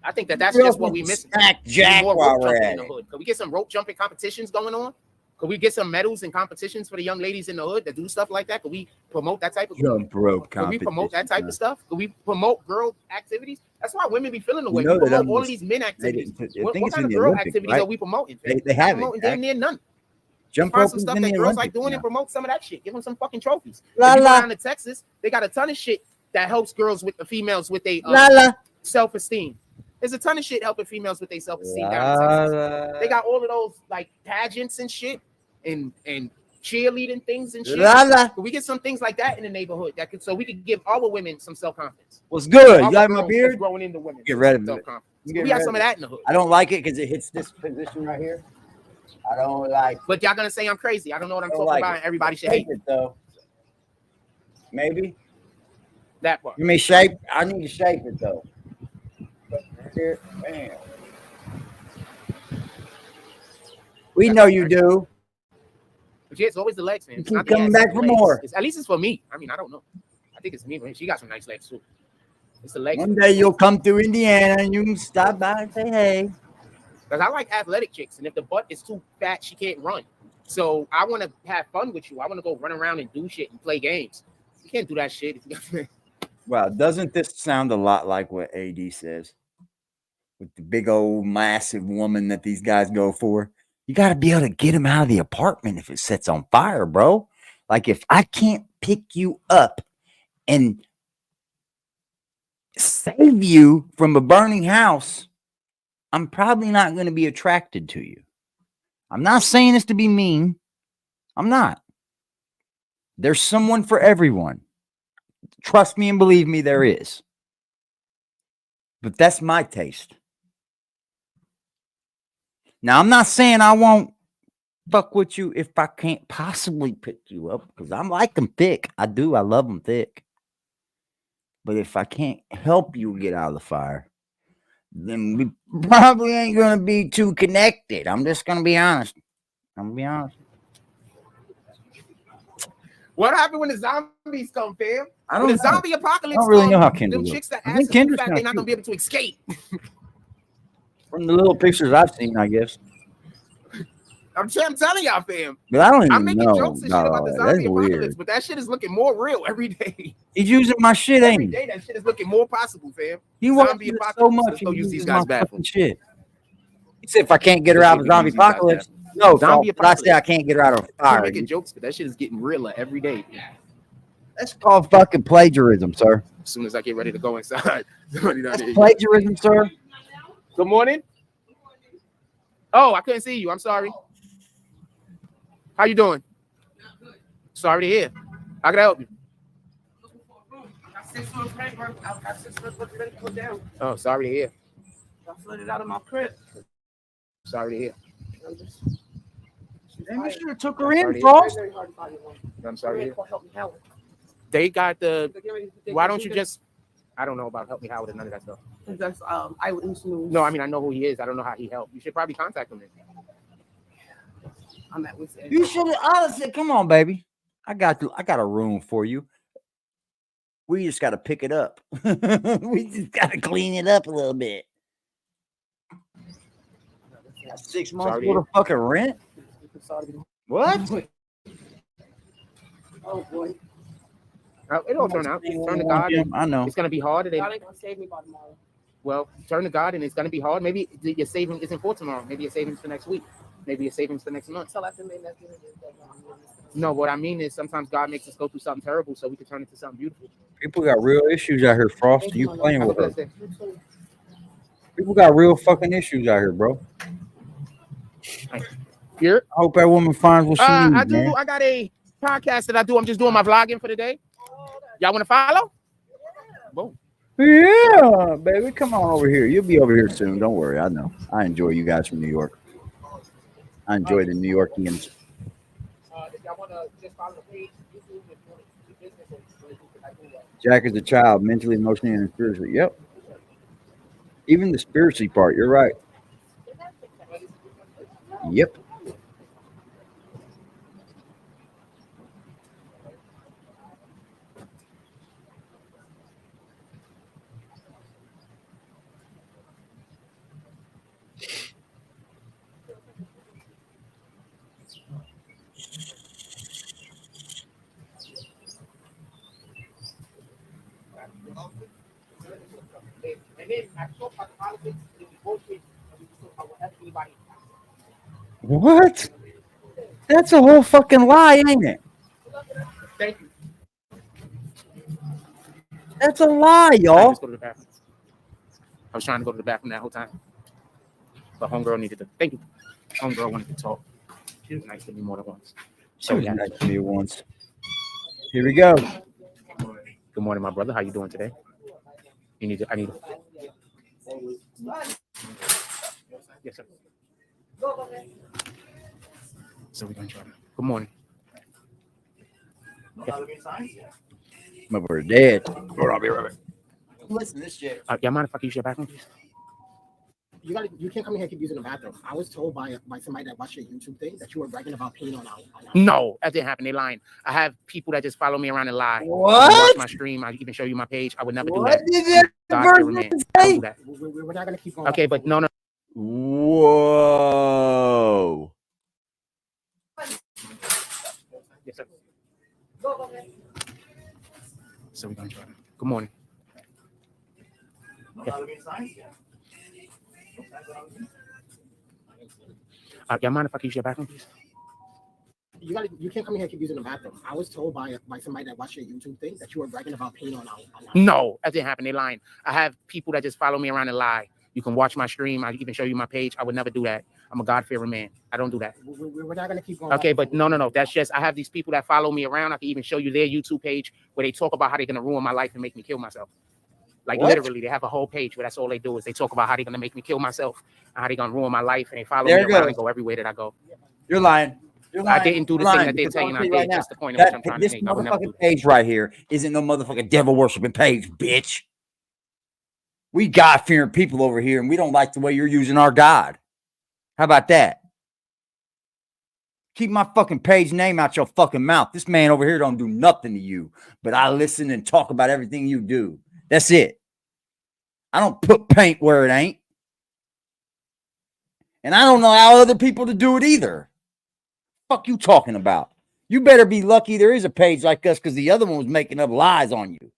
A: I think that that's
D: Who
A: just
D: else
A: what
D: wants
A: we
D: to
A: missing.
D: smack
A: We need
D: Jack
A: more
D: while
A: rope
D: we're
A: jumping
D: at
A: in the
D: it.
A: hood. Could we get some rope jumping competitions going on? Could we get some medals and competitions for the young ladies in the hood that do stuff like that? Could we promote that type of
D: Jump rope
A: Could we promote that type
D: competition,
A: of stuff? Could we promote girl activities? That's why women be feeling the way.
D: You know
A: We
D: that
A: promote
D: I'm
A: all of
D: just-
A: these men activities.
D: I
A: What
D: think it's
A: kind
D: in
A: of
D: the
A: girl
D: Olympics,
A: activities
D: right?
A: are we promoting?
D: They
A: Not
D: have it.
A: promoting damn near none.
D: Jump
A: Find
D: rope
A: some
D: is
A: stuff
D: in
A: that
D: the
A: girls like
D: Olympics
A: doing
D: now.
A: and promote some of that shit. Give them some fucking trophies.
D: La
A: If you go
D: la.
A: down to Texas, they got a ton of shit that helps girls with the females with their
D: La la.
A: self-esteem. There's a ton of shit helping females with their self-esteem down in
D: La,
A: Texas.
D: la.
A: They got all of those like pageants and shit and cheerleading things and shit.
D: La la.
A: Could we get some things like that in the neighborhood that could, so we could give our women some self-confidence?
D: What's good?
A: Our
D: You like my
A: girls
D: beard?
A: that's growing into women.
D: Get rid of it.
A: Self-confidence.
D: Get
A: We have
D: rid
A: some
D: of
A: of
D: it.
A: that in the hood.
D: I don't like it because it hits this position right here. I don't like.
A: But y'all gonna say I'm crazy. I don't know what I'm
D: Don't
A: talking
D: like
A: about.
D: it.
A: And everybody should hate
D: it though. Maybe
A: that part.
D: you may shape. I need to shape it though. Here, bam. We know you do.
A: But yeah, it's always the legs, man.
D: You
A: It's
D: keep
A: not the
D: coming
A: ass,
D: back
A: it's the
D: for
A: legs.
D: more.
A: At least it's for me. I mean, I don't know. I think it's me. She got some nice legs too. It's the legs.
D: One day you'll come through Indiana and you can stop by and say hey.
A: Because I like athletic chicks, and if the butt is too fat, she can't run. So I want to have fun with you. I want to go run around and do shit and play games. You can't do that shit.
D: Wow, doesn't this sound a lot like what AD says? With the big old massive woman that these guys go for. You got to be able to get him out of the apartment if it sets on fire, bro. Like if I can't pick you up and save you from a burning house, I'm probably not going to be attracted to you. I'm not saying this to be mean. I'm not. There's someone for everyone. Trust me and believe me, there is. But that's my taste. Now, I'm not saying I won't fuck with you if I can't possibly pick you up, because I like them thick. I do. I love them thick. But if I can't help you get out of the fire, then we probably ain't going to be too connected. I'm just going to be honest. I'm going to be honest.
A: What happened when the zombies come, fam?
D: I
A: When
D: don't
A: the
D: know.
A: zombie apocalypse
D: I don't really
A: come,
D: know how Kendall
A: them
D: looks.
A: chicks that
D: I
A: ass
D: think
A: is too
D: Kendra's
A: fat,
D: kinda
A: they're not gonna be
D: cute.
A: able to escape.
D: From the little pictures I've seen, I guess.
A: I'm telling y'all, fam.
D: But I don't even
A: I'm making
D: know.
A: jokes and shit about the
D: That's
A: zombie apocalypse,
D: weird.
A: but that shit is looking more real every day.
D: He's using my shit, ain't
A: Every
D: he?
A: day, that shit is looking more possible, fam.
D: He
A: Zombie
D: watches it so
A: apocalypse.
D: much.
A: Let's go
D: He
A: use these
D: uses
A: guys'
D: my
A: bathroom.
D: fucking shit. He said if I can't get her
A: Let's
D: out
A: go
D: of the zombie
A: use these guys'
D: apocalypse,
A: bathroom.
D: no,
A: Zombie
D: but I say I
A: apocalypse.
D: can't get her out of
A: I'm
D: fire.
A: making jokes, but that shit is getting realer every day.
D: That's called fucking plagiarism, sir.
A: As soon as I get ready to go inside, somebody down
D: That's
A: there.
D: plagiarism, sir.
A: Good morning. Oh, I couldn't see you. I'm sorry. How you doing? Sorry to hear. How can I help you? Oh, sorry to hear.
B: I flooded out of my crib.
A: Sorry to hear.
D: Damn, you should have took her
A: Sorry
D: in,
A: to
D: Frost.
A: I'm sorry to hear.
B: Help me out.
A: They got the. Why don't you just? I don't know about Help Me Howard and none of that stuff.
B: That's Eyewitness News.
A: No, I mean I know who he is. I don't know how he helped. You should probably contact him.
B: I'm at with
D: You should have honestly. Come on, baby. I got a room for you. We just got to pick it up. We just got to clean it up a little bit. 6 months
A: Sorry,
D: worth of fucking rent. What?
B: Oh boy.
A: It'll turn out. Turn to God.
D: I know.
A: It's gonna be hard.
B: God ain't gonna save me by tomorrow.
A: Well, turn to God, and it's gonna be hard. Maybe your savings isn't for tomorrow. Maybe your savings for next week. Maybe your savings for next month.
B: Tell after me that.
A: No, what I mean is sometimes God makes us go through something terrible so we can turn it to something beautiful.
D: People got real issues out here, Frost. You playing
A: Have a
D: with
A: blessed
D: her.
A: day.
D: People got real fucking issues out here, bro.
A: Here.
D: I hope that woman finds what she needs, man.
A: I got a podcast that I do. I'm just doing my vlogging for the day. Y'all want to follow? Boom.
D: Yeah, baby. Come on over here. You'll be over here soon. Don't worry. I know. I enjoy you guys from New York. I enjoy the New Yorkians.
A: If y'all want to just follow the page, YouTube, if you want to do business, or you can do that.
D: Jack is a child, mentally, emotionally, and spiritually. Yep. Even the spiritually part. You're right. Yep.
A: And then I talk about politics, and we bullshit, and we talk about whatever anybody.
D: What? That's a whole fucking lie, ain't it?
A: Thank you.
D: That's a lie,
A: I
D: y'all.
A: just go to the bathroom. I was trying to go to the bathroom that whole time. But homegirl needed to. Thank you. Homegirl wanted to talk. She was nice to me more than once.
D: She was nice to me once. Here we go.
A: Good morning, my brother. How you doing today? You need to. I need. Yes, sir. So we're gonna try to. Good morning.
D: We're dead. I'll be right back. Listen to this shit.
A: Y'all mind if I use your bathroom, please?
H: You can't come in here and keep using the bathroom. I was told by somebody that watched your YouTube thing that you were bragging about peeing on our.
A: No, that didn't happen. They lying. I have people that just follow me around and lie.
D: What?
A: Watch my stream. I even show you my page. I would never do that.
D: Did that
A: God, fear, man. Don't do that.
H: We're not gonna keep going.
A: Okay, but no.
D: Whoa.
A: Yes, sir. So we're gonna try to. Good morning. Y'all mind if I use your bathroom, please?
H: You can't come in here and keep using the bathroom. I was told by somebody that watched your YouTube thing that you were bragging about peeing on our.
A: No, that didn't happen. They lying. I have people that just follow me around and lie. You can watch my stream. I even show you my page. I would never do that. I'm a God-fearing man. I don't do that.
H: We're not gonna keep going.
A: Okay, but no. That's just I have these people that follow me around. I can even show you their YouTube page where they talk about how they're gonna ruin my life and make me kill myself. Like literally, they have a whole page where that's all they do is they talk about how they're gonna make me kill myself, and how they're gonna ruin my life, and they follow me around and go everywhere that I go.
D: You're lying.
A: I didn't do the thing that they're saying I did. That's the point of what I'm trying to
D: make.
A: This
D: motherfucking page right here isn't no motherfucking devil worshiping page, bitch. We God-fearing people over here, and we don't like the way you're using our God. How about that? Keep my fucking page name out your fucking mouth. This man over here don't do nothing to you, but I listen and talk about everything you do. That's it. I don't put paint where it ain't. And I don't know how other people to do it either. Fuck you talking about? You better be lucky there is a page like us, because the other one was making up lies on you.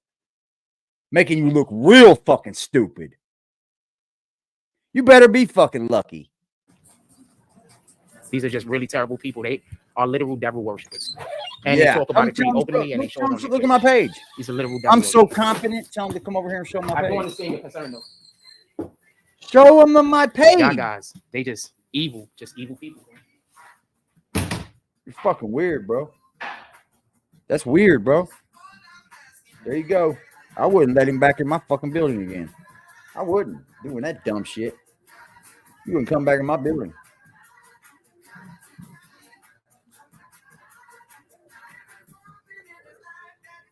D: Making you look real fucking stupid. You better be fucking lucky.
A: These are just really terrible people. They are literal devil worshippers. And they talk about it pretty openly, and they show them.
D: Look at my page.
A: These are literal devil
D: I'm so
A: worshippers.
D: confident. Tell them to come over here and show my page.
A: I don't understand your concern, though.
D: Show them my page.
A: Y'all guys, they just evil people.
D: You're fucking weird, bro. That's weird, bro. There you go. I wouldn't let him back in my fucking building again. I wouldn't. Doing that dumb shit. You wouldn't come back in my building.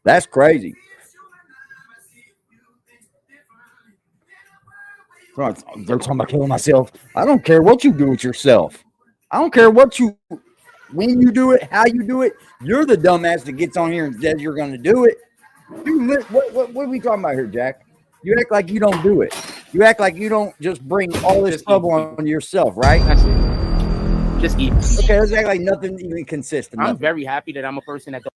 D: That's crazy. They're talking about killing myself. I don't care what you do with yourself. I don't care when you do it, how you do it. You're the dumbass that gets on here and says you're going to do it. What are we talking about here, Jack? You act like you don't do it. You act like you don't just bring all this trouble on yourself, right?
A: That's it. Just evil.
D: Okay, let's act like nothing even consistent.
A: I'm very happy that I'm a person that don't.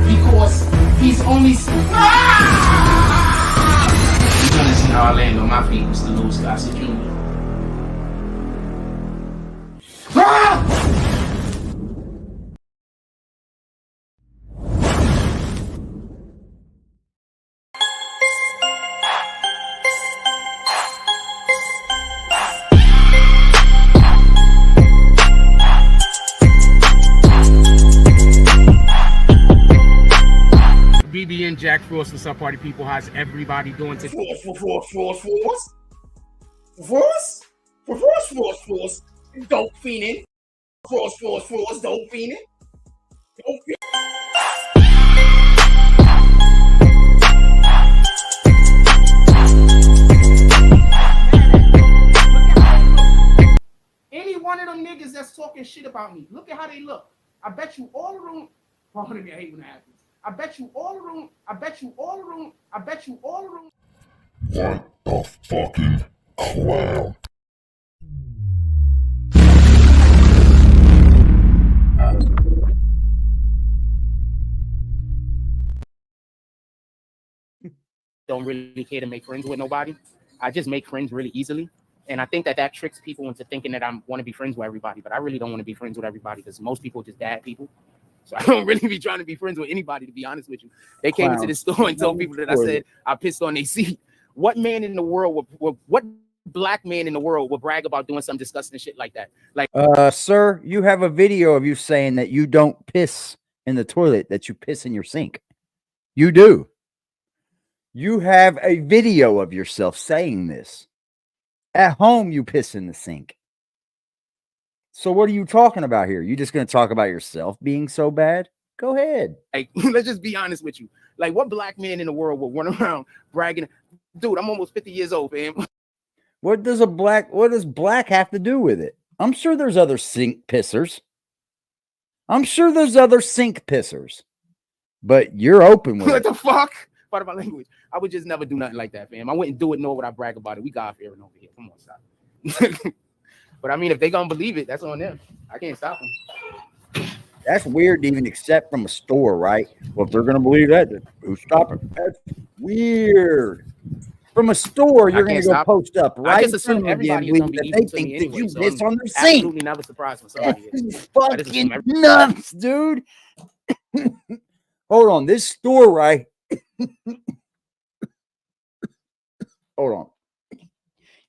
A: Because he's only. You're gonna see how I land on my feet, Mr. Louis Gossett Jr. BBN, Jack Frost, what's up, party people? How's everybody doing today?
I: Frost. Dope fiendin'. Frost. Dope fiendin'.
A: Any one of them niggas that's talking shit about me, look at how they look. I bet you all of them. Pardon me, I hate when that happens. I bet you all of them.
C: What the fucking clown?
A: Don't really care to make friends with nobody. I just make friends really easily. And I think that tricks people into thinking that I want to be friends with everybody. But I really don't want to be friends with everybody because most people are just bad people. So I don't really be trying to be friends with anybody, to be honest with you. They came into the store and told people that I said I pissed on their seat. What man in the world what black man in the world would brag about doing some disgusting shit like that? Like,
D: sir, you have a video of you saying that you don't piss in the toilet that you piss in your sink. You do. You have a video of yourself saying this. At home, you piss in the sink. So what are you talking about here? You just going to talk about yourself being so bad? Go ahead.
A: Like, let's just be honest with you. Like, what black man in the world will run around bragging? Dude, I'm almost 50 years old, man.
D: What does black have to do with it? I'm sure there's other sink pissers. But you're open with
A: What
D: it.
A: the fuck? Part of my language. I would just never do nothing like that, fam. I wouldn't do it, nor would I brag about it. We God fearing over here. Come on, stop. But I mean, if they gonna believe it, that's on them. I can't stop them.
D: That's weird to even accept from a store, right? Well, if they're gonna believe that, who's stopping? That's weird. From a store, you're gonna go post up right.
A: I just assume everybody is gonna be evil to me anyway. So
D: piss on their sink.
A: Absolutely never surprised when somebody is.
D: Fucking nuts, dude. Hold on, this store, right? Hold on,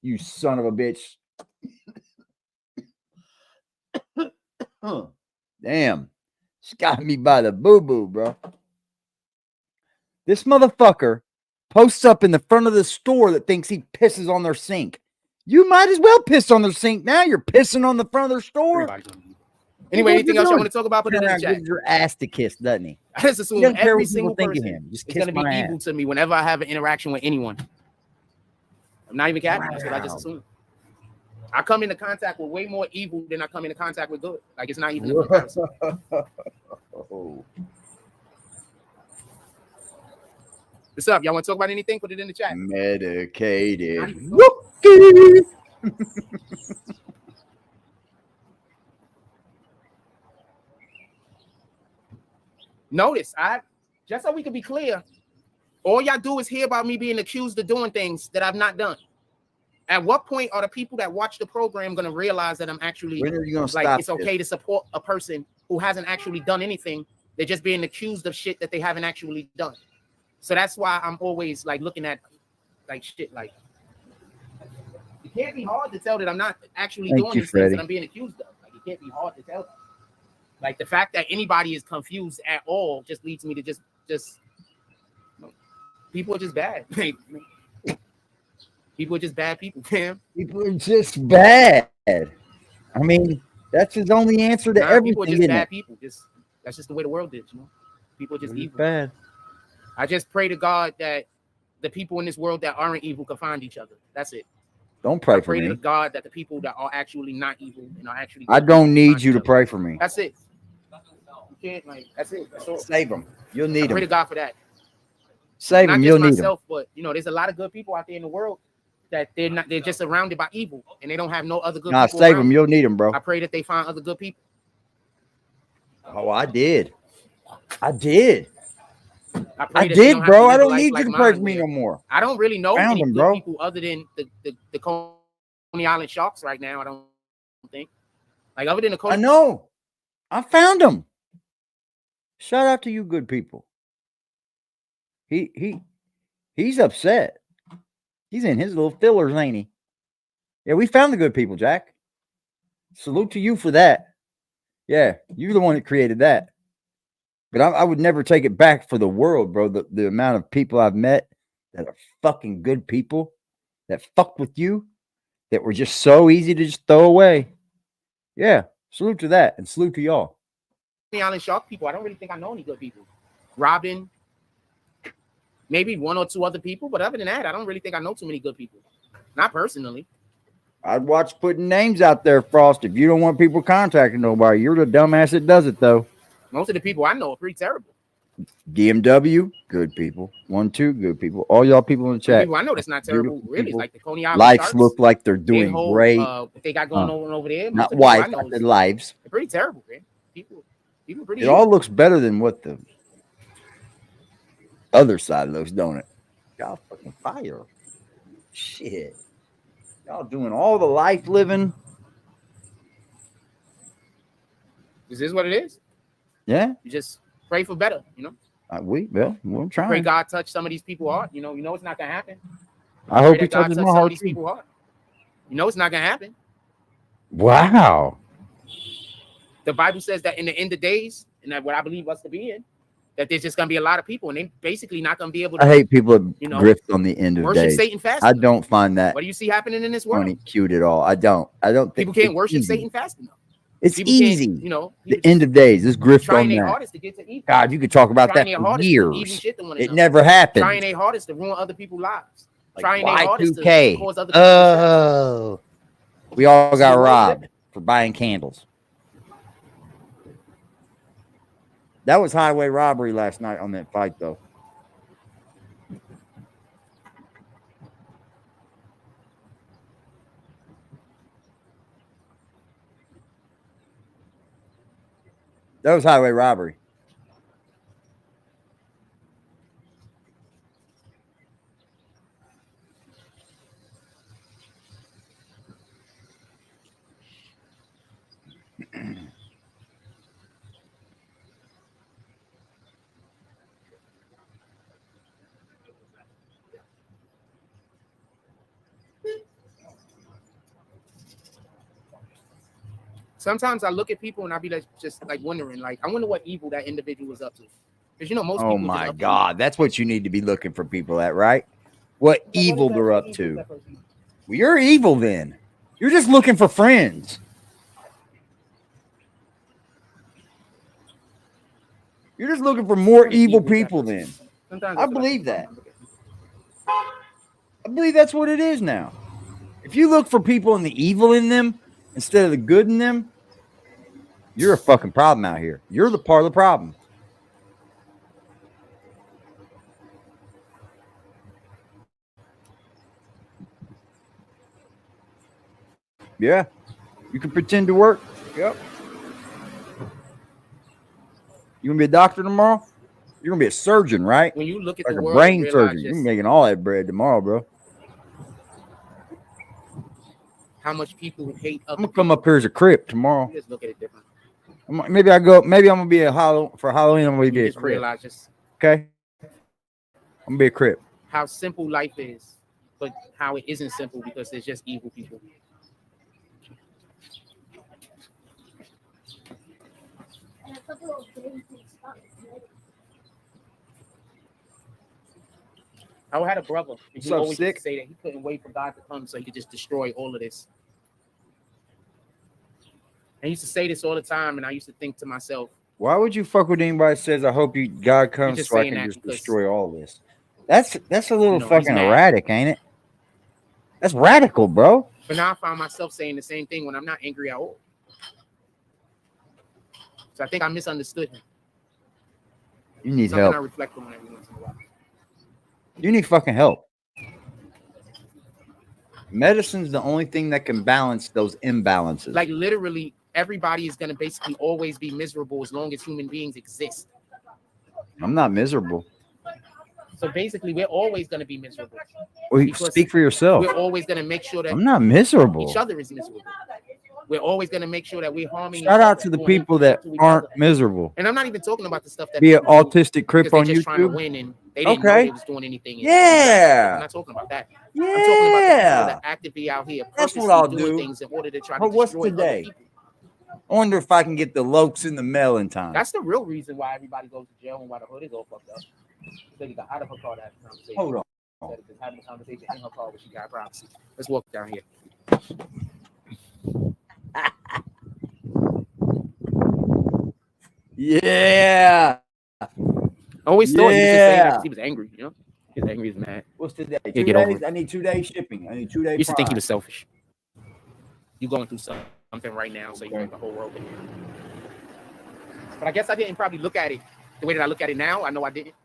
D: you son of a bitch. Damn, she got me by the boo-boo, bro. This motherfucker posts up in the front of the store that thinks he pisses on their sink. You might as well piss on their sink now. You're pissing on the front of their store.
A: Anyway, anything else you want to talk about? Put it in the chat.
D: Gives your ass to kiss, doesn't he?
A: I just assume every single person
D: is
A: going to be evil to me whenever I have an interaction with anyone. I'm not even capping. That's what I just assume. I come into contact with way more evil than I come into contact with good. Like, it's not even a comparison. What's up? Y'all want to talk about anything? Put it in the chat.
D: Medicated.
A: Notice, just so we can be clear, all y'all do is hear about me being accused of doing things that I've not done. At what point are the people that watch the program going to realize that I'm actually like it's okay to support a person who hasn't actually done anything? They're just being accused of shit that they haven't actually done. So that's why I'm always like looking at like shit like it can't be hard to tell that I'm not actually doing these things that I'm being accused of. Like, it can't be hard to tell. Like, the fact that anybody is confused at all just leads me to just people are just bad. People are just bad people, fam.
D: People are just bad. I mean, that's his only answer to everything.
A: People are just bad people. That's just the way the world is, you know. People are just evil.
D: Bad.
A: I just pray to God that the people in this world that aren't evil can find each other. That's it.
D: Don't pray for me.
A: I pray to God that the people that are actually not evil and are actually.
D: I don't need you to pray for me.
A: That's it. You can't, like, that's it. That's all.
D: Save them. You'll need them.
A: Pray to God for that.
D: Save them. You'll need them.
A: But you know, there's a lot of good people out there in the world that they're just surrounded by evil and they don't have no other good people.
D: Save them. You'll need them, bro.
A: I pray that they find other good people.
D: Oh, I did. I did,
A: bro.
D: I don't need you to pray for me no more.
A: I don't really know any good people other than the Coney Island Sharks right now. I don't think. Like, other than the Coney.
D: I know. I found them. Shout out to you, good people. He's upset. He's in his little fillers, ain't he? Yeah, we found the good people, Jack. Salute to you for that. Yeah, you're the one that created that. But I would never take it back for the world, bro. The amount of people I've met that are fucking good people that fuck with you, that were just so easy to just throw away. Yeah, salute to that, and salute to y'all.
A: Island Shark people, I don't really think I know any good people. Robin, maybe one or two other people, but other than that, I don't really think I know too many good people. Not personally.
D: I'd watch putting names out there, Frost. If you don't want people contacting nobody, you're the dumbass that does it, though.
A: Most of the people I know are pretty terrible.
D: DMW, good people. 1-2, good people. All y'all people in the chat.
A: People I know that's not terrible, beautiful really. People. Like the Coney Island
D: lives
A: Sharks,
D: look like they're doing great.
A: What they got going on over there.
D: Not wife, but their lives.
A: They're pretty terrible, man. People pretty.
D: It all looks better than what the other side looks, don't it? Y'all fucking fire. Shit. Y'all doing all the life living.
A: Is this what it is?
D: Yeah.
A: You just pray for better, you know?
D: We're trying.
A: Pray God touch some of these people's heart. You know it's not gonna happen.
D: I hope he touches my heart.
A: These people's heart. You know it's not gonna happen.
D: Wow.
A: The Bible says that in the end of days, and that what I believe us to be in, that there's just gonna be a lot of people, and they basically not gonna be able to.
D: I hate people that
A: you know,
D: grift on the end of
A: worship
D: days.
A: Satan fast
D: I
A: enough.
D: don't find that
A: What do you see happening in this world?
D: funny, cute at all. I don't think
A: People can't
D: it's
A: worship
D: easy.
A: Satan fast enough.
D: It's
A: People
D: easy.
A: can't, you know,
D: The end of days. This grift
A: trying
D: on
A: their
D: that.
A: hardest to get to evil.
D: God, you could talk about
A: Trying
D: that
A: their
D: for
A: hardest to do evil
D: years.
A: shit to one
D: It
A: another.
D: never happened.
A: Trying their hardest to ruin other people's lives.
D: Like
A: Trying their hardest to
D: Y2K.
A: cause other people to
D: Oh, we all got
A: world
D: robbed for buying candles. That was highway robbery last night on that fight, though. That was highway robbery.
A: Sometimes I look at people and I be like, just like wondering, like, I wonder what evil that individual was up to. Because you know, most
D: Oh
A: people.
D: my God, that's what you need to be looking for people at, right? What evil they're up to. Well, you're evil then. You're just looking for friends. You're just looking for more evil people then. I believe that. I believe that's what it is now. If you look for people and the evil in them instead of the good in them, you're a fucking problem out here. You're the part of the problem. Yeah. You can pretend to work. Yep. You gonna be a doctor tomorrow? You're gonna be a surgeon, right?
A: When you look at
D: like
A: the
D: a
A: world,
D: brain
A: you
D: surgeon.
A: realize
D: You're making all that bread tomorrow, bro.
A: how much people hate other
D: I'm gonna come up here as a crip tomorrow.
A: people. Just look at it different.
D: Maybe I'm gonna be a for Halloween. I'm gonna
A: You
D: be a
A: just
D: crip.
A: realize just
D: Okay. I'm gonna be a crip.
A: how simple life is, but how it isn't simple because there's just evil people. I had a brother, and he
D: What's up,
A: always used
D: Sick?
A: to say that he couldn't wait for God to come so he could just destroy all of this. And he used to say this all the time, and I used to think to myself,
D: Why would you fuck with anybody that says, I hope God comes
A: just
D: so I
A: saying
D: can
A: that
D: just
A: because,
D: destroy all this? That's a little
A: he's
D: fucking
A: mad.
D: erratic, ain't it? That's radical, bro.
A: But now I find myself saying the same thing when I'm not angry at all. So I think I misunderstood him.
D: You need
A: Something I
D: help.
A: reflect on every once in a while.
D: You need fucking help. Medicine's the only thing that can balance those imbalances.
A: Like literally, everybody is gonna basically always be miserable as long as human beings exist.
D: I'm not miserable.
A: So basically, we're always gonna be miserable.
D: Well,
A: Because
D: speak for yourself.
A: We're always gonna make sure that
D: I'm not miserable.
A: each other is miserable. We're always gonna make sure that we're harming.
D: Shout
A: each
D: out
A: other,
D: to the
A: doing
D: people that
A: to each
D: aren't
A: other.
D: miserable.
A: And I'm not even talking about the stuff that
D: Be an
A: people do
D: autistic crip
A: because
D: on
A: they're just trying to
D: YouTube.
A: win and they didn't know
D: Okay.
A: they was doing anything.
D: Yeah.
A: I'm not talking about that.
D: Yeah.
A: I'm talking about the people that actively out here
D: That's what
A: purposely
D: I'll
A: doing
D: do.
A: things in order to try
D: But
A: to
D: what's
A: destroy other
D: today?
A: people.
D: I wonder if I can get the lokes in the mail in time.
A: That's the real reason why everybody goes to jail and why the hood is all fucked up. So you got out of her car to have a conversation.
D: Hold on.
A: Instead of just having a conversation in her car where she got privacy. Let's walk down here.
D: Yeah.
A: I always thought he was just saying that
D: Yeah.
A: 'cause he was angry, you know? He was angry as mad.
D: What's today?
A: Yeah,
D: 2
A: get over
D: days?
A: it.
D: I need 2 days shipping. I need 2 days.
A: You used to think he was selfish. You going through something right now, so you want the whole world in here. But I guess I didn't probably look at it the way that I look at it now. I know I didn't.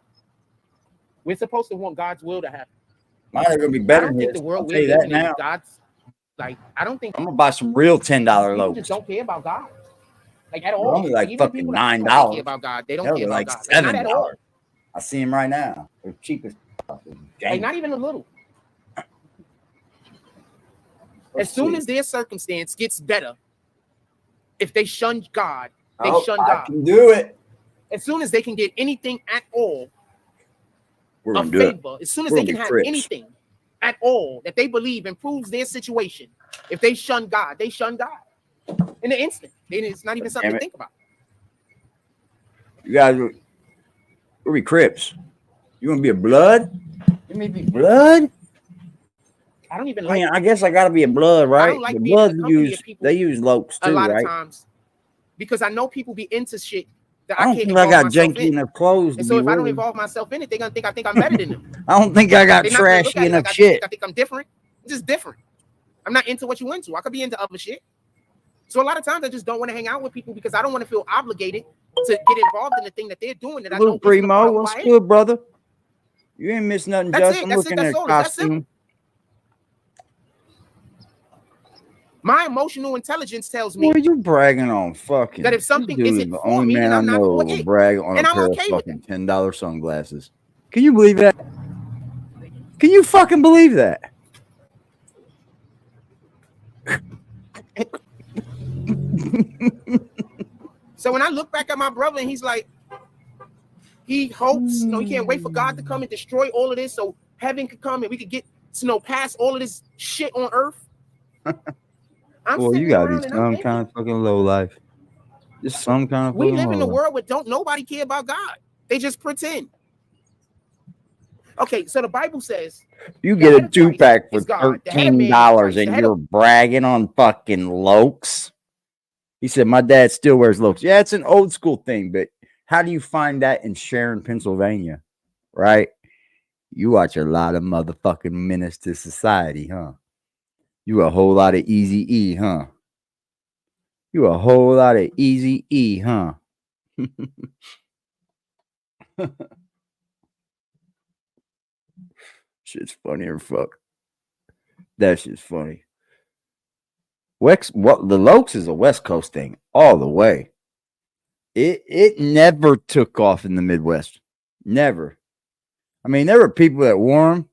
A: We're supposed to want God's will to happen.
D: Mine are gonna be
A: I
D: better
A: don't
D: than
A: think
D: this.
A: the world
D: I'll
A: we're
D: tell you that
A: living in
D: now.
A: is God's. Like, I don't think
D: I'm gonna buy some real $10
A: people
D: lokes.
A: just don't care about God. Like, at
D: They're
A: all.
D: only like
A: even
D: fucking
A: people that don't
D: $9.
A: care about God, they don't
D: Hell,
A: care
D: they're
A: about
D: like
A: God. Like, not at all.
D: $7. I see them right now. They're cheap as fuck.
A: Like, not even a little. As soon as their circumstance gets better, if they shun God, they shun
D: I
A: God.
D: can do it.
A: As soon as they can get anything at all
D: We're
A: of
D: gonna do it.
A: favor, as soon as
D: We're
A: they
D: gonna
A: can
D: be
A: have
D: Crips.
A: anything at all that they believe improves their situation, if they shun God, they shun God in an instant. It's not even something
D: Damn
A: to
D: it.
A: think about.
D: You guys will be Crips. You want to be a blood? You may be blood.
A: I don't even
D: I
A: like.
D: mean, I guess I gotta be a blood, right?
A: I don't like
D: the
A: being in
D: blood
A: the company
D: use
A: of people
D: they use lokes too,
A: a lot
D: right?
A: of times because I know people be into shit that
D: I
A: I
D: don't
A: can't
D: think I
A: involve
D: got
A: myself
D: janky
A: in.
D: enough clothes.
A: And
D: To
A: so
D: be
A: if I don't
D: with.
A: involve myself in it, they're gonna think I think I'm better than them.
D: I don't think I got
A: They're not gonna look
D: trashy
A: at it
D: enough
A: like
D: shit.
A: I think I'm different. I'm just different. I'm not into what you into. I could be into other shit. So a lot of times I just don't want to hang out with people because I don't want to feel obligated to get involved in the thing that they're doing that I know
D: Luke
A: isn't a part
D: Primo,
A: of who
D: what's
A: I am.
D: good, brother? You ain't missed nothing,
A: That's
D: Just.
A: it.
D: I'm
A: That's
D: looking
A: it.
D: at
A: That's
D: a
A: all. That's simple.
D: costume.
A: My emotional intelligence tells me
D: What are you bragging on? Fucking
A: that if
D: this
A: something
D: dude is
A: isn't
D: the
A: for
D: only
A: me,
D: man
A: then
D: I
A: I'm not
D: know
A: for
D: who will
A: it.
D: brag on
A: And
D: a
A: I'm
D: pair
A: okay
D: of
A: with
D: fucking $10 sunglasses. Can you believe that? Can you fucking believe that?
A: So when I look back at my brother and he's like, he hopes, he can't wait for God to come and destroy all of this so heaven could come and we could get, past all of this shit on earth. I'm
D: Well, you
A: sitting
D: gotta
A: around
D: be
A: and I'm
D: some
A: thinking,
D: kind of fucking low life. Just some kind of
A: we
D: fucking
A: live in a
D: low life.
A: world where don't nobody care about God. They just pretend. Okay, so the Bible says
D: You get a 2-pack for
A: God. The head of man is
D: $13
A: Christ. The
D: and
A: head
D: you're bragging on fucking lokes. He said, my dad still wears lokes. Yeah, it's an old school thing, but how do you find that in Sharon, Pennsylvania? Right? You watch a lot of motherfucking Menace to Society, huh? You a whole lot of Easy-E, huh? You a whole lot of Easy-E, huh? Shit's funny as fuck. That shit's funny. The Lokes is a West Coast thing all the way. It never took off in the Midwest. Never. I mean, there were people that wore them,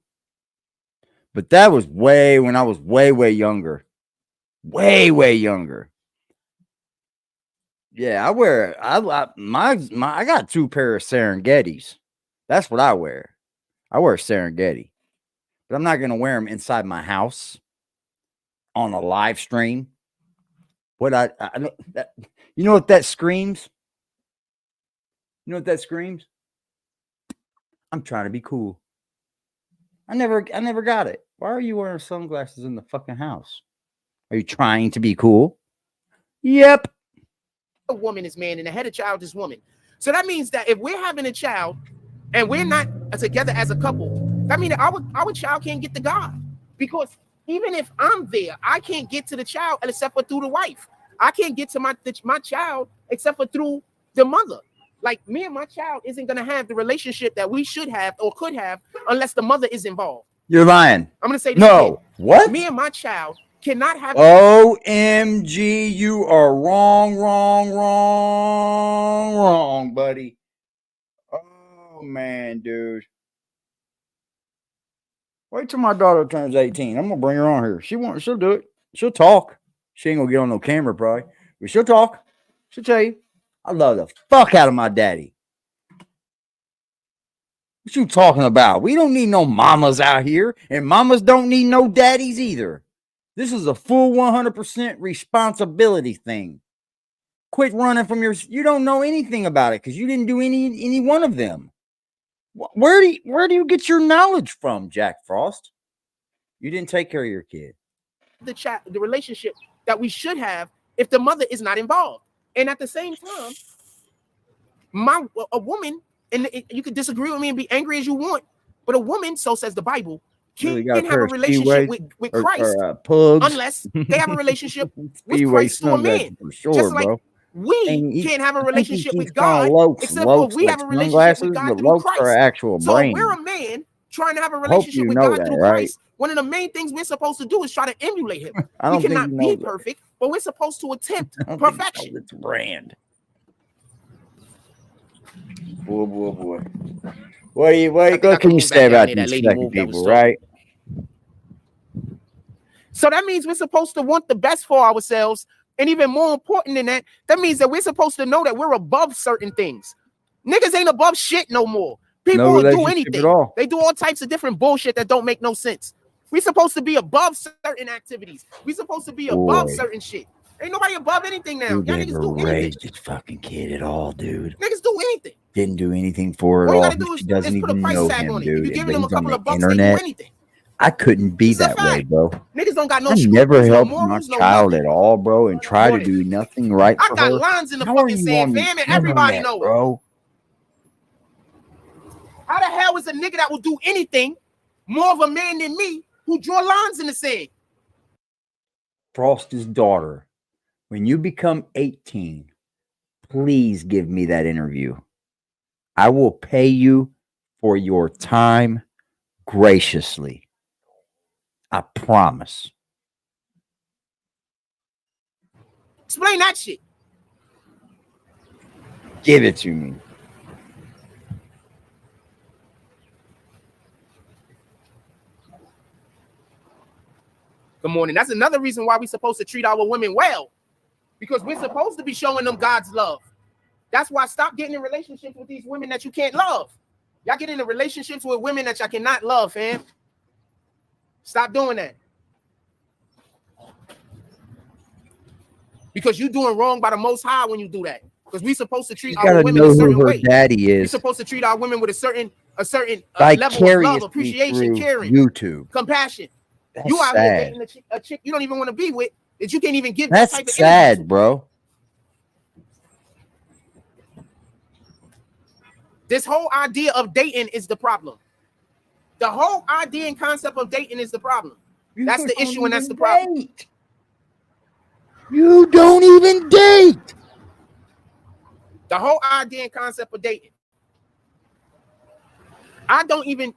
D: but that was when I was way younger. Way younger. Yeah, I got 2 pair of Serengetis. That's what I wear. I wear Serengeti. But I'm not gonna wear them inside my house on a live stream. What I that you know what that screams? You know what that screams? I'm trying to be cool. I never got it. Why are you wearing sunglasses in the fucking house? Are you trying to be cool? Yep.
A: a woman is man and the head of child is woman. So that means that if we're having a child and we're not together as a couple, that means that our child can't get to God. Because even if I'm there, I can't get to the child except for through the wife. I can't get to my child except for through the mother. Like me and my child isn't going to have the relationship that we should have or could have unless the mother is involved.
D: You're lying.
A: I'm going to say this
D: no.
A: again.
D: What?
A: Me and my child cannot have.
D: OMG, you are wrong, buddy. Oh man, dude. Wait till my daughter turns 18. I'm gonna bring her on here. She'll do it. She'll talk. She ain't gonna get on no camera, probably. But she'll talk. She'll tell you. I love the fuck out of my daddy. What you talking about? We don't need no mamas out here, and mamas don't need no daddies either. This is a full 100% responsibility thing. Quit running from you don't know anything about it because you didn't do any one of them. Where do you get your knowledge from, Jack Frost? You didn't take care of your kid.
A: The relationship that we should have if the mother is not involved. And at the same time, a woman, and you could disagree with me and be angry as you want, but a woman, so says the Bible, can't have a relationship with Christ unless they have a relationship with Christ through a man.
D: Sure,
A: just like
D: bro.
A: we can't have a relationship with God except for we have a relationship with God through Christ.
D: Actual
A: so
D: brain.
A: if we're a man trying to have a relationship with God through Christ, one of the main things we're supposed to do is try to emulate him. We cannot be perfect, but we're supposed to attempt perfection.
D: It's brand. Boy. What can you say about these fucking people, right?
A: So that means we're supposed to want the best for ourselves. And even more important than that, that means that we're supposed to know that we're above certain things. Niggas ain't above shit no more. People will do anything. They do all types of different bullshit that don't make no sense. We're supposed to be above certain activities. We're supposed to be above certain shit. Ain't nobody above anything now. Y'all niggas do anything.
D: Raise this fucking kid at all, dude.
A: Niggas do
B: anything.
D: Didn't do anything for her
B: All you
D: at all.
B: gotta do
D: She
B: is
D: doesn't
B: put a
D: even
B: price
D: know
B: tag
D: him,
B: on it. If
D: dude.
B: you're giving
D: But
B: them a
D: he's on
B: couple
D: the
B: of bucks, they do
D: internet.
B: anything.
D: I couldn't be
B: It's a
D: that way,
B: fact.
D: bro.
B: Niggas don't got no
D: I
B: scruples,
D: never
B: no
D: helped my
B: morals, no
D: child
B: nothing.
D: at all, bro, and try to
B: Morning.
D: do nothing right
B: I
D: for
B: got
D: her.
B: lines in the
D: How are
B: fucking
D: you
B: sand,
D: on the
B: fam, and everybody
D: internet,
B: know it.
D: bro?
B: How the hell is a nigga that will do anything more of a man than me who draw lines in the sand?
D: Frost's daughter, when you become 18, please give me that interview. I will pay you for your time graciously. I promise.
B: Explain that shit.
D: Give it to me.
B: Good morning. That's another reason why we're supposed to treat our women well. Because we're supposed to be showing them God's love. That's why stop getting in relationships with these women that you can't love. Y'all get into relationships with women that y'all cannot love, fam. Stop doing that. Because you're doing wrong by the Most High when you do that. Because we're supposed to treat
D: You
B: our
D: gotta
B: women
D: know
B: a
D: who
B: certain
D: her
B: way.
D: daddy
B: We're
D: is.
B: supposed to treat our women with a certain level of love,
D: Vicariously
B: appreciation,
D: through
B: caring,
D: YouTube.
B: compassion.
D: That's
B: You out here
D: sad.
B: dating a chick you don't even want to be with, that you can't even give that
D: That's
B: type of
D: sad,
B: energy to.
D: bro.
B: This whole idea of dating is the problem. The whole idea and concept of dating is the problem. That's the issue, and that's the problem.
D: Date. You don't even date.
B: The whole idea and concept of dating. I don't even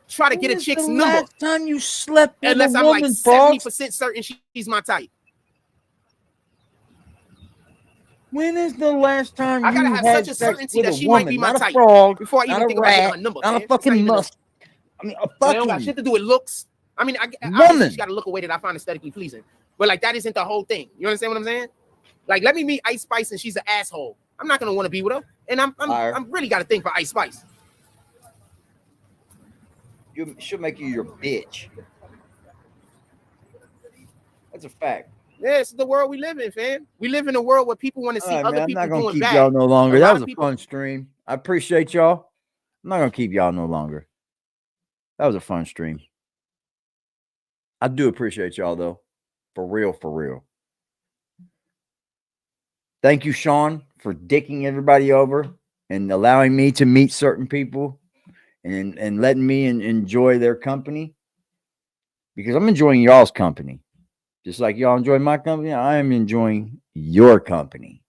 B: try to get a chick's number.
D: Last time you slept with
B: unless
D: a
B: I'm
D: woman,
B: like
D: Frost?
B: 70% certain she's my type.
D: When is the last time
B: I gotta
D: you
B: have
D: had
B: such a
D: sex
B: certainty
D: with
B: that
D: a
B: she might be
D: woman?
B: my
D: Not a
B: type
D: frog,
B: before I
D: not
B: even
D: a
B: think about getting her
D: rat,
B: number.
D: not
B: Man.
D: a fucking musk. I mean, a
B: It don't got
D: fucking
B: shit to do with looks. I mean, obviously
D: woman.
B: she got to look a way that I find aesthetically pleasing. But like that isn't the whole thing. You understand what I'm saying? Like, let me meet Ice Spice and she's an asshole. I'm not gonna want to be with her, and I'm really got to think for Ice Spice.
D: She'll make you your bitch. That's a fact.
B: Yeah, it's the world we live in, fam. We live in a world where people want to see other
D: I'm
B: people
D: not gonna
B: doing
D: keep
B: bad.
D: y'all no longer.
B: A
D: That
B: lot
D: was
B: of
D: a
B: people-
D: fun stream. I appreciate y'all. I'm not gonna keep y'all no longer. That was a fun stream. I do appreciate y'all though. For real, for real. Thank you, Sean, for dicking everybody over and allowing me to meet certain people and letting me enjoy their company. Because I'm enjoying y'all's company. Just like y'all enjoy my company, I am enjoying your company.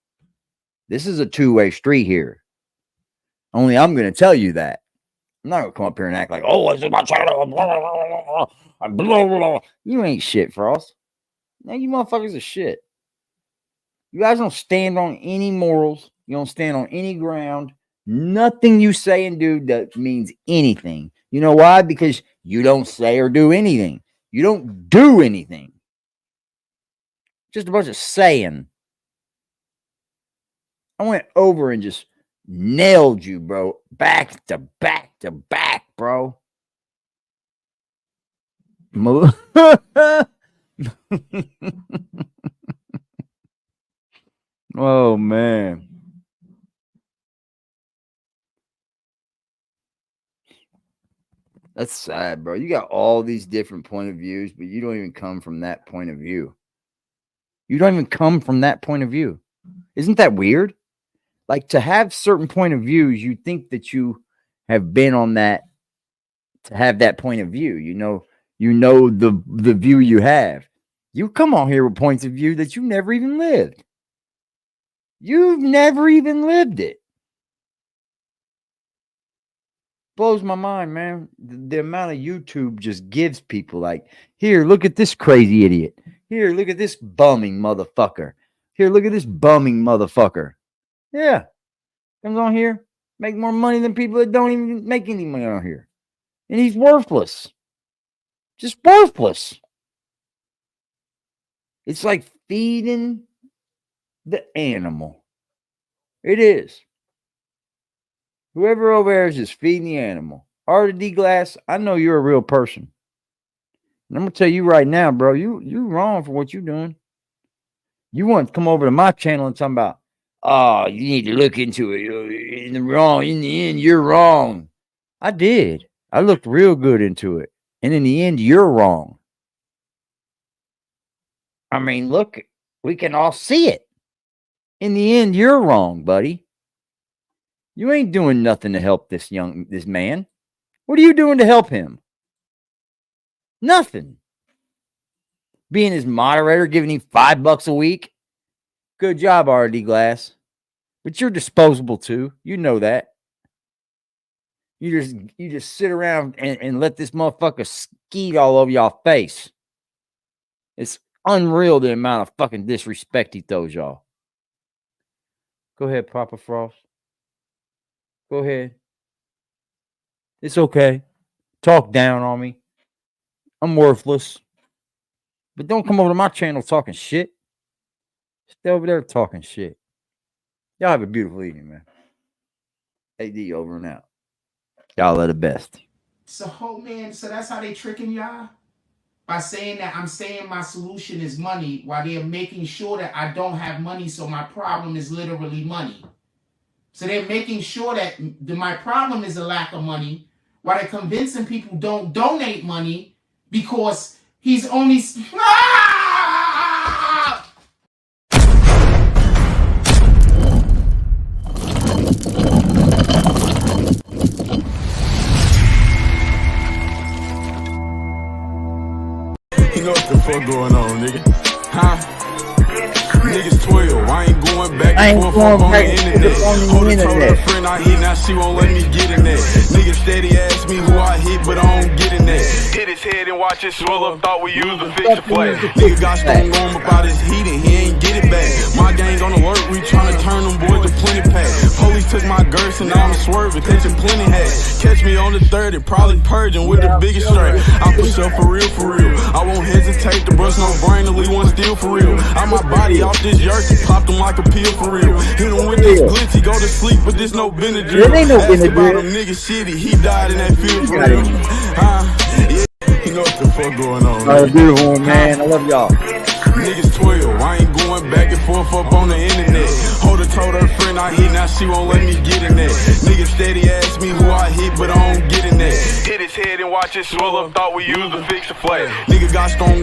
D: This is a two-way street here. Only I'm going to tell you that. I'm not going to come up here and act like, oh, this is my channel. Blah, blah, blah, blah, blah, blah. You ain't shit, Frost. Now you motherfuckers are shit. You guys don't stand on any morals. You don't stand on any ground. Nothing you say and do that means anything. You know why? Because you don't say or do anything. You don't do anything. Just a bunch of saying. I went over and just nailed you, bro. Back to back to back, bro. Oh, man. That's sad, bro. You got all these different point of views, but you don't even come from that point of view. You don't even come from that point of view. Isn't that weird? Like, to have certain point of views, you think that you have been on that to have that point of view. You know the view you have. You come on here with points of view that you never even lived. You've never even lived it. Blows my mind, man. The amount of YouTube just gives people like, here, look at this crazy idiot. Here, look at this bumming motherfucker. Here, look at this bumming motherfucker. Yeah. Comes on here, make more money than people that don't even make any money on here. And he's worthless. Just worthless. It's like feeding the animal. It is. Whoever over there is just feeding the animal. Artie D Glass, I know you're a real person. And I'm gonna tell you right now, bro, you wrong for what you're doing. You want to come over to my channel and talk about, oh, you need to look into it. In the end, you're wrong. I did. I looked real good into it. And in the end, you're wrong. I mean, look, we can all see it. In the end, you're wrong, buddy. You ain't doing nothing to help this man. What are you doing to help him? Nothing. Being his moderator, giving him $5 a week. Good job, RD Glass. But you're disposable too. You know that. You just sit around and let this motherfucker skeet all over y'all face. It's unreal the amount of fucking disrespect he throws y'all. Go ahead, Papa Frost. Go ahead. It's okay. Talk down on me. I'm worthless. But don't come over to my channel talking shit. Stay over there talking shit. Y'all have a beautiful evening, man. AD over and out. Y'all are the best.
B: So, man, so that's how they tricking y'all? By saying that I'm saying my solution is money, while they're making sure that I don't have money, so my problem is literally money. So they're making sure that my problem is a lack of money, while they're convincing people don't donate money because he's only...
G: You know what the fuck going on, nigga? Huh? Niggas 12, I ain't going back and forth on the internet. Hold it, told her friend I hit, now she won't let me get in there. Niggas steady ask me who I hit, but I don't get in there. Hit his head and watch it swell up, thought we used a fix to play. Nigga got stone warm about his heat and he ain't get it back. My gang on alert, we tryna turn them boys to plenty pack. Police took my girths and now I'm swerving, catching plenty hats. Catch me on the 30, probably purging with the biggest strap. I push up for real, for real. I won't hesitate to bust no brain to leave one still for real. I'm my body off this jerky, popped him like a pill for real. Hit him with this glitch, he go to sleep, but this no Benadryl.
D: There ain't no
G: Ask about
D: Benadryl.
G: him, nigga shitty, he died in that field for real. Yeah, you know what the fuck going on.
D: Oh, beautiful one, man. I love y'all.
G: Niggas 12, I ain't going back and forth up on the internet. Hold her, told her friend I hit, now she won't let me get in there. Niggas steady ask me who I hit, but I don't get in there. Hit his head and watch it swell up, thought we used a fix to play. Nigga got stone